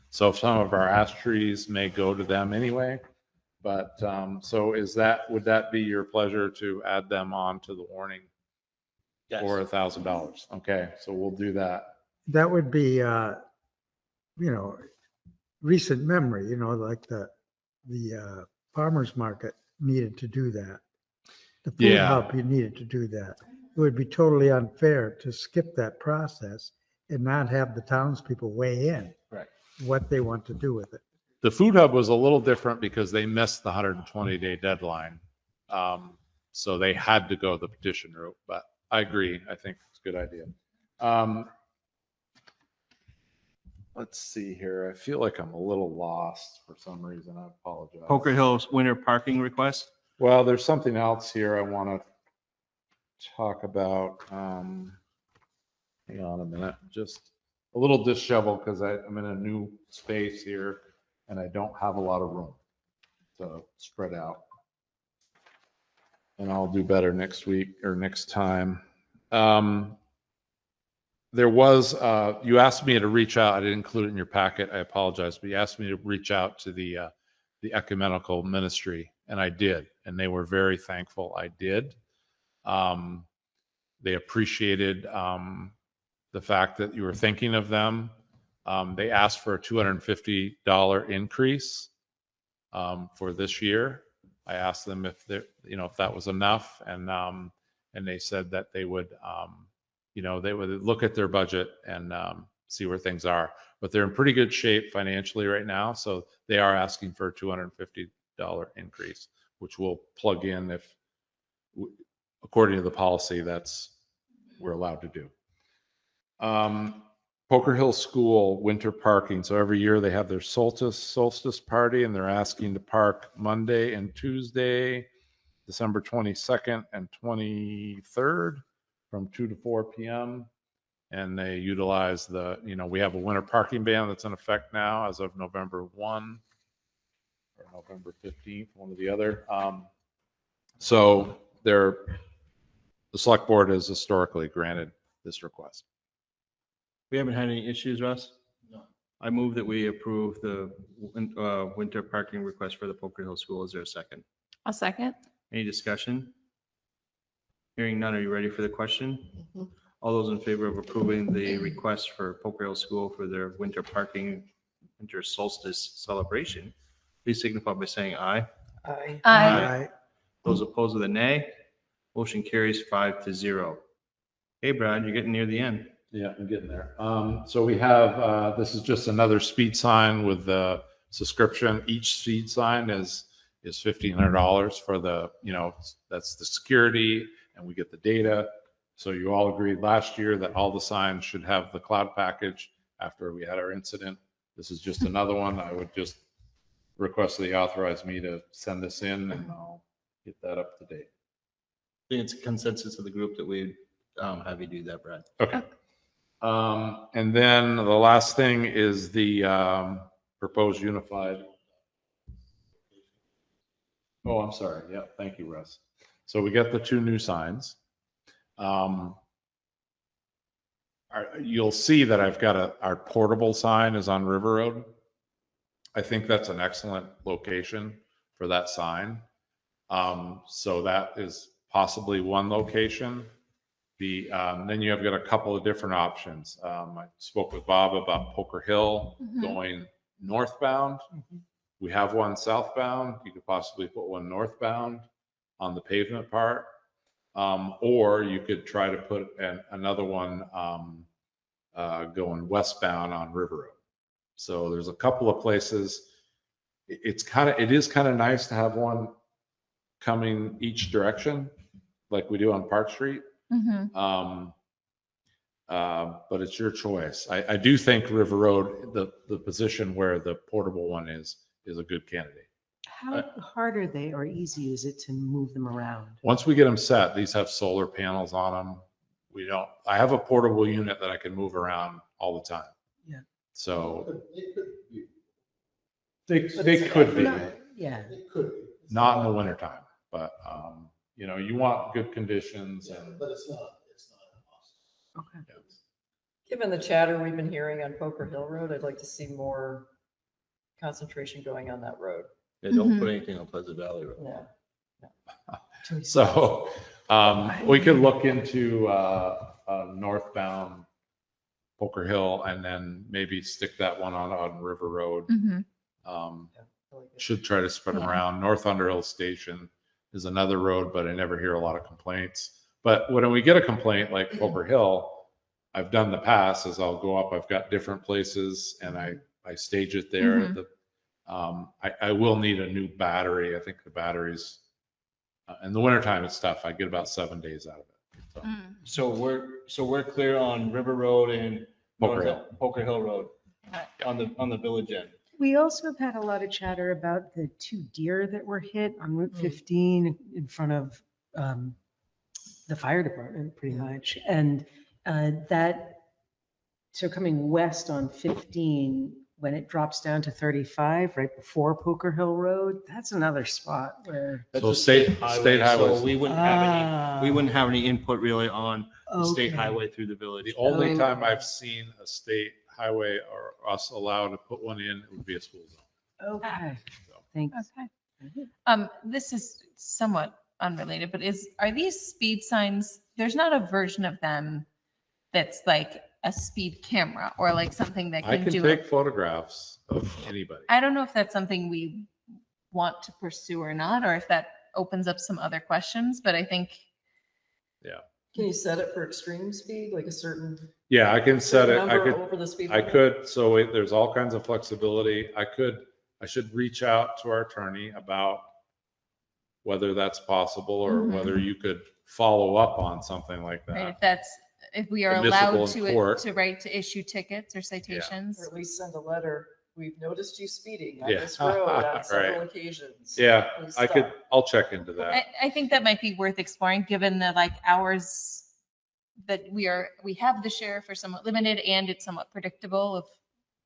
Speaker 5: So some of our ash trees may go to them anyway. But so would that be your pleasure to add them on to the warning? Yes. For $1,000? Okay, so we'll do that.
Speaker 2: That would be, recent memory, like the farmer's market needed to do that. The food
Speaker 5: Yeah.
Speaker 2: hub, you needed to do that. It would be totally unfair to skip that process and not have the townspeople weigh in
Speaker 1: Right.
Speaker 2: what they want to do with it.
Speaker 5: The food hub was a little different because they missed the 120-day deadline. So they had to go the petition route, but I agree. I think it's a good idea. Let's see here. I feel like I'm a little lost for some reason. I apologize.
Speaker 1: Poker Hill's winter parking request.
Speaker 5: Well, there's something else here I want to talk about. Hang on a minute. Just a little disheveled because I'm in a new space here and I don't have a lot of room to spread out. And I'll do better next week or next time. There was, you asked me to reach out. I didn't include it in your packet. I apologize, but you asked me to reach out to the ecumenical ministry, and I did, and they were very thankful I did. They appreciated the fact that you were thinking of them. They asked for a $250 increase for this year. I asked them if that was enough, and they said that they would, they would look at their budget and see where things are. But they're in pretty good shape financially right now, so they are asking for a $250 increase, which we'll plug in if, according to the policy, we're allowed to do. Poker Hill School winter parking. So every year they have their solstice party, and they're asking to park Monday and Tuesday, December 22nd and 23rd from 2 to 4 p.m. And they utilize we have a winter parking ban that's in effect now as of November 1 or November 15th, one or the other. So the select board has historically granted this request.
Speaker 1: We haven't had any issues, Russ? No. I move that we approve the winter parking request for the Poker Hill School. Is there a second?
Speaker 15: I'll second.
Speaker 1: Any discussion? Hearing none, are you ready for the question? All those in favor of approving the request for Poker Hill School for their winter solstice celebration, please signify by saying aye.
Speaker 2: Aye.
Speaker 15: Aye.
Speaker 1: Those opposed with a nay. Motion carries 5-0. Hey, Brad, you're getting near the end.
Speaker 5: Yeah, I'm getting there. So we have, this is just another speed sign with the subscription. Each speed sign is $1,500 for that's the security, and we get the data. So you all agreed last year that all the signs should have the cloud package after we had our incident. This is just another one. I would just request that they authorize me to send this in, and I'll get that up to date.
Speaker 1: I think it's a consensus of the group that we have you do that, Brad.
Speaker 5: Okay. And then the last thing is the proposed unified. Oh, I'm sorry. Yeah, thank you, Russ. So we got the 2 new signs. You'll see that I've got our portable sign is on River Road. I think that's an excellent location for that sign. So that is possibly one location. Then you have got a couple of different options. I spoke with Bob about Poker Hill going northbound. We have one southbound. You could possibly put one northbound on the pavement part. Or you could try to put another one going westbound on River Road. So there's a couple of places. It is kind of nice to have one coming each direction like we do on Park Street. But it's your choice. I do think River Road, the position where the portable one is a good candidate.
Speaker 3: How hard are they or easy is it to move them around?
Speaker 5: Once we get them set, these have solar panels on them. I have a portable unit that I can move around all the time.
Speaker 3: Yeah.
Speaker 5: So they could be.
Speaker 3: Yeah.
Speaker 5: Not in the wintertime, but you want good conditions
Speaker 13: But it's not
Speaker 3: Okay.
Speaker 5: Yeah.
Speaker 6: Given the chatter we've been hearing on Poker Hill Road, I'd like to see more concentration going on that road.
Speaker 1: Yeah, don't put anything on Pleasant Valley Road.
Speaker 6: Yeah.
Speaker 5: So we could look into northbound Poker Hill and then maybe stick that one on River Road. Should try to spread them around. North Underhill Station is another road, but I never hear a lot of complaints. But when we get a complaint like Poker Hill, I've done the past is I'll go up, I've got different places and I stage it there.
Speaker 4: Mhm.
Speaker 5: I will need a new battery. I think the batteries, in the wintertime it's tough. I get about 7 days out of it. So.
Speaker 1: So we're clear on River Road and
Speaker 5: Poker
Speaker 1: Poker Hill Road on the village end.
Speaker 3: We also have had a lot of chatter about the 2 deer that were hit on Route 15 in front of the fire department, pretty much. And so coming west on 15, when it drops down to 35, right before Poker Hill Road, that's another spot where.
Speaker 5: So state highways.
Speaker 1: So we wouldn't have any input really on the state highway through the village.
Speaker 5: The only time I've seen a state highway or us allowed to put one in, it would be a school zone.
Speaker 3: Okay, thanks.
Speaker 4: Okay. This is somewhat unrelated, but are these speed signs, there's not a version of them that's like a speed camera or like something that
Speaker 5: I
Speaker 4: can
Speaker 5: can
Speaker 4: do
Speaker 5: take photographs of anybody.
Speaker 4: I don't know if that's something we want to pursue or not, or if that opens up some other questions, but I think.
Speaker 5: Yeah.
Speaker 6: Can you set it for extreme speed, like a certain?
Speaker 5: Yeah, I can set it.
Speaker 6: Number over the speed
Speaker 5: I
Speaker 6: limit?
Speaker 5: could. So there's all kinds of flexibility. I should reach out to our attorney about whether that's possible or whether you could follow up on something like that.
Speaker 4: Right, if we are
Speaker 5: Admissible
Speaker 4: allowed
Speaker 5: in court.
Speaker 4: to issue tickets or citations.
Speaker 6: Or at least send a letter. We've noticed you speeding on
Speaker 5: Yeah.
Speaker 6: this road on several
Speaker 5: Right.
Speaker 6: occasions.
Speaker 5: Yeah,
Speaker 6: Please
Speaker 5: I'll check into that.
Speaker 4: I think that might be worth exploring, given the like hours that we have the sheriff are somewhat limited and it's somewhat predictable of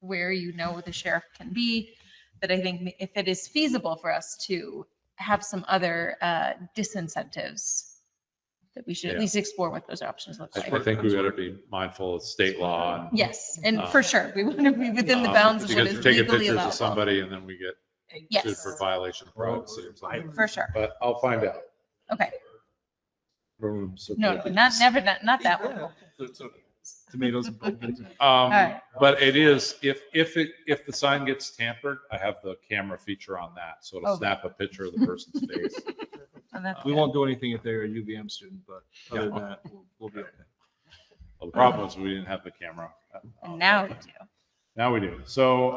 Speaker 4: where the sheriff can be. That I think if it is feasible for us to have some other disincentives, that we should at least explore what those options look like.
Speaker 5: I think we got to be mindful of state law.
Speaker 4: Yes, and for sure, we want to be within the bounds of what
Speaker 5: Because
Speaker 4: is
Speaker 5: taking
Speaker 4: legally
Speaker 5: pictures
Speaker 4: allowable.
Speaker 5: of somebody and then we get
Speaker 4: Yes.
Speaker 5: sued for violation of privacy or something.
Speaker 4: For sure.
Speaker 5: But I'll find out.
Speaker 4: Okay.
Speaker 5: No,
Speaker 4: No, not that one.
Speaker 1: Tomatoes and pumpkins.
Speaker 4: right.
Speaker 5: But it is, if the sign gets tampered, I have the camera feature on that. So it'll
Speaker 4: Okay.
Speaker 5: snap a picture of the person's face.
Speaker 4: And that's
Speaker 1: We
Speaker 4: good.
Speaker 1: won't do anything if they're a UVM student, but other than that, we'll be okay.
Speaker 5: Well, the problem was we didn't have the camera.
Speaker 4: And now we do.
Speaker 5: Now we do. So,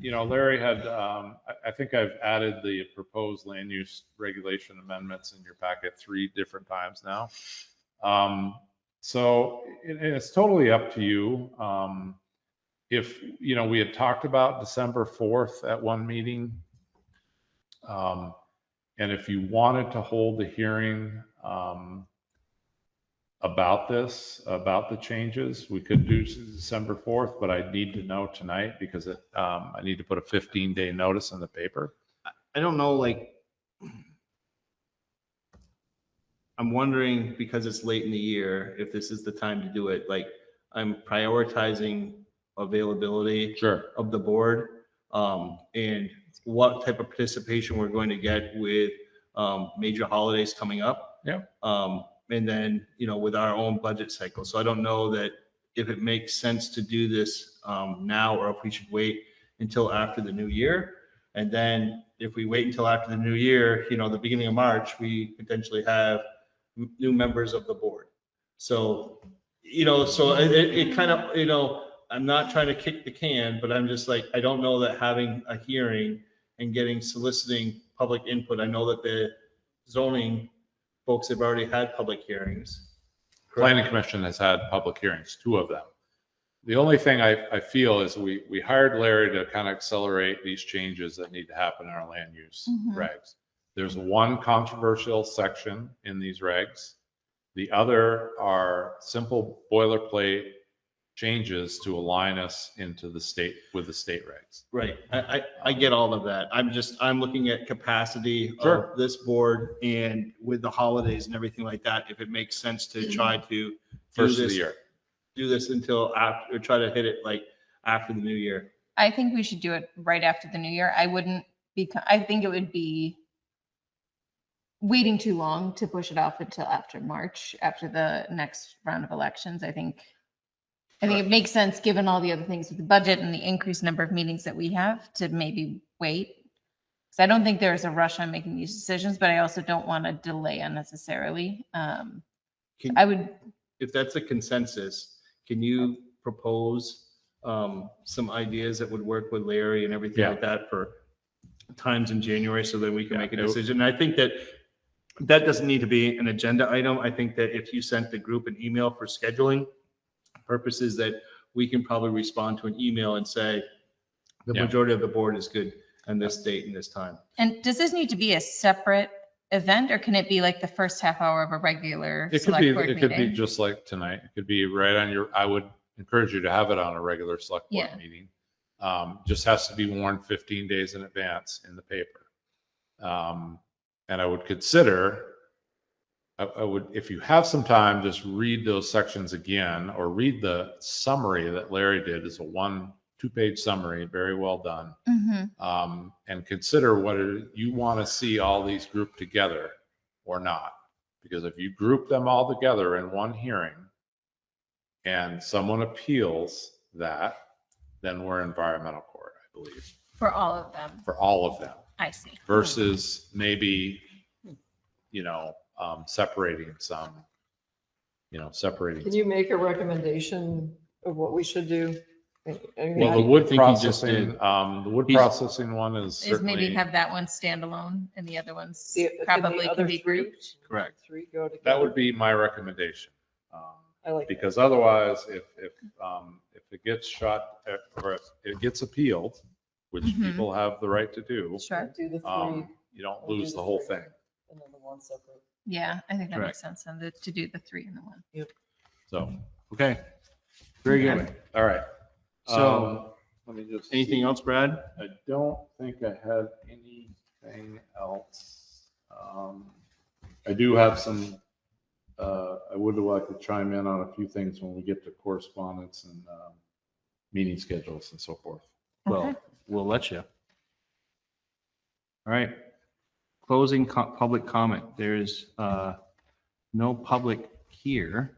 Speaker 5: Larry had, I think I've added the proposed land use regulation amendments in your packet 3 different times now. So it's totally up to you. If, we had talked about December 4th at one meeting. And if you wanted to hold a hearing about the changes, we could do December 4th, but I need to know tonight because I need to put a 15-day notice in the paper.
Speaker 1: I don't know, I'm wondering, because it's late in the year, if this is the time to do it. I'm prioritizing availability of the board, and what type of participation we're going to get with major holidays coming up.
Speaker 5: Yeah.
Speaker 1: And then, with our own budget cycle. So I don't know that if it makes sense to do this now, or if we should wait until after the new year. And then if we wait until after the new year, the beginning of March, we potentially have new members of the board. So, it kind of, I'm not trying to kick the can, but I'm just I don't know that having a hearing and soliciting public input. I know that the zoning folks have already had public hearings.
Speaker 5: Planning Commission has had public hearings, 2 of them. The only thing I feel is we hired Larry to kind of accelerate these changes that need to happen in our land use regs. There's one controversial section in these regs. The other are simple boilerplate changes to align us into the state with the state regs.
Speaker 1: Right. I get all of that. I'm looking at capacity
Speaker 5: Sure.
Speaker 1: of this board, and with the holidays and everything like that, if it makes sense to try to
Speaker 5: First of the year.
Speaker 1: do this until after, or try to hit it after the new year.
Speaker 4: I think we should do it right after the new year. I think it would be waiting too long to push it off until after March, after the next round of elections. I think it makes sense, given all the other things with the budget and the increased number of meetings that we have, to maybe wait So I don't think there's a rush on making these decisions, but I also don't want to delay unnecessarily. I would,
Speaker 1: If that's a consensus, can you propose some ideas that would work with Larry and everything
Speaker 5: Yeah.
Speaker 1: like that for times in January so that we can
Speaker 5: Yeah,
Speaker 1: make a
Speaker 5: it-
Speaker 1: decision? And I think that that doesn't need to be an agenda item. I think that if you sent the group an email for scheduling purposes, that we can probably respond to an email and say, the
Speaker 5: Yeah.
Speaker 1: majority of the board is good on this date and this time.
Speaker 4: and does this need to be a separate event or can it be like the first half hour of a regular
Speaker 5: It could
Speaker 4: select
Speaker 5: be,
Speaker 4: board
Speaker 5: it could be
Speaker 4: meeting?
Speaker 5: just like tonight. It could be right on your, I would encourage you to have it on a regular select board
Speaker 4: Yeah.
Speaker 5: meeting. Just has to be warned 15 days in advance in the paper. And I would consider, I would, if you have some time, just read those sections again or read the summary that Larry did. It's a 1-2-page summary, very well done.
Speaker 4: Mhm.
Speaker 5: And consider whether you want to see all these grouped together or not. Because if you group them all together in one hearing and someone appeals that, then we're in environmental court, I believe,
Speaker 4: For all of them.
Speaker 5: for all of them.
Speaker 4: I see.
Speaker 5: Versus maybe, separating some, separating.
Speaker 6: Can you make a recommendation of what we should do?
Speaker 5: Well, the wood
Speaker 1: think he just
Speaker 5: processing,
Speaker 1: did.
Speaker 5: the wood
Speaker 1: He's-
Speaker 5: processing one is
Speaker 4: Is maybe
Speaker 5: certainly,
Speaker 4: have that one standalone and the other ones
Speaker 6: Can the
Speaker 4: probably can
Speaker 6: other
Speaker 4: be
Speaker 6: three-
Speaker 4: grouped.
Speaker 1: Correct.
Speaker 6: Three go together.
Speaker 5: that would be my recommendation.
Speaker 6: I like that.
Speaker 5: Because otherwise, if it gets shot, or if it gets appealed, which
Speaker 4: Mhm.
Speaker 5: people have the right to do,
Speaker 4: Sure.
Speaker 6: Do the three.
Speaker 5: you don't
Speaker 6: we'll do
Speaker 5: lose the whole
Speaker 6: three,
Speaker 5: thing.
Speaker 6: And then the one separate.
Speaker 4: Yeah, I think that
Speaker 1: Correct.
Speaker 4: makes sense. And to do the 3 and the 1.
Speaker 5: So,
Speaker 1: Okay. Very good.
Speaker 5: all right.
Speaker 1: So,
Speaker 5: Let me just.
Speaker 1: anything else, Brad?
Speaker 5: I don't think I had anything else. I do have some, I would like to chime in on a few things when we get to correspondence and meeting schedules and so forth.
Speaker 1: Well, we'll let you. All right. Closing public comment. There's no public here.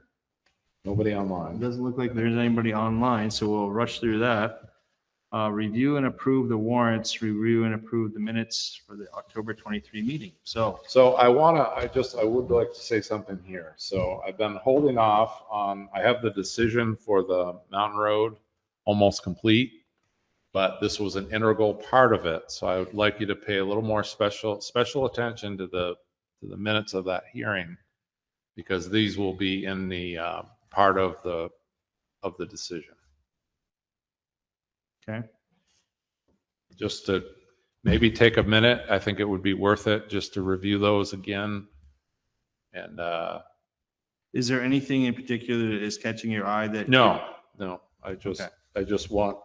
Speaker 5: Nobody
Speaker 1: It
Speaker 5: online.
Speaker 1: doesn't look like there's anybody online, so we'll rush through that. Review and approve the warrants, review and approve the minutes for the October 23 meeting. So,
Speaker 5: I would like to say something here. So I've been holding off on, I have the decision for the Mountain Road almost complete, but this was an integral part of it. So I would like you to pay a little more special attention to the minutes of that hearing, because these will be in the part of the decision.
Speaker 1: okay.
Speaker 5: Just to maybe take a minute. I think it would be worth it just to review those again. And
Speaker 1: Is there anything in particular that is catching your eye that?
Speaker 5: no, I just want,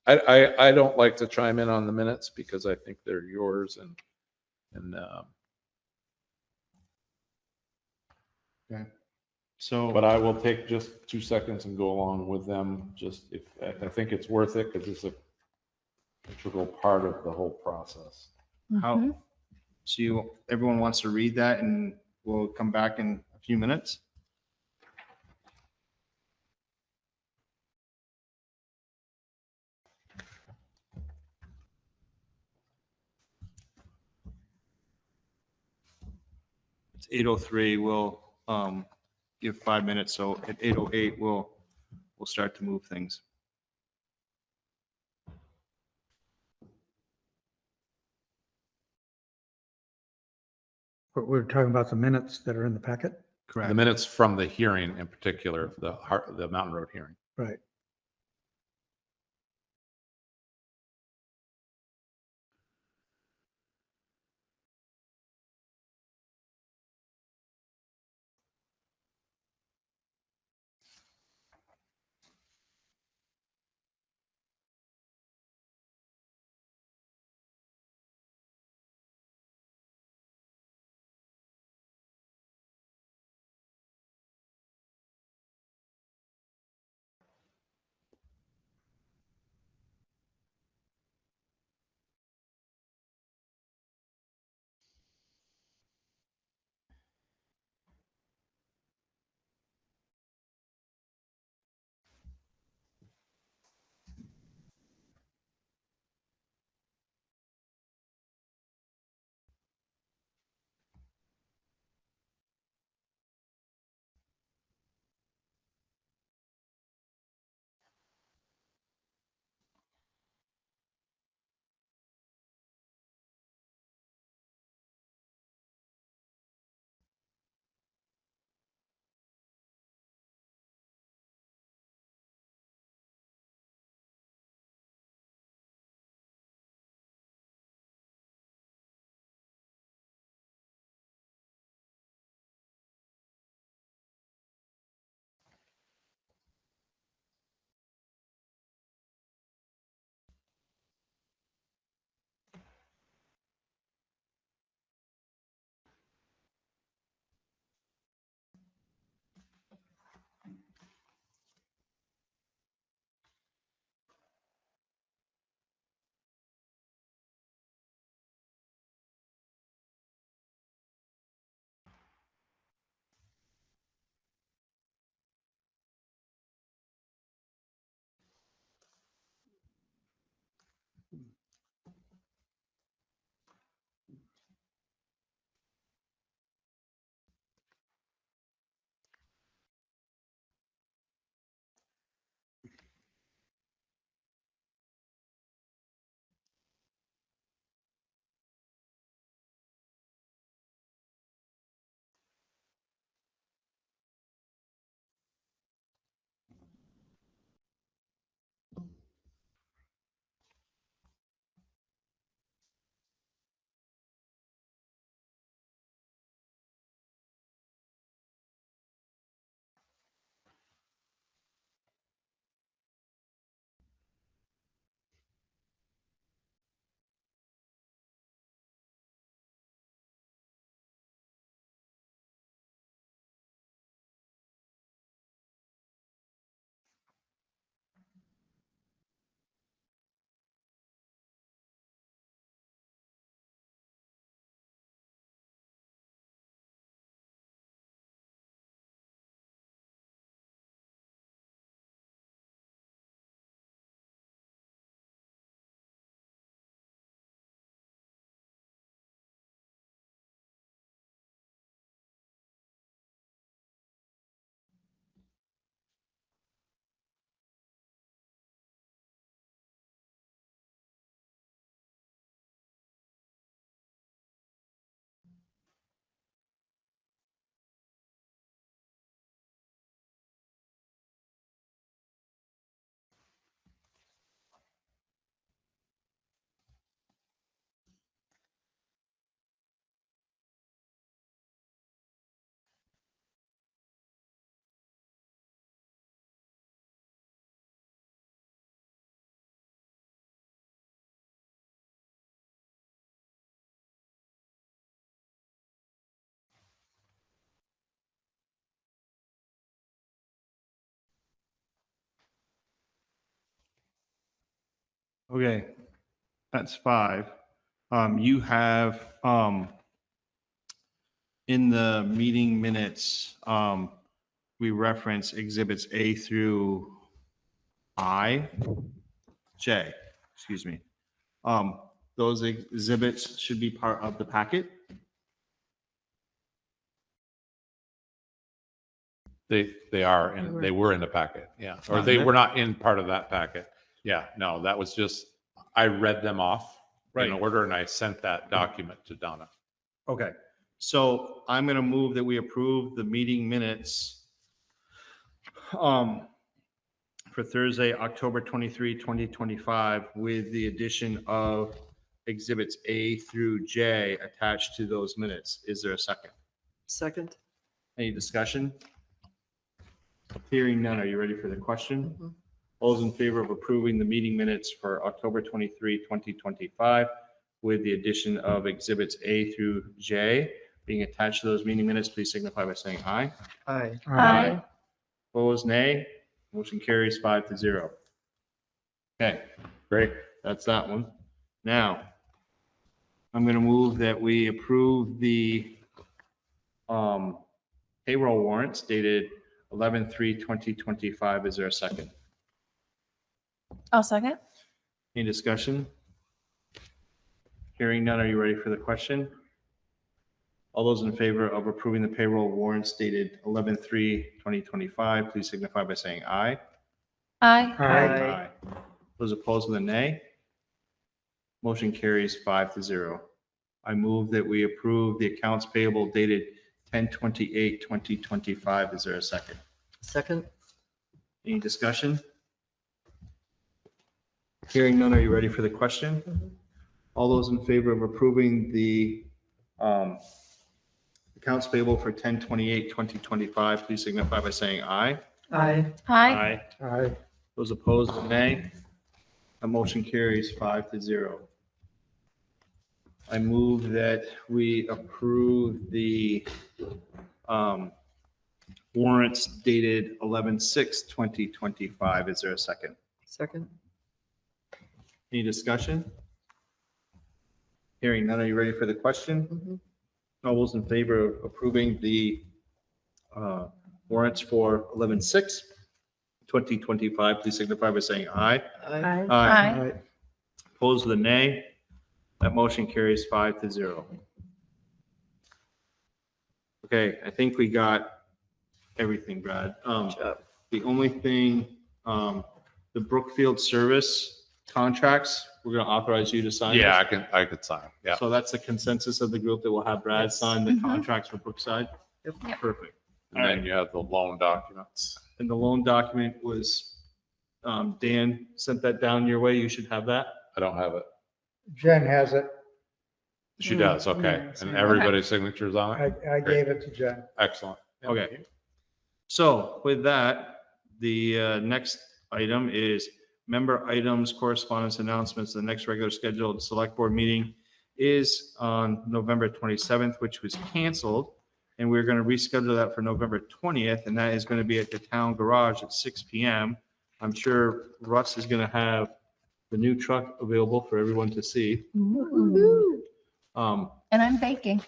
Speaker 5: I don't like to chime in on the minutes because I think they're yours and
Speaker 1: Okay. So.
Speaker 5: but I will take just 2 seconds and go along with them. Just if I think it's worth it because it's a integral part of the whole process.
Speaker 1: How, so everyone wants to read that and we'll come back in a few minutes? It's 8:03. We'll give 5 minutes. So at 8:08, we'll start to move things.
Speaker 2: We're talking about the minutes that are in the packet?
Speaker 1: Correct.
Speaker 5: The minutes from the hearing in particular, the Mountain Road hearing.
Speaker 2: Right.
Speaker 1: Okay, that's 5. You have, in the meeting minutes, we reference exhibits A through J, excuse me. Those exhibits should be part of the packet.
Speaker 5: They are, and they were in the packet, yeah. Or
Speaker 1: Not
Speaker 5: they
Speaker 1: in
Speaker 5: were
Speaker 1: it?
Speaker 5: not in part of that packet. Yeah, no, that was just, I read them off
Speaker 1: Right.
Speaker 5: in order and I sent that document to Donna.
Speaker 1: Okay, so I'm going to move that we approve the meeting minutes for Thursday, October 23, 2025, with the addition of exhibits A through J attached to those minutes. Is there a second?
Speaker 6: Second.
Speaker 1: Any discussion? Hearing none, are you ready for the question? All those in favor of approving the meeting minutes for October 23, 2025, with the addition of exhibits A through J being attached to those meeting minutes, please signify by saying aye.
Speaker 9: Aye.
Speaker 4: Aye.
Speaker 1: Opposed, nay. Motion carries 5-0. Okay, great. That's that one. Now, I'm going to move that we approve the payroll warrants dated 11/3/2025. Is there a second?
Speaker 4: I'll second.
Speaker 1: Any discussion? Hearing none, are you ready for the question? All those in favor of approving the payroll warrants dated 11/3/2025, please signify by saying aye.
Speaker 4: Aye.
Speaker 1: Aye. Those opposed with a nay. Motion carries 5-0. I move that we approve the accounts payable dated 10/28/2025. Is there a second?
Speaker 6: Second.
Speaker 1: Any discussion? Hearing none, are you ready for the question? All those in favor of approving the accounts payable for 10/28/2025, please signify by saying aye.
Speaker 6: Aye.
Speaker 4: Aye.
Speaker 2: Aye.
Speaker 1: Those opposed, with nay. A motion carries 5-0. I move that we approve the warrants dated 11/6/2025. Is there a second?
Speaker 6: Second.
Speaker 1: Any discussion? Hearing none, are you ready for the question? All those in favor of approving the warrants for 11/6/2025, please signify by saying aye.
Speaker 6: Aye.
Speaker 4: Aye.
Speaker 1: Opposed with a nay. That motion carries 5-0. Okay, I think we got everything, Brad. The only thing, the Brookfield service contracts, we're going to authorize you to sign.
Speaker 5: Yeah,
Speaker 1: those.
Speaker 5: I could sign, yeah.
Speaker 1: So that's the consensus of the group that will have Brad sign the contracts for Brookside.
Speaker 6: Yep.
Speaker 1: Perfect.
Speaker 5: And then you have the loan documents.
Speaker 1: And the loan document was, Dan sent that down your way. You should have that.
Speaker 5: I don't have it.
Speaker 2: Jen has it.
Speaker 5: She does, okay. And everybody's signatures on it?
Speaker 2: I gave it to Jen.
Speaker 5: Excellent.
Speaker 1: Okay. So with that, the next item is member items, correspondence announcements. The next regular scheduled select board meeting is on November 27th, which was canceled. And we're going to reschedule that for November 20th. And that is going to be at the town garage at 6 p.m. I'm sure Russ is going to have the new truck available for everyone to see.
Speaker 4: And I'm baking.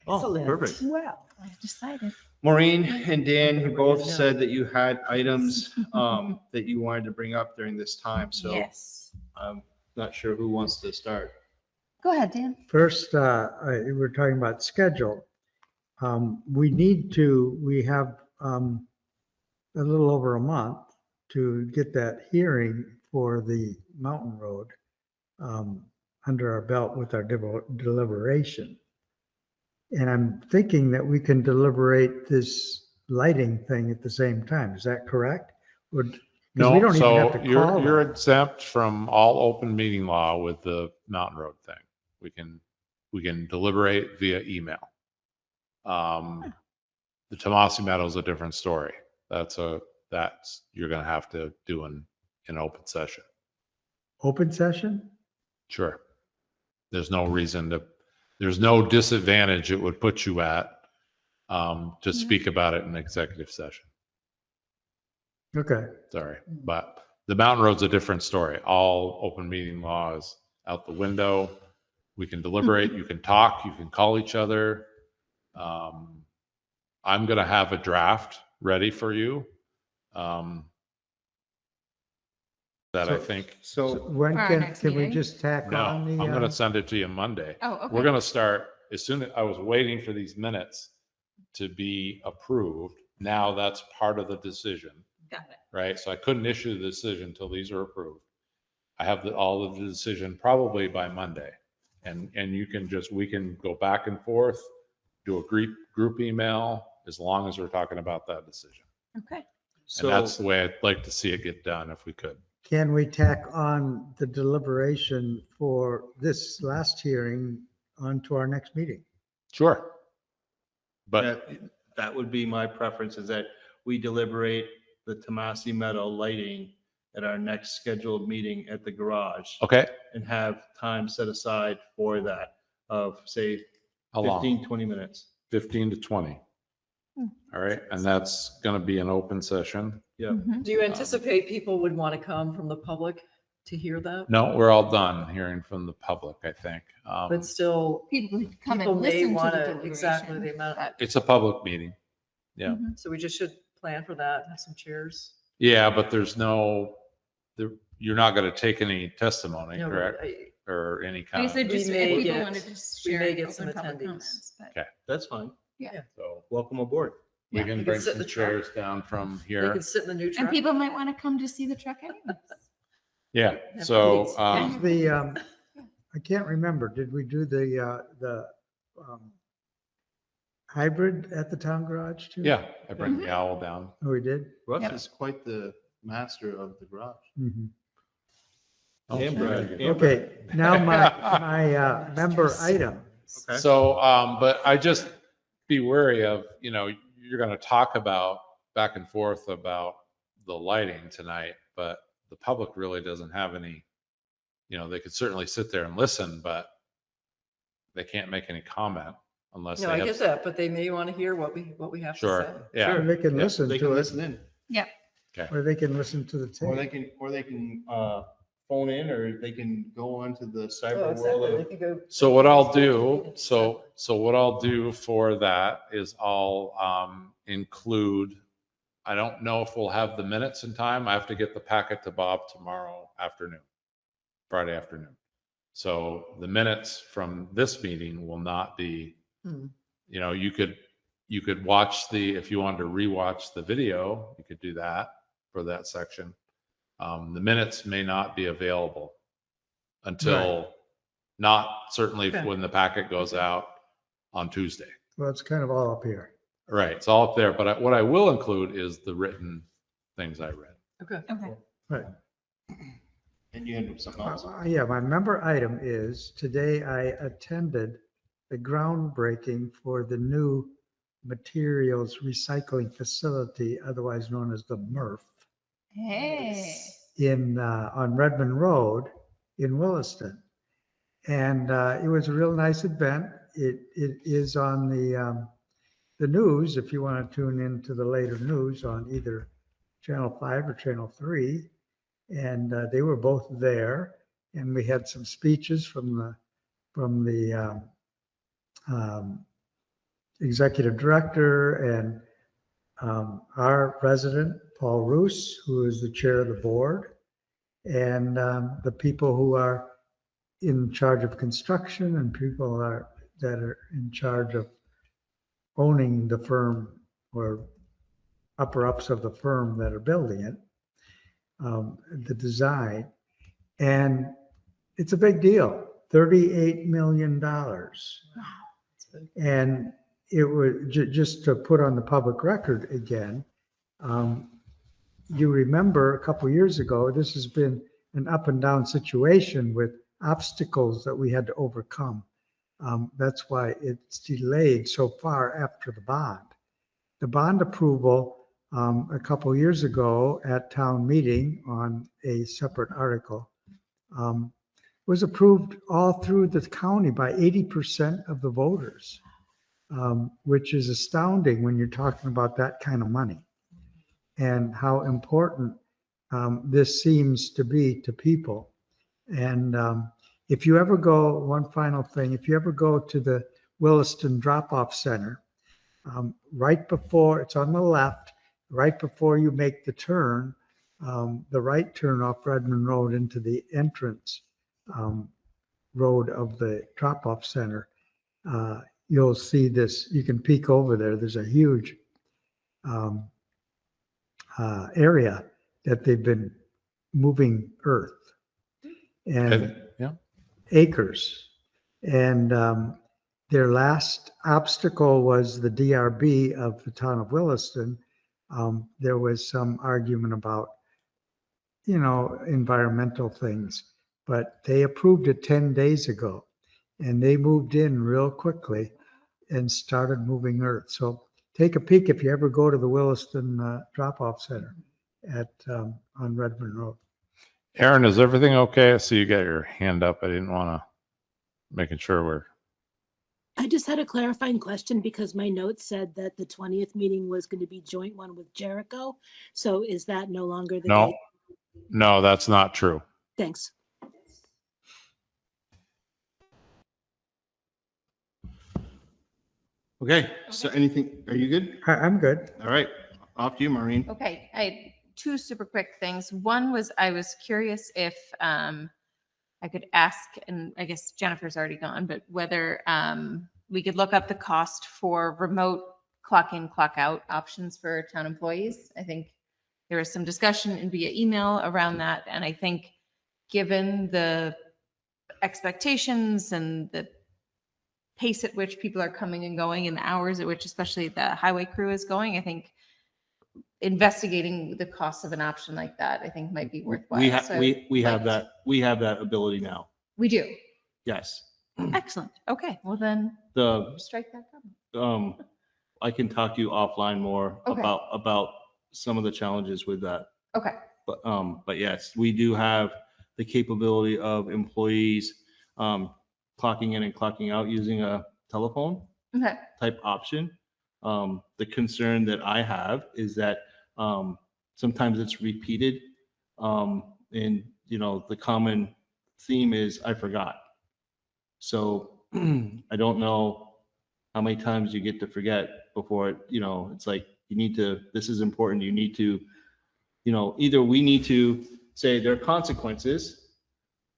Speaker 1: Oh, perfect.
Speaker 3: Well,
Speaker 4: I've decided.
Speaker 1: Maureen and Dan, you both said that you had items that you wanted to bring up during this time. So
Speaker 4: Yes.
Speaker 1: I'm not sure who wants to start.
Speaker 4: Go ahead, Dan.
Speaker 2: First, we're talking about schedule. We have a little over a month to get that hearing for the Mountain Road under our belt with our deliberation. And I'm thinking that we can deliberate this lighting thing at the same time. Is that correct? Because we
Speaker 5: No,
Speaker 2: don't even
Speaker 5: so
Speaker 2: have to call
Speaker 5: you're
Speaker 2: them.
Speaker 5: exempt from all open meeting law with the Mountain Road thing. We can deliberate via email. The Tomasi Meadow is a different story. That's you're going to have to do in open session.
Speaker 2: Open session?
Speaker 5: Sure. There's no disadvantage it would put you at to speak about it in executive session.
Speaker 2: Okay.
Speaker 5: Sorry, but The mountain road's a different story. All open meeting law is out the window. We can deliberate, you can talk, you can call each other. I'm going to have a draft ready for you. That I think.
Speaker 2: So when
Speaker 4: For our
Speaker 2: can
Speaker 4: next
Speaker 2: we
Speaker 4: meeting?
Speaker 2: just tack
Speaker 5: No,
Speaker 2: on the?
Speaker 5: I'm going to send it to you Monday.
Speaker 4: Oh, okay.
Speaker 5: We're going to start as soon as I was waiting for these minutes to be approved. Now that's part of the decision,
Speaker 4: Got it.
Speaker 5: right? So I couldn't issue the decision until these are approved. I have all of the decision probably by Monday. And you can we can go back and forth, do a group email, as long as we're talking about that decision.
Speaker 4: Okay.
Speaker 5: And that's the way I'd like to see it get done if we could.
Speaker 2: Can we tack on the deliberation for this last hearing onto our next meeting?
Speaker 5: Sure. But
Speaker 1: that would be my preference, is that we deliberate the Tomasi Meadow lighting at our next scheduled meeting at the garage.
Speaker 5: Okay.
Speaker 1: And have time set aside for that of, say,
Speaker 5: How long?
Speaker 1: 15, 20 minutes.
Speaker 5: 15 to 20. All right. And that's going to be an open session.
Speaker 1: Yeah.
Speaker 4: Mm-hmm.
Speaker 6: Do you anticipate people would want to come from the public to hear that?
Speaker 5: No, we're all done hearing from the public, I think.
Speaker 6: But still,
Speaker 4: People who come
Speaker 6: people
Speaker 4: and
Speaker 6: may
Speaker 4: listen to
Speaker 6: want
Speaker 4: the
Speaker 6: to,
Speaker 4: deliberation.
Speaker 6: exactly the amount.
Speaker 5: It's a public meeting. Yeah.
Speaker 4: Mm-hmm.
Speaker 6: So we just should plan for that, have some chairs.
Speaker 5: Yeah, but you're not going to take any testimony,
Speaker 6: No,
Speaker 5: correct? Or any
Speaker 4: I
Speaker 5: kind
Speaker 4: guess
Speaker 5: of.
Speaker 4: they just,
Speaker 6: We
Speaker 4: if
Speaker 6: may
Speaker 4: people
Speaker 6: get-
Speaker 4: wanted to
Speaker 6: we
Speaker 4: share
Speaker 6: may
Speaker 4: and
Speaker 6: get some
Speaker 4: open public
Speaker 6: attendees.
Speaker 4: comments, but-
Speaker 5: Okay.
Speaker 1: That's fine.
Speaker 4: Yeah.
Speaker 5: So
Speaker 1: Welcome aboard.
Speaker 5: we
Speaker 6: Yeah,
Speaker 5: can
Speaker 6: you
Speaker 5: bring
Speaker 6: sit
Speaker 5: some
Speaker 6: in the truck.
Speaker 5: chairs down from
Speaker 6: They
Speaker 5: here.
Speaker 6: can sit in the new
Speaker 4: And
Speaker 6: truck.
Speaker 4: people might want to come to see the truck anyways.
Speaker 5: Yeah.
Speaker 6: Yeah,
Speaker 5: So,
Speaker 6: please.
Speaker 2: The, I can't remember, did we do the hybrid at the town garage too?
Speaker 5: yeah, I bring the owl down.
Speaker 2: Oh, we did?
Speaker 1: Russ
Speaker 4: Yep.
Speaker 1: is quite the master of the garage.
Speaker 2: Mhm.
Speaker 5: Oh,
Speaker 1: And
Speaker 5: sure.
Speaker 1: Brad.
Speaker 2: Okay, now my member item.
Speaker 1: Okay.
Speaker 5: So, but I just be wary of, you're going to talk about back and forth about the lighting tonight, but the public really doesn't have any, they could certainly sit there and listen, but they can't make any comment unless
Speaker 6: No,
Speaker 5: they
Speaker 6: I
Speaker 5: have.
Speaker 6: get that, but they may want to hear what we have to say.
Speaker 5: Sure. Yeah.
Speaker 2: Or they can
Speaker 5: Yeah,
Speaker 2: listen
Speaker 1: They
Speaker 2: to
Speaker 1: can
Speaker 2: it,
Speaker 1: listen in,
Speaker 2: or they can listen to the
Speaker 1: or
Speaker 2: tape.
Speaker 1: they can phone in, or they can go onto the
Speaker 6: Oh,
Speaker 1: cyber
Speaker 6: exactly.
Speaker 1: world
Speaker 6: They
Speaker 1: of.
Speaker 6: could go.
Speaker 5: So what I'll do, so what I'll do for that is I'll include, I don't know if we'll have the minutes in time. I have to get the packet to Bob tomorrow afternoon, Friday afternoon. So the minutes from this meeting will not be, you could watch if you wanted to rewatch the video, you could do that for that section. The minutes may not be available until not certainly
Speaker 6: Okay.
Speaker 5: when the packet goes out on Tuesday.
Speaker 2: Well, it's kind of all up here.
Speaker 5: Right, it's all up there, but what I will include is the written things I read.
Speaker 6: Okay.
Speaker 4: Okay.
Speaker 2: Right.
Speaker 1: And you had something else.
Speaker 2: Yeah, my member item is, today I attended the groundbreaking for the new materials recycling facility, otherwise known as the MRF,
Speaker 4: Hey.
Speaker 2: on Redmond Road in Williston. And it was a real nice event. It is on the news, if you want to tune into the later news on either Channel 5 or Channel 3. And they were both there, and we had some speeches from the executive director and our resident, Paul Roos, who is the chair of the board, and the people who are in charge of construction and people that are in charge of owning the firm or upper-ups of the firm that are building it, the design. And it's a big deal, $38 million. And it was just to put on the public record again, you remember a couple years ago, this has been an up and down situation with obstacles that we had to overcome. That's why it's delayed so far after the bond. The bond approval a couple years ago at town meeting on a separate article was approved all through the county by 80% of the voters, which is astounding when you're talking about that kind of money and how important this seems to be to people. And if you ever go, one final thing, if you ever go to the Williston Drop-Off Center, right before, it's on the left, right before you make the turn, the right turn off Redmond Road into the entrance road of the drop-off center, you'll see this, you can peek over there. There's a huge area that they've been moving earth and
Speaker 5: Yeah.
Speaker 2: acres. And their last obstacle was the DRB of the town of Williston. There was some argument about, environmental things, but they approved it 10 days ago and they moved in real quickly and started moving earth. So take a peek if you ever go to the Williston drop-off center on Redmond Road.
Speaker 5: Aaron, is everything okay? I see you got your hand up. I didn't want to, making sure we're.
Speaker 17: I just had a clarifying question because my notes said that the 20th meeting was going to be joint one with Jericho. So is that no longer the case?
Speaker 5: No, that's not true.
Speaker 17: Thanks.
Speaker 1: Okay, so anything, are you good?
Speaker 2: I'm good.
Speaker 1: All right, off to you, Maureen.
Speaker 4: Okay, I had two super quick things. One was I was curious if I could ask, and I guess Jennifer's already gone, but whether we could look up the cost for remote clock in, clock out options for town employees. I think there was some discussion and via email around that. And I think given the expectations and the pace at which people are coming and going and the hours at which especially the highway crew is going, I think investigating the cost of an option like that, I think might be worthwhile.
Speaker 1: We have that ability now.
Speaker 4: We do.
Speaker 1: Yes.
Speaker 4: Excellent. Okay. Well then strike that comment.
Speaker 1: I can talk to you offline more
Speaker 4: Okay.
Speaker 1: about some of the challenges with that.
Speaker 4: Okay.
Speaker 1: But yes, we do have the capability of employees clocking in and clocking out using a telephone
Speaker 4: Okay.
Speaker 1: type option. The concern that I have is that sometimes it's repeated, and the common theme is I forgot. So I don't know how many times you get to forget before it's like you need to. This is important. You need to, either we need to say there are consequences,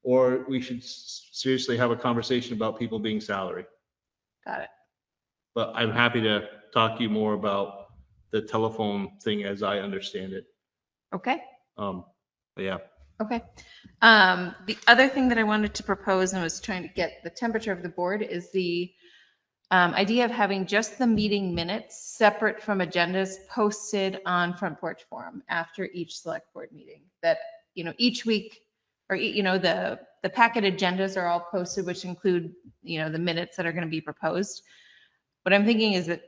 Speaker 1: or we should seriously have a conversation about people being salary.
Speaker 4: Got it.
Speaker 1: But I'm happy to talk to you more about the telephone thing as I understand it.
Speaker 4: Okay.
Speaker 1: But yeah.
Speaker 4: Okay. The other thing that I wanted to propose and was trying to get the temperature of the board is the idea of having just the meeting minutes separate from agendas posted on Front Porch Forum after each select board meeting. That, each week or, the packet agendas are all posted, which include, the minutes that are going to be proposed. What I'm thinking is that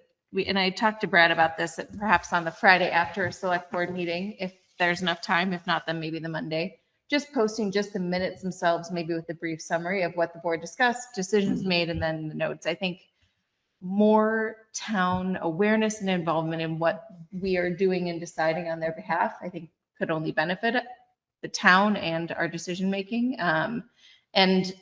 Speaker 4: and I talked to Brad about this, that perhaps on the Friday after a select board meeting, if there's enough time, if not, then maybe the Monday, just posting just the minutes themselves, maybe with a brief summary of what the board discussed, decisions made, and then the notes. I think more town awareness and involvement in what we are doing and deciding on their behalf, I think could only benefit the town and our decision making. And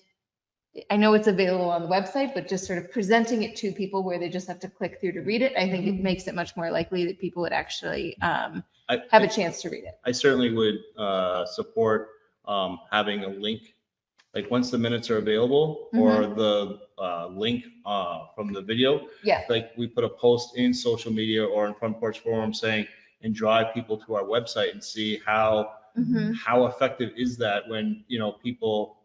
Speaker 4: I know it's available on the website, but just sort of presenting it to people where they just have to click through to read it, I think it makes it much more likely that people would actually have a chance to read it.
Speaker 1: I certainly would support having a link, like once the minutes are available, or the link from the video.
Speaker 4: Yeah.
Speaker 1: Like we put a post in social media or in Front Porch Forum saying, and drive people to our website and see how effective is that when, people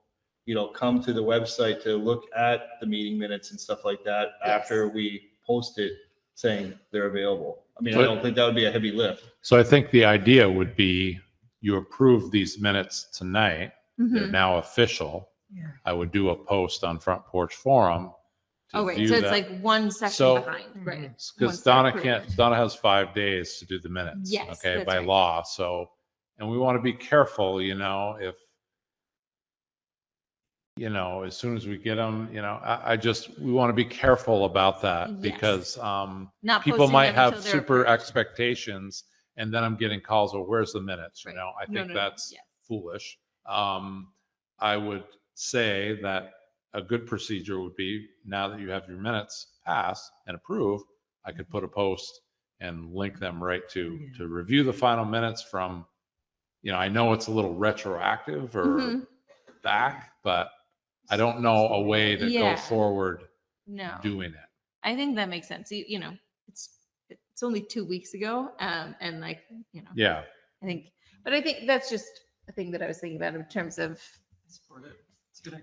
Speaker 1: come to the website to look at the meeting minutes and stuff like that after we post it saying they're available. I mean, I don't think that would be a heavy lift.
Speaker 5: So I think the idea would be you approve these minutes tonight. They're now official.
Speaker 2: Yeah.
Speaker 5: I would do a post on Front Porch Forum.
Speaker 4: Oh, right. So it's like one section behind, right?
Speaker 5: Because Donna has 5 days to do the minutes.
Speaker 4: Yes,
Speaker 5: okay,
Speaker 4: that's
Speaker 5: by
Speaker 4: right.
Speaker 5: law. So, and we want to be careful, if as soon as we get them, we want to be careful about that because
Speaker 4: Not
Speaker 5: people
Speaker 4: posting
Speaker 5: might
Speaker 4: them until
Speaker 5: have
Speaker 4: they're
Speaker 5: super
Speaker 4: approved.
Speaker 5: expectations And then I'm getting calls, well, where's the minutes? You
Speaker 4: Right.
Speaker 5: know, I
Speaker 4: No,
Speaker 5: think
Speaker 4: no, no.
Speaker 5: that's
Speaker 4: Yes.
Speaker 5: foolish. I would say that a good procedure would be, now that you have your minutes passed and approved, I could put a post and link them right to review the final minutes from, you know, I know it's a little retroactive or
Speaker 4: Mhm.
Speaker 5: back, but I don't know a way to
Speaker 4: Yeah.
Speaker 5: go forward
Speaker 4: No,
Speaker 5: doing it.
Speaker 4: I think that makes sense. You know, it's only 2 weeks ago, and like, you know,
Speaker 5: Yeah.
Speaker 4: I think, but I think that's just a thing that I was thinking about in terms of,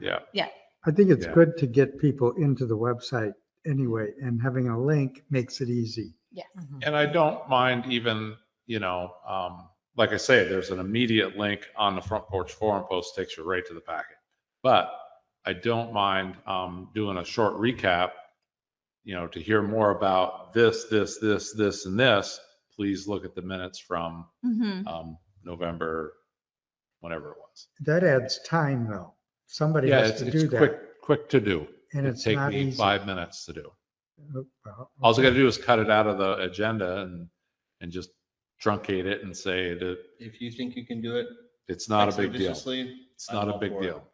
Speaker 5: Yeah.
Speaker 4: yeah,
Speaker 2: I think it's
Speaker 5: Yeah.
Speaker 2: good to get people into the website anyway, and having a link makes it easy.
Speaker 4: yes.
Speaker 5: And I don't mind even, you know, like I say, there's an immediate link on the Front Porch Forum post, takes you right to the packet. But I don't mind doing a short recap, you know, to hear more about this, and this. Please look at the minutes from
Speaker 4: Mhm.
Speaker 5: November, whenever it was.
Speaker 2: That adds time though. Somebody
Speaker 5: Yeah,
Speaker 2: has
Speaker 5: it's,
Speaker 2: to
Speaker 5: it's
Speaker 2: do that.
Speaker 5: quick to do.
Speaker 2: And
Speaker 5: It'd
Speaker 2: it's
Speaker 5: take
Speaker 2: not
Speaker 5: me
Speaker 2: easy.
Speaker 5: 5 minutes to do.
Speaker 2: Well,
Speaker 5: All I
Speaker 2: okay.
Speaker 5: got to do is cut it out of the agenda and just truncate it and say that
Speaker 1: If you think you can do it
Speaker 5: it's not a big deal.
Speaker 1: expeditiously,
Speaker 5: It's
Speaker 1: I'm
Speaker 5: not a
Speaker 1: all
Speaker 5: big
Speaker 1: for it.
Speaker 5: deal.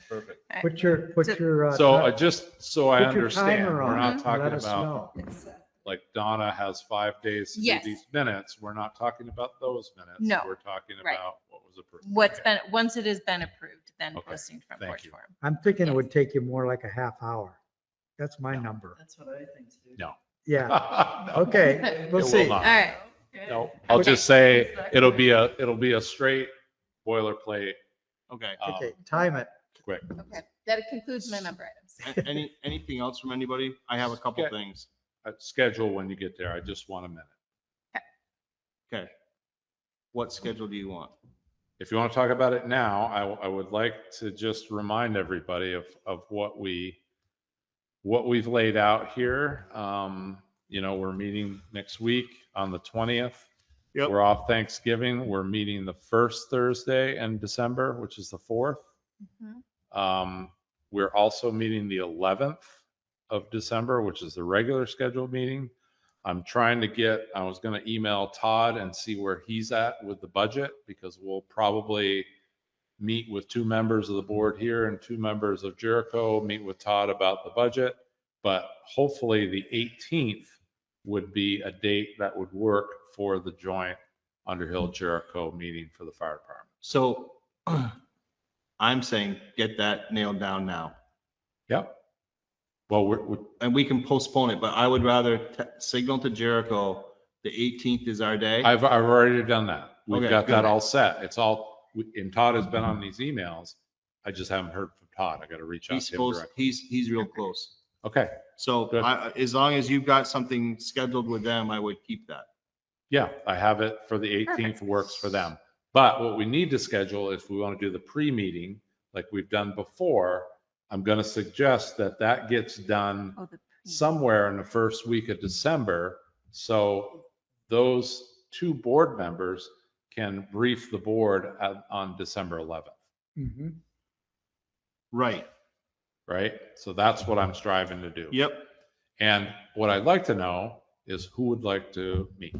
Speaker 1: Perfect.
Speaker 2: Put your,
Speaker 5: So I
Speaker 2: ti-
Speaker 5: just, so I
Speaker 2: put your
Speaker 5: understand,
Speaker 2: timer
Speaker 5: we're
Speaker 2: on
Speaker 5: not
Speaker 2: and
Speaker 5: talking
Speaker 2: let us
Speaker 5: about,
Speaker 2: know.
Speaker 5: like Donna has 5 days to do
Speaker 4: Yes.
Speaker 5: these minutes. We're not talking about those minutes.
Speaker 4: No,
Speaker 5: We're talking
Speaker 4: right.
Speaker 5: about what was approved.
Speaker 4: What's
Speaker 5: Okay.
Speaker 4: been, once it has been approved, then
Speaker 5: Okay.
Speaker 4: posting to Front
Speaker 5: Thank
Speaker 4: Porch
Speaker 5: you.
Speaker 4: Forum.
Speaker 2: I'm thinking it
Speaker 4: Yes.
Speaker 2: would take you more like a half hour. That's my
Speaker 5: No.
Speaker 2: number.
Speaker 6: That's what I think too.
Speaker 5: No.
Speaker 2: Yeah,
Speaker 5: No.
Speaker 2: okay, we'll
Speaker 5: It will
Speaker 2: see.
Speaker 5: not.
Speaker 4: All right.
Speaker 5: No, I'll just say it'll be a straight boilerplate.
Speaker 1: Okay.
Speaker 2: Okay, time it.
Speaker 5: Quick.
Speaker 4: Okay, that concludes my member items.
Speaker 1: Anything else from anybody? I have a couple
Speaker 5: Okay.
Speaker 1: things.
Speaker 5: Schedule when you get there. I just want a minute.
Speaker 1: Okay. What schedule do you want?
Speaker 5: If you want to talk about it now, I would like to just remind everybody of what we've laid out here. You know, we're meeting next week on the 20th.
Speaker 1: Yep.
Speaker 5: We're off Thanksgiving. We're meeting the first Thursday in December, which is the 4th. We're also meeting the 11th of December, which is the regular scheduled meeting. I'm trying to get, I was going to email Todd and see where he's at with the budget, because we'll probably meet with 2 members of the board here and 2 members of Jericho, meet with Todd about the budget. But hopefully the 18th would be a date that would work for the joint Underhill Jericho meeting for the fire department.
Speaker 1: So I'm saying get that nailed down now.
Speaker 5: Yep. Well,
Speaker 1: And we can postpone it, but I would rather signal to Jericho the 18th is our day.
Speaker 5: I've already done that. We've
Speaker 1: Okay,
Speaker 5: got
Speaker 1: good.
Speaker 5: that all set. It's all, and Todd has been on these emails. I just haven't heard from Todd. I got to reach out
Speaker 1: He's
Speaker 5: to him
Speaker 1: supposed,
Speaker 5: directly.
Speaker 1: he's real close.
Speaker 5: Okay.
Speaker 1: So
Speaker 5: Good.
Speaker 1: as long as you've got something scheduled with them, I would keep that.
Speaker 5: Yeah, I have it for the 18th, works for them. But what we need to schedule, if we want to do the pre-meeting like we've done before, I'm going to suggest that gets done somewhere in the first week of December. So those 2 board members can brief the board on December 11th.
Speaker 2: Mhm.
Speaker 1: Right.
Speaker 5: Right? So that's what I'm striving to do.
Speaker 1: Yep.
Speaker 5: And what I'd like to know is who would like to meet.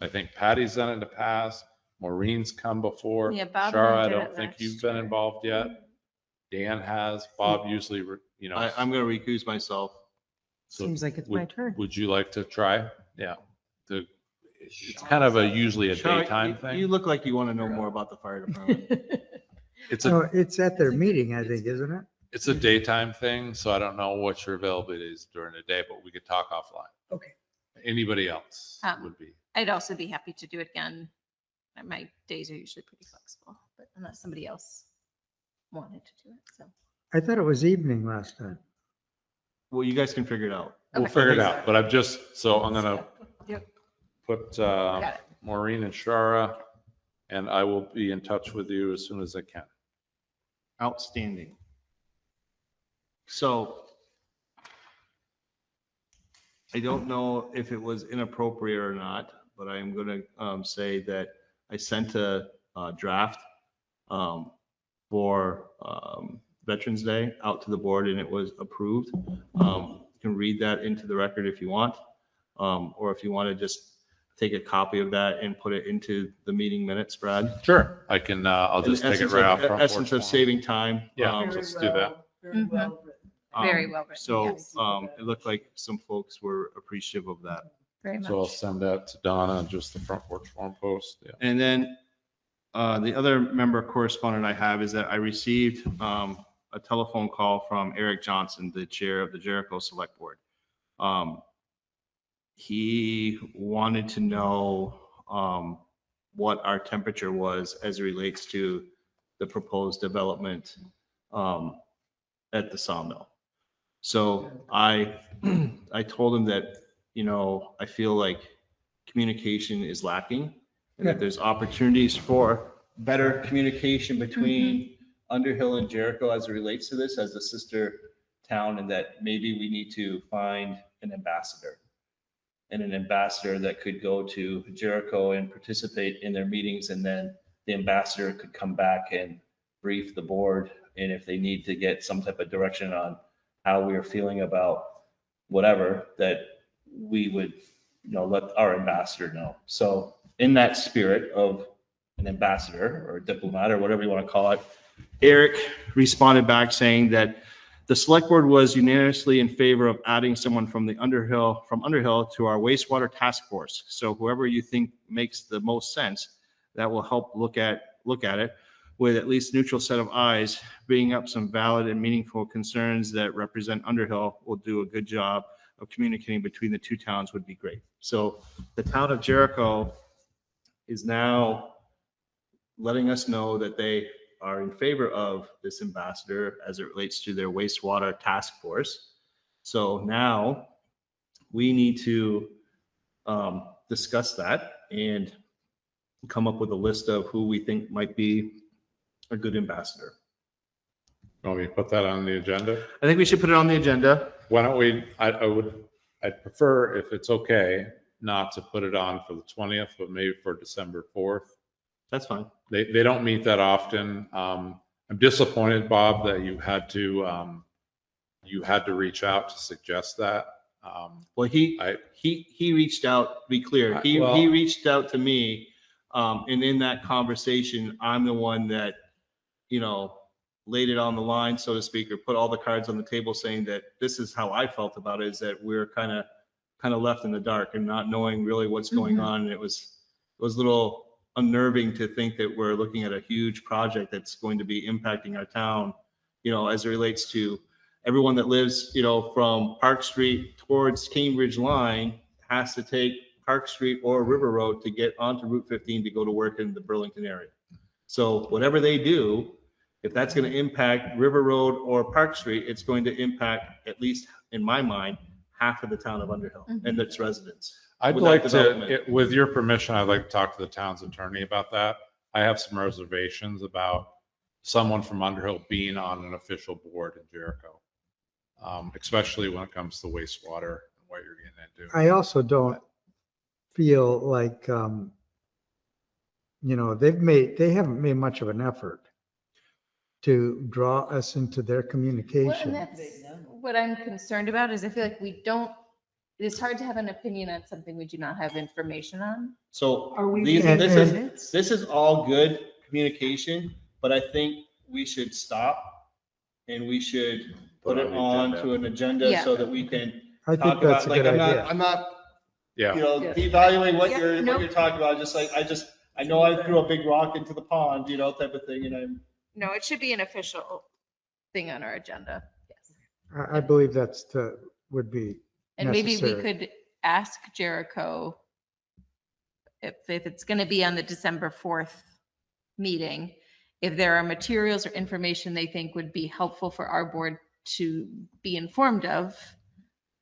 Speaker 5: I think Patty's done it in the past. Maureen's come before.
Speaker 4: Yeah, Bob and
Speaker 5: Shara,
Speaker 4: I
Speaker 5: I
Speaker 4: did
Speaker 5: don't
Speaker 4: it
Speaker 5: think
Speaker 4: last
Speaker 5: you've been
Speaker 4: year.
Speaker 5: involved yet. Dan has. Bob usually, you know.
Speaker 1: I'm going to recuse myself.
Speaker 5: So
Speaker 3: Seems like it's my
Speaker 5: would-
Speaker 3: turn.
Speaker 5: Would you like to try? Yeah. It's kind of usually a
Speaker 1: Shara,
Speaker 5: daytime thing.
Speaker 1: You look like you want to know more about the fire department.
Speaker 5: It's
Speaker 2: No,
Speaker 5: a,
Speaker 2: it's at their meeting, I think, isn't it?
Speaker 5: it's a daytime thing, so I don't know what your availability is during the day, but we could talk offline.
Speaker 2: Okay.
Speaker 5: Anybody else
Speaker 4: Um,
Speaker 5: would be.
Speaker 4: I'd also be happy to do it again. My days are usually pretty flexible, but unless somebody else wanted to do it, so.
Speaker 2: I thought it was evening last time.
Speaker 1: Well, you guys can figure it out.
Speaker 5: We'll figure it out, but I'm just, so I'm gonna
Speaker 4: Yep.
Speaker 5: put
Speaker 4: Got it.
Speaker 5: Maureen and Shara, and I will be in touch with you as soon as I can.
Speaker 1: Outstanding. So I don't know if it was inappropriate or not, but I am going to say that I sent a draft for Veterans Day out to the board and it was approved. You can read that into the record if you want, or if you want to just take a copy of that and put it into the meeting minutes, Brad?
Speaker 5: Sure. I can, I'll
Speaker 1: In
Speaker 5: just take it
Speaker 1: essence
Speaker 5: right
Speaker 1: of-
Speaker 5: off front porch
Speaker 1: Essence of
Speaker 5: forum.
Speaker 1: saving time.
Speaker 5: Yeah,
Speaker 1: um,
Speaker 5: let's do that.
Speaker 6: Very well written.
Speaker 4: Very well written,
Speaker 1: So
Speaker 4: yes.
Speaker 1: it looked like some folks were appreciative of that.
Speaker 4: Very
Speaker 5: So I'll
Speaker 4: much.
Speaker 5: send that to Donna, just the front porch forum post. Yeah.
Speaker 1: And then the other member correspondent I have is that I received a telephone call from Eric Johnson, the chair of the Jericho Select Board. He wanted to know what our temperature was as it relates to the proposed development at the sawmill. So I told him that, you know, I feel like communication is lacking and that there's opportunities for better communication between Underhill and Jericho as it relates to this as a sister town, and that maybe we need to find an ambassador that could go to Jericho and participate in their meetings, and then the ambassador could come back and brief the board, and if they need to get some type of direction on how we are feeling about whatever, that we would, you know, let our ambassador know. So in that spirit of an ambassador or a diplomat or whatever you want to call it, Eric responded back saying that the select board was unanimously in favor of adding someone from Underhill to our wastewater task force. So whoever you think makes the most sense, that will help look at it with at least neutral set of eyes, bringing up some valid and meaningful concerns that represent Underhill will do a good job of communicating between the two towns would be great. So the town of Jericho is now letting us know that they are in favor of this ambassador as it relates to their wastewater task force. So now we need to discuss that and come up with a list of who we think might be a good ambassador.
Speaker 5: Want me to put that on the agenda?
Speaker 1: I think we should put it on the agenda.
Speaker 5: Why don't we, I'd prefer, if it's okay, not to put it on for the 20th, but maybe for December 4th.
Speaker 1: That's fine.
Speaker 5: They don't meet that often. I'm disappointed, Bob, that you had to reach out to suggest that.
Speaker 1: Well, he reached out, to be clear, he reached out to me. And in that conversation, I'm the one that, you know, laid it on the line, so to speak, or put all the cards on the table saying that this is how I felt about it, is that we're kind of left in the dark and not knowing really what's going on. And it was a little unnerving to think that we're looking at a huge project that's going to be impacting our town, you know, as it relates to everyone that lives, you know, from Park Street towards Cambridge line has to take Park Street or River Road to get onto Route 15 to go to work in the Burlington area. So whatever they do, if that's going to impact River Road or Park Street, it's going to impact, at least in my mind, half of the town of Underhill and its residents.
Speaker 5: I'd like to, with your permission, I'd like to talk to the town's attorney about that. I have some reservations about someone from Underhill being on an official board in Jericho, especially when it comes to wastewater and what you're getting into.
Speaker 2: I also don't feel like, you know, they haven't made much of an effort to draw us into their
Speaker 4: Well, and
Speaker 2: communication.
Speaker 4: that's what I'm concerned about, is I feel like it's hard to have an opinion on something we do not have information on.
Speaker 1: So
Speaker 3: Are we
Speaker 1: this is all good communication, but I think we should stop and we should put it on to an agenda so that we can
Speaker 2: I think
Speaker 1: talk
Speaker 2: that's
Speaker 1: about,
Speaker 2: a
Speaker 1: like,
Speaker 2: good idea.
Speaker 1: I'm not,
Speaker 5: Yeah.
Speaker 1: you know, devaluing what you're talking about. I know I threw a big rock into the pond, you know, type of thing, and
Speaker 4: No, it should be an official thing on our agenda. Yes.
Speaker 2: I believe would be
Speaker 4: And maybe we
Speaker 2: necessary.
Speaker 4: could ask Jericho if it's going to be on the December 4th meeting, if there are materials or information they think would be helpful for our board to be informed of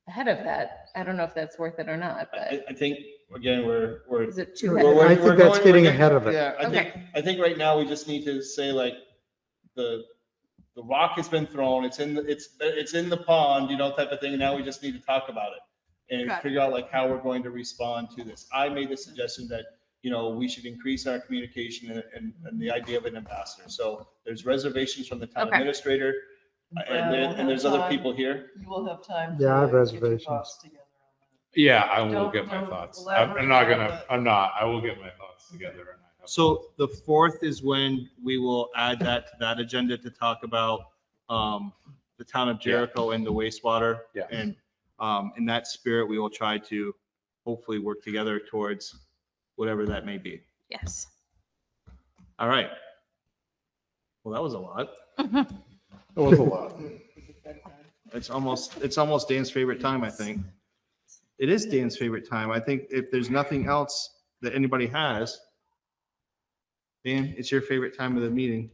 Speaker 4: ahead of that. I don't know if that's worth it or not, but
Speaker 1: I think, again, we're.
Speaker 4: Is it too
Speaker 1: we're-
Speaker 2: I think
Speaker 1: we're
Speaker 2: that's
Speaker 1: going-
Speaker 2: getting
Speaker 1: we're
Speaker 2: ahead of it.
Speaker 1: Yeah,
Speaker 4: Okay.
Speaker 1: I think right now we just need to say, like, the rock has been thrown, it's in the pond, you know, type of thing. Now we just need to talk about it and
Speaker 4: Got it.
Speaker 1: figure out like how we're going to respond to this. I made the suggestion that, you know, we should increase our communication and the idea of an ambassador. So there's reservations from the town
Speaker 4: Okay.
Speaker 1: administrator and there's other people here.
Speaker 6: You will have time.
Speaker 2: Yeah, I have
Speaker 6: to get your
Speaker 2: reservations.
Speaker 6: thoughts together on
Speaker 5: Yeah, I will
Speaker 6: Don't-
Speaker 5: get my
Speaker 6: don't
Speaker 5: thoughts.
Speaker 6: elaborate
Speaker 5: I'm not
Speaker 6: on
Speaker 5: gonna,
Speaker 6: it.
Speaker 5: I'm not, I will get my thoughts together. And I have
Speaker 1: So the 4th is when we will add that to that agenda to talk about the town of Jericho and the wastewater.
Speaker 5: Yeah.
Speaker 1: And in that spirit, we will try to hopefully work together towards whatever that may be.
Speaker 4: Yes.
Speaker 1: All right. Well, that was a lot.
Speaker 5: That was a lot.
Speaker 1: It's almost Dan's favorite time, I think. It is Dan's favorite time. I think if there's nothing else that anybody has, Dan, it's your favorite time of the meeting.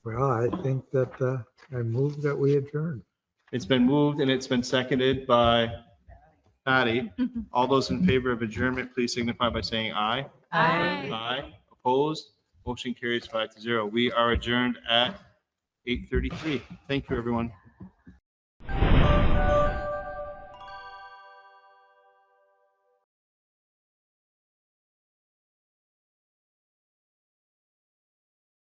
Speaker 2: Well, I think that I move that we adjourn.
Speaker 1: It's been moved and it's been seconded by Patty. All those in favor of adjournment, please signify by saying aye.
Speaker 4: Aye.
Speaker 1: Aye. Opposed? Motion carries 5-0. We are adjourned at 8:33. Thank you, everyone.